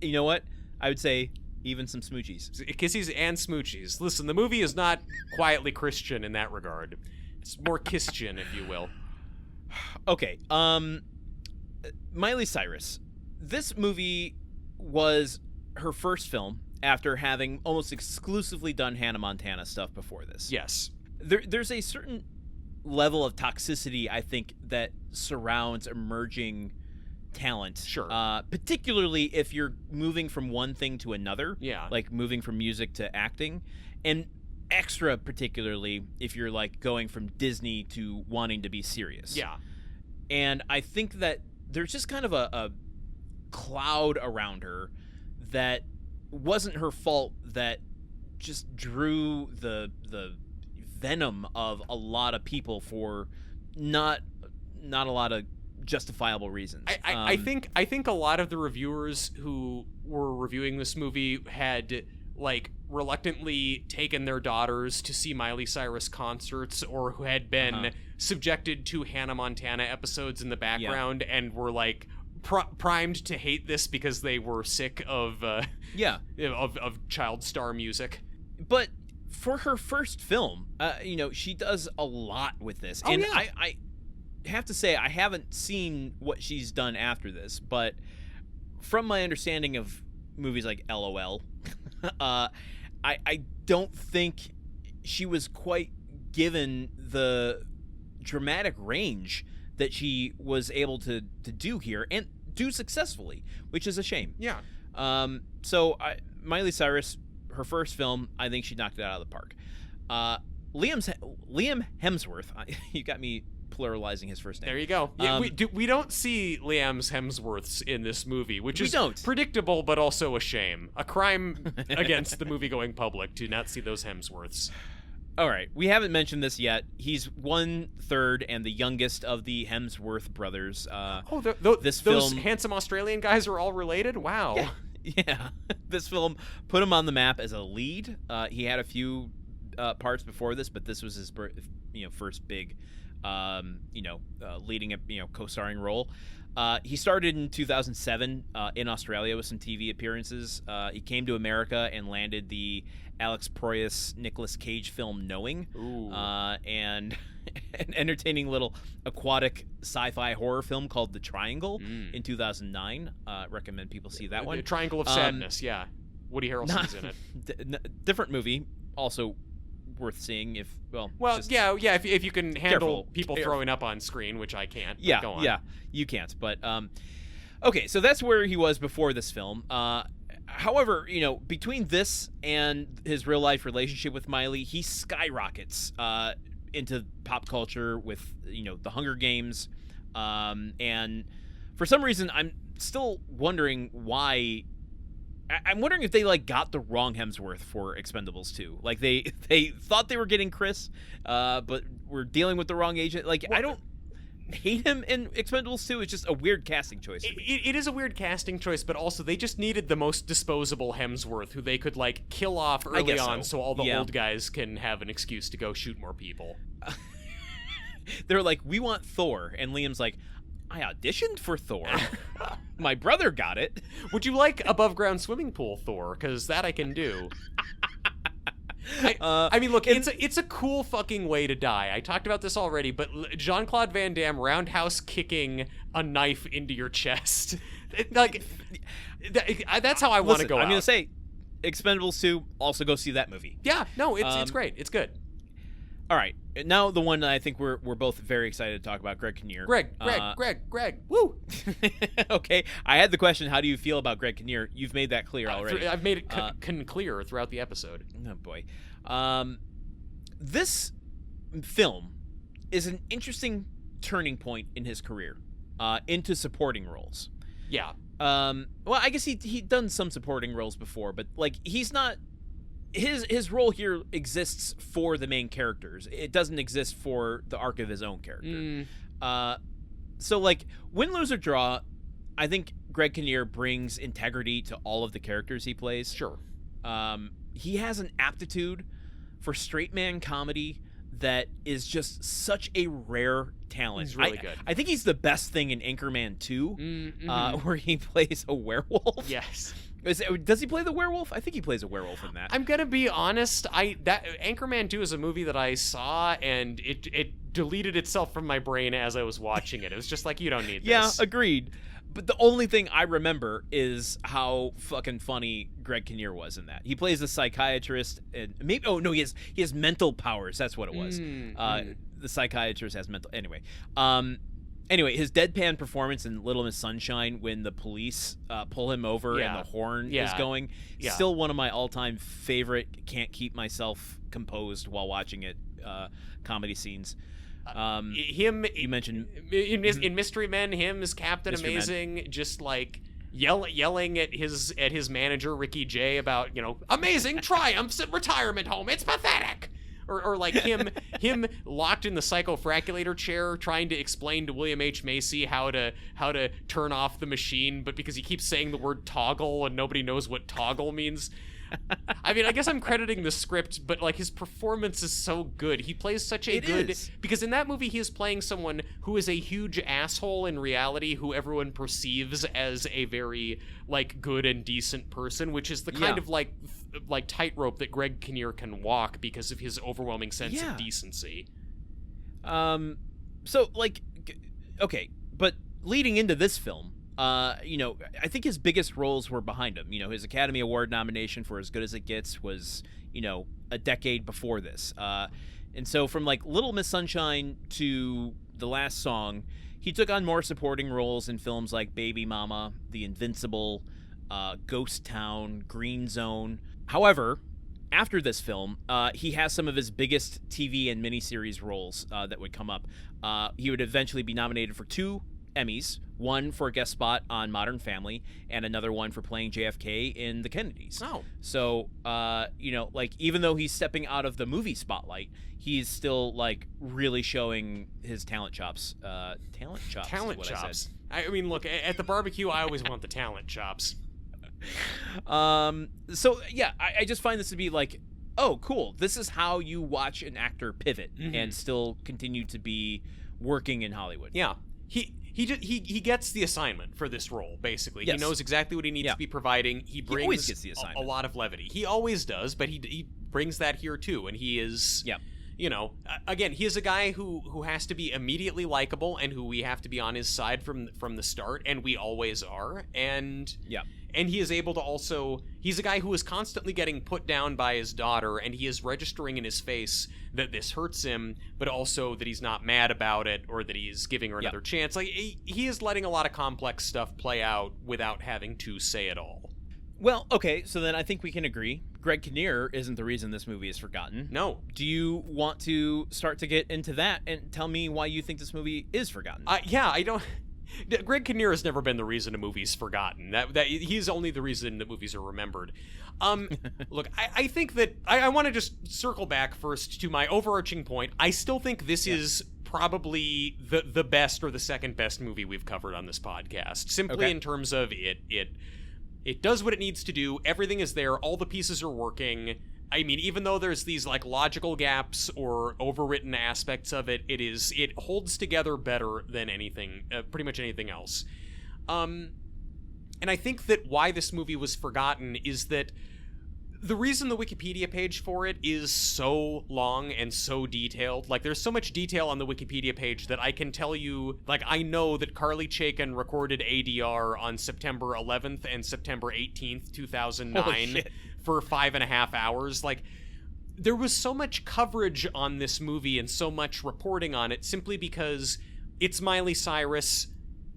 You know what? I would say even some smoochies. Kissies and smoochies. Listen, the movie is not quietly Christian in that regard. It's more Christian, if you will. Okay. Miley Cyrus. This movie was her first film after having almost exclusively done Hannah Montana stuff before this. Yes. There's a certain level of toxicity, I think, that surrounds emerging talent. Sure. Particularly if you're moving from one thing to another. Yeah. Like moving from music to acting. And extra particularly if you're like going from Disney to wanting to be serious. Yeah. And I think that there's just kind of a cloud around her that wasn't her fault, that just drew the venom of a lot of people for not a lot of justifiable reasons. I think a lot of the reviewers who were reviewing this movie had like reluctantly taken their daughters to see Miley Cyrus concerts, or who had been subjected to Hannah Montana episodes in the background and were like primed to hate this because they were sick of child star music. But for her first film, she does a lot with this. I have to say, I haven't seen what she's done after this, but from my understanding of movies like LOL, I don't think she was quite given the dramatic range that she was able to do here and do successfemly, which is a shame. Yeah. So Miley Cyrus, her first film, I think she knocked it out of the park. Liam Hemsworth, you got me pluralizing his first name. There you go. Yeah, we don't see Liam's Hemsworths in this movie, which is predictable but also a shame. A crime against the movie-going public to not see those Hemsworths. All right, we haven't mentioned this yet. He's 1/3 and the youngest of the Hemsworth brothers. Those handsome Australian guys are all related? Wow. Yeah. This film put him on the map as a lead. He had a few parts before this, but this was his first big leading a co-starring role. He started in 2007 in Australia with some TV appearances. He came to America and landed the Alex Proyas Nicolas Cage film Knowing, and an entertaining little aquatic sci-fi horror film called The Triangle in 2009. Recommend people see that one. The Triangle of Sadness, yeah. Woody Harrelson's in it. Different movie, also worth seeing if you can handle people throwing up on screen, which I can't. Go on. You can't. But okay, so that's where he was before this film. However, between this and his real life relationship with Miley, he skyrockets into pop culture with the Hunger Games, and for some reason I'm still wondering why. I'm wondering if they got the wrong Hemsworth for Expendables 2. Like they thought they were getting Chris, but we're dealing with the wrong agent. I don't hate him in Expendables 2. It's just a weird casting choice. It is a weird casting choice, but also they just needed the most disposable Hemsworth who they could kill off early on, so all the old guys can have an excuse to go shoot more people. They're like, we want Thor, and Liam's like, I auditioned for Thor. My brother got it. Would you like above ground swimming pool Thor? Because that I can do. I mean, look, it's a cool fucking way to die. I talked about this already, but Jean-Claude Van Damme roundhouse kicking a knife into your chest. That's how I want to go out. I'm going to say, Expendables 2, also go see that movie. Yeah, no, it's great. It's good. All right, now the one that I think we're both very excited to talk about, Greg Kinnear. Greg. Woo! Okay, I had the question, how do you feel about Greg Kinnear? You've made that clear already. I've made it clear throughout the episode. Oh, boy. This film is an interesting turning point in his career into supporting roles. Yeah. Well, I guess he'd done some supporting roles before, but he's not... His role here exists for the main characters. It doesn't exist for the arc of his own character. So win, lose, or draw, I think Greg Kinnear brings integrity to all of the characters he plays. Sure. He has an aptitude for straight man comedy that is just such a rare talent. He's really good. I think he's the best thing in Anchorman 2, where he plays a werewolf. Yes. Does he play the werewolf? I think he plays a werewolf in that. I'm gonna be honest. That Anchorman 2 is a movie that I saw, and it deleted itself from my brain as I was watching it. It was just like, you don't need this. Yeah, agreed. But the only thing I remember is how fucking funny Greg Kinnear was in that. He plays a psychiatrist, and maybe he has mental powers. That's what it was. The psychiatrist has mental. Anyway, his deadpan performance in Little Miss Sunshine when the police pull him over and the horn is going, still one of my all-time favorite. Can't keep myself composed while watching it. Comedy scenes. You mentioned in Mystery Men, him as Captain Mystery Amazing, Men. Just like yelling at his manager Ricky Jay about amazing triumphs at retirement home. It's pathetic. Or like him locked in the psychofraculator chair trying to explain to William H. Macy how to turn off the machine, but because he keeps saying the word toggle and nobody knows what toggle means. I mean, I guess I'm crediting the script, but like his performance is so good. He plays such a because in that movie he is playing someone who is a huge asshole in reality, who everyone perceives as a very like good and decent person, which is the kind of like tightrope that Greg Kinnear can walk because of his overwhelming sense of decency. So like, okay, but leading into this film, I think his biggest roles were behind him. His Academy Award nomination for As Good as It Gets was, a decade before this. And so from like Little Miss Sunshine to The Last Song, he took on more supporting roles in films like Baby Mama, The Invincible, Ghost Town, Green Zone. However, after this film, he has some of his biggest TV and miniseries roles that would come up. He would eventually be nominated for 2 Emmys, one for a guest spot on Modern Family and another one for playing JFK in The Kennedys. Oh. So, like, even though he's stepping out of the movie spotlight, he's still, like, really showing his talent chops. Talent chops. I mean, look, at the barbecue, I always want the talent chops. So, yeah, I just find this to be, like, oh, cool. This is how you watch an actor pivot and still continue to be working in Hollywood. Yeah. He gets the assignment for this role, basically. Yes. He knows exactly what he needs to be providing. He always gets the assignment. A lot of levity. He always does, but he brings that here too, and he is... Yeah. Again, he is a guy who has to be immediately likable and who we have to be on his side from the start, and we always are. And he is able to also... He's a guy who is constantly getting put down by his daughter, and he is registering in his face that this hurts him, but also that he's not mad about it or that he's giving her another chance. Like, he is letting a lot of complex stuff play out without having to say it all. Well, okay, so then I think we can agree. Greg Kinnear isn't the reason this movie is forgotten. No. Do you want to start to get into that and tell me why you think this movie is forgotten? I don't... Greg Kinnear has never been the reason a movie's forgotten. That he's only the reason that movies are remembered. Look, I think that... I want to just circle back first to my overarching point. I still think this is probably the best or the second best movie we've covered on this podcast. Simply in terms of it does what it needs to do. Everything is there. All the pieces are working. I mean, even though there's these like logical gaps or overwritten aspects of it, it holds together better than anything, pretty much anything else. And I think that why this movie was forgotten is that the reason the Wikipedia page for it is so long and so detailed, like there's so much detail on the Wikipedia page that I can tell you, like I know that Carly Chaikin recorded ADR on September 11th and September 18th, 2009 for 5.5 hours. Like there was so much coverage on this movie and so much reporting on it simply because it's Miley Cyrus.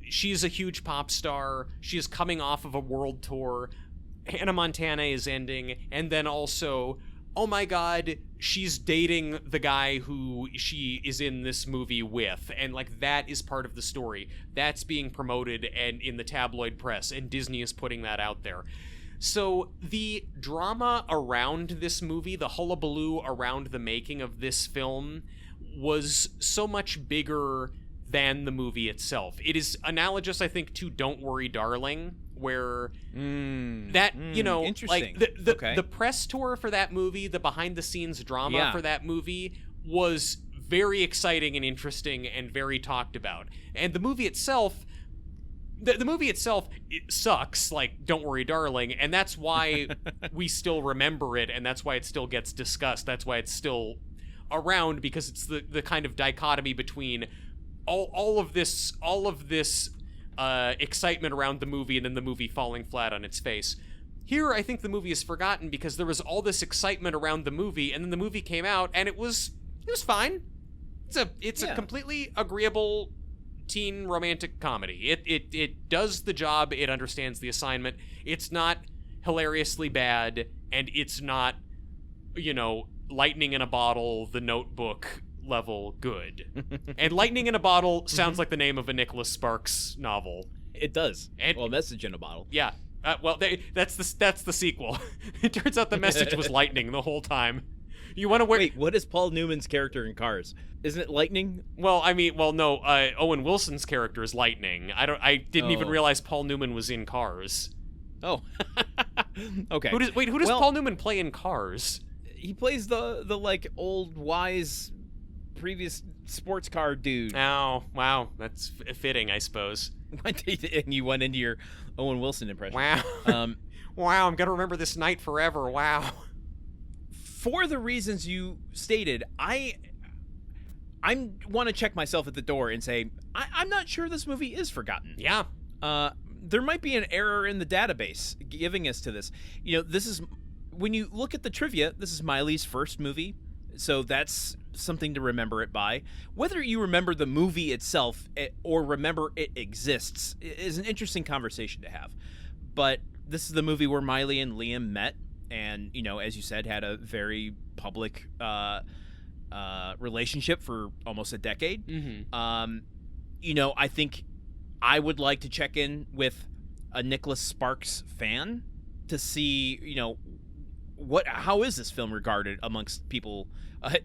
She's a huge pop star. She is coming off of a world tour. Hannah Montana is ending, and then also, oh my god, she's dating the guy who she is in this movie with, and like that is part of the story. That's being promoted and in the tabloid press, and Disney is putting that out there. So the drama around this movie, the hullabaloo around the making of this film, was so much bigger than the movie itself. It is analogous, I think, to Don't Worry, Darling, where like interesting. the press tour for that movie, the behind the scenes drama for that movie was very exciting and interesting and very talked about. And the movie itself, the movie itself, it sucks, like Don't Worry Darling, and that's why we still remember it, and that's why it still gets discussed. That's why it's still around, because it's the kind of dichotomy between all of this excitement around the movie and then the movie falling flat on its face. Here, I think the movie is forgotten because there was all this excitement around the movie, and then the movie came out, and it was fine. It's a completely agreeable teen romantic comedy. It does the job. It understands the assignment. It's not hilariously bad, and it's not, Lightning in a Bottle, The Notebook level good. And Lightning in a Bottle sounds like the name of a Nicholas Sparks novel. It does. And, Message in a Bottle. Yeah. That's the sequel. It turns out the message was lightning the whole time. You want to Wait, what is Paul Newman's character in Cars? Isn't it lightning? No. Owen Wilson's character is lightning. I didn't even realize Paul Newman was in Cars. Oh. Okay. Who does Paul Newman play in Cars? He plays the like old wise previous sports car dude. Oh, wow. That's fitting, I suppose. And you went into your Owen Wilson impression. Wow. Wow, I'm going to remember this night forever. Wow. For the reasons you stated, I want to check myself at the door and say, I'm not sure this movie is forgotten. Yeah. There might be an error in the database giving us to this. This is, when you look at the trivia, this is Miley's first movie, so that's something to remember it by. Whether you remember the movie itself or remember it exists is an interesting conversation to have. But this is the movie where Miley and Liam met and, as you said, had a very public relationship for almost a decade. Mm-hmm. I think I would like to check in with a Nicholas Sparks fan to see, how is this film regarded amongst people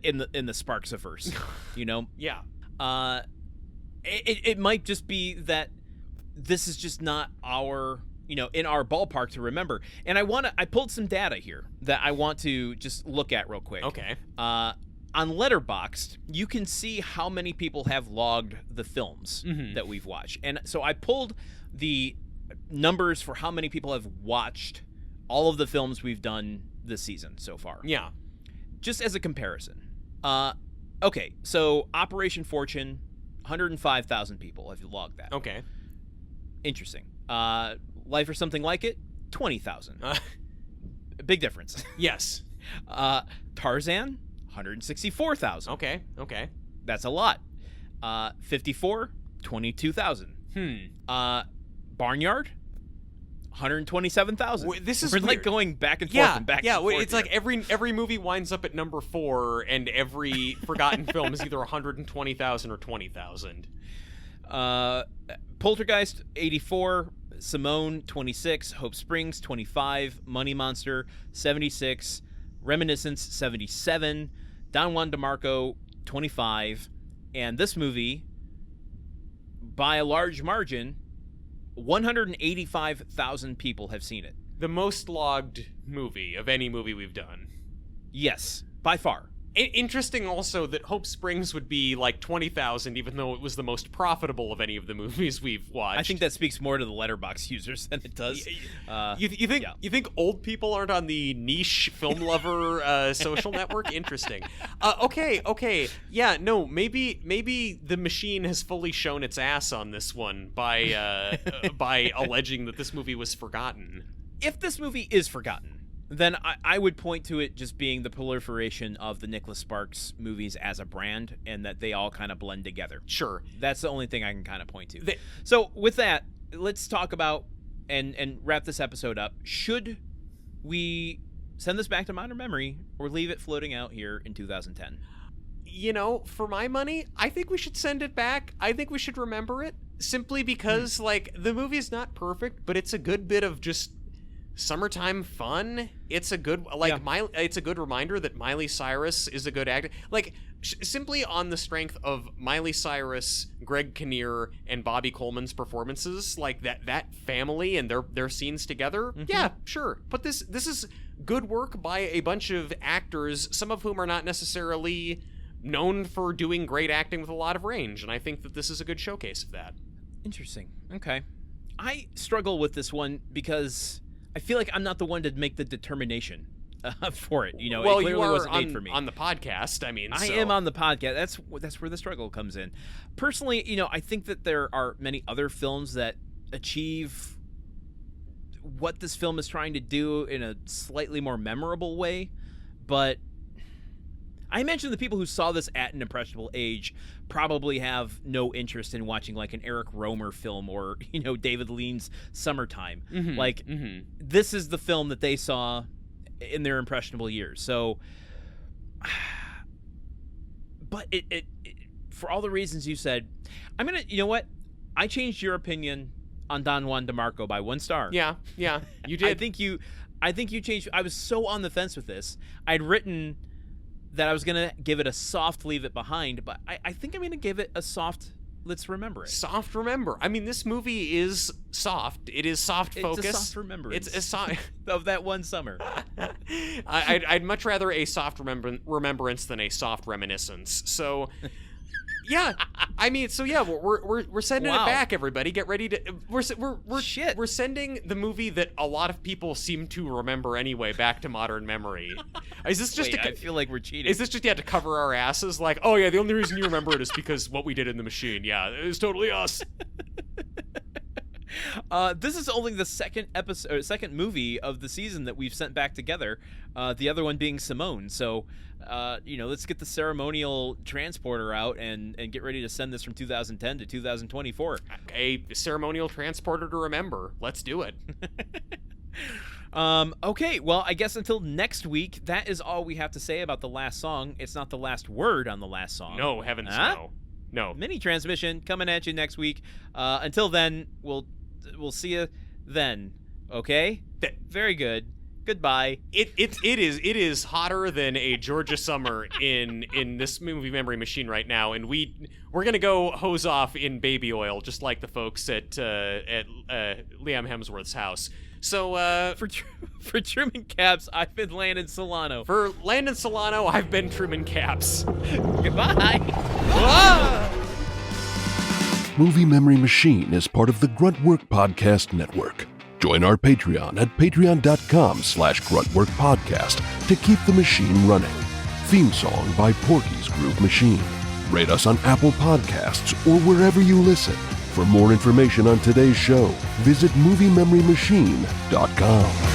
in the Sparks-averse, Yeah. It might just be that this is just not our, in our ballpark to remember. And I pulled some data here that I want to just look at real quick. Okay. On Letterboxd, you can see how many people have logged the films that we've watched. And so I pulled the numbers for how many people have watched all of the films we've done this season so far. Yeah. Just as a comparison. Okay, so Operation Fortune, 105,000 people have logged that. Okay. Interesting. Life or Something Like It, 20,000. Big difference. Yes. Tarzan, 164,000. Okay. That's a lot. 54, 22,000. Barnyard, 127,000. This We're is like going back and forth and back and forth. Yeah, it's like every movie winds up at number 4, and every forgotten film is either 120,000 or 20,000. Poltergeist, 84. Simone, 26. Hope Springs, 25. Money Monster, 76. Reminiscence, 77. Don Juan DeMarco, 25. And this movie, by a large margin, 185,000 people have seen it. The most logged movie of any movie we've done. Yes, by far. Interesting also that Hope Springs would be like 20,000, even though it was the most profitable of any of the movies we've watched. I think that speaks more to the Letterboxd users than it does. You think old people aren't on the niche film lover social network? Interesting. Okay. Yeah, no, maybe the machine has fully shown its ass on this one by alleging that this movie was forgotten. If this movie is forgotten, then I would point to it just being the proliferation of the Nicholas Sparks movies as a brand, and that they all kind of blend together. Sure. That's the only thing I can kind of point to. So with that, let's talk about and wrap this episode up. Should we send this back to modern memory or leave it floating out here in 2010? For my money, I think we should send it back. I think we should remember it, simply because, the movie's not perfect, but it's a good bit of just summertime fun. It's a good it's a good reminder that Miley Cyrus is a good actor. Simply on the strength of Miley Cyrus, Greg Kinnear, and Bobby Coleman's performances, that family and their scenes together. Mm-hmm. Yeah, sure. But this is good work by a bunch of actors, some of whom are not necessarily known for doing great acting with a lot of range, and I think that this is a good showcase of that. Interesting. Okay. I struggle with this one because I feel like I'm not the one to make the determination for it. Well, it clearly you are wasn't made for me. on the podcast. I am on the podcast. That's where the struggle comes in. Personally, I think that there are many other films that achieve what this film is trying to do in a slightly more memorable way, but I imagine the people who saw this at an impressionable age probably have no interest in watching like an Eric Romer film or, David Lean's Summertime. This is the film that they saw in their impressionable years. So, but it for all the reasons you said, I'm going to, you know what? I changed your opinion on Don Juan DeMarco by 1 star. Yeah, you did. I think you changed. I was so on the fence with this. I'd written that I was going to give it a soft leave it behind, but I think I'm going to give it a soft let's remember it. Soft remember. I mean, this movie is soft. It is soft focus. It's a soft remembrance. It's a soft of that one summer. I'd much rather a soft remembrance than a soft reminiscence. So yeah, I mean, so yeah, we're sending it back, everybody. Get ready to we're sending the movie that a lot of people seem to remember anyway back to modern memory. Is this just I feel like we're cheating. Is this just to cover our asses? Like, oh yeah, the only reason you remember it is because what we did in the machine. Yeah, it was totally us. This is only the second movie of the season that we've sent back together. The other one being Simone. So, let's get the ceremonial transporter out and get ready to send this from 2010 to 2024. A ceremonial transporter to remember. Let's do it. Okay, well, I guess until next week, that is all we have to say about the last song. It's not the last word on the last song. No, heavens no. No. Mini transmission coming at you next week. Until then, we'll see you then. Okay? Very good. Goodbye. It is hotter than a Georgia summer in this movie memory machine right now, and we're gonna go hose off in baby oil, just like the folks at Liam Hemsworth's house. So for Truman Caps, I've been Landen Solano. For Landen Solano, I've been Truman Caps. Goodbye. Movie Memory Machine is part of the Gruntwork Podcast Network. Join our Patreon at patreon.com/gruntworkpodcast to keep the machine running. Theme song by Porky's Groove Machine. Rate us on Apple Podcasts or wherever you listen. For more information on today's show, visit moviememorymachine.com.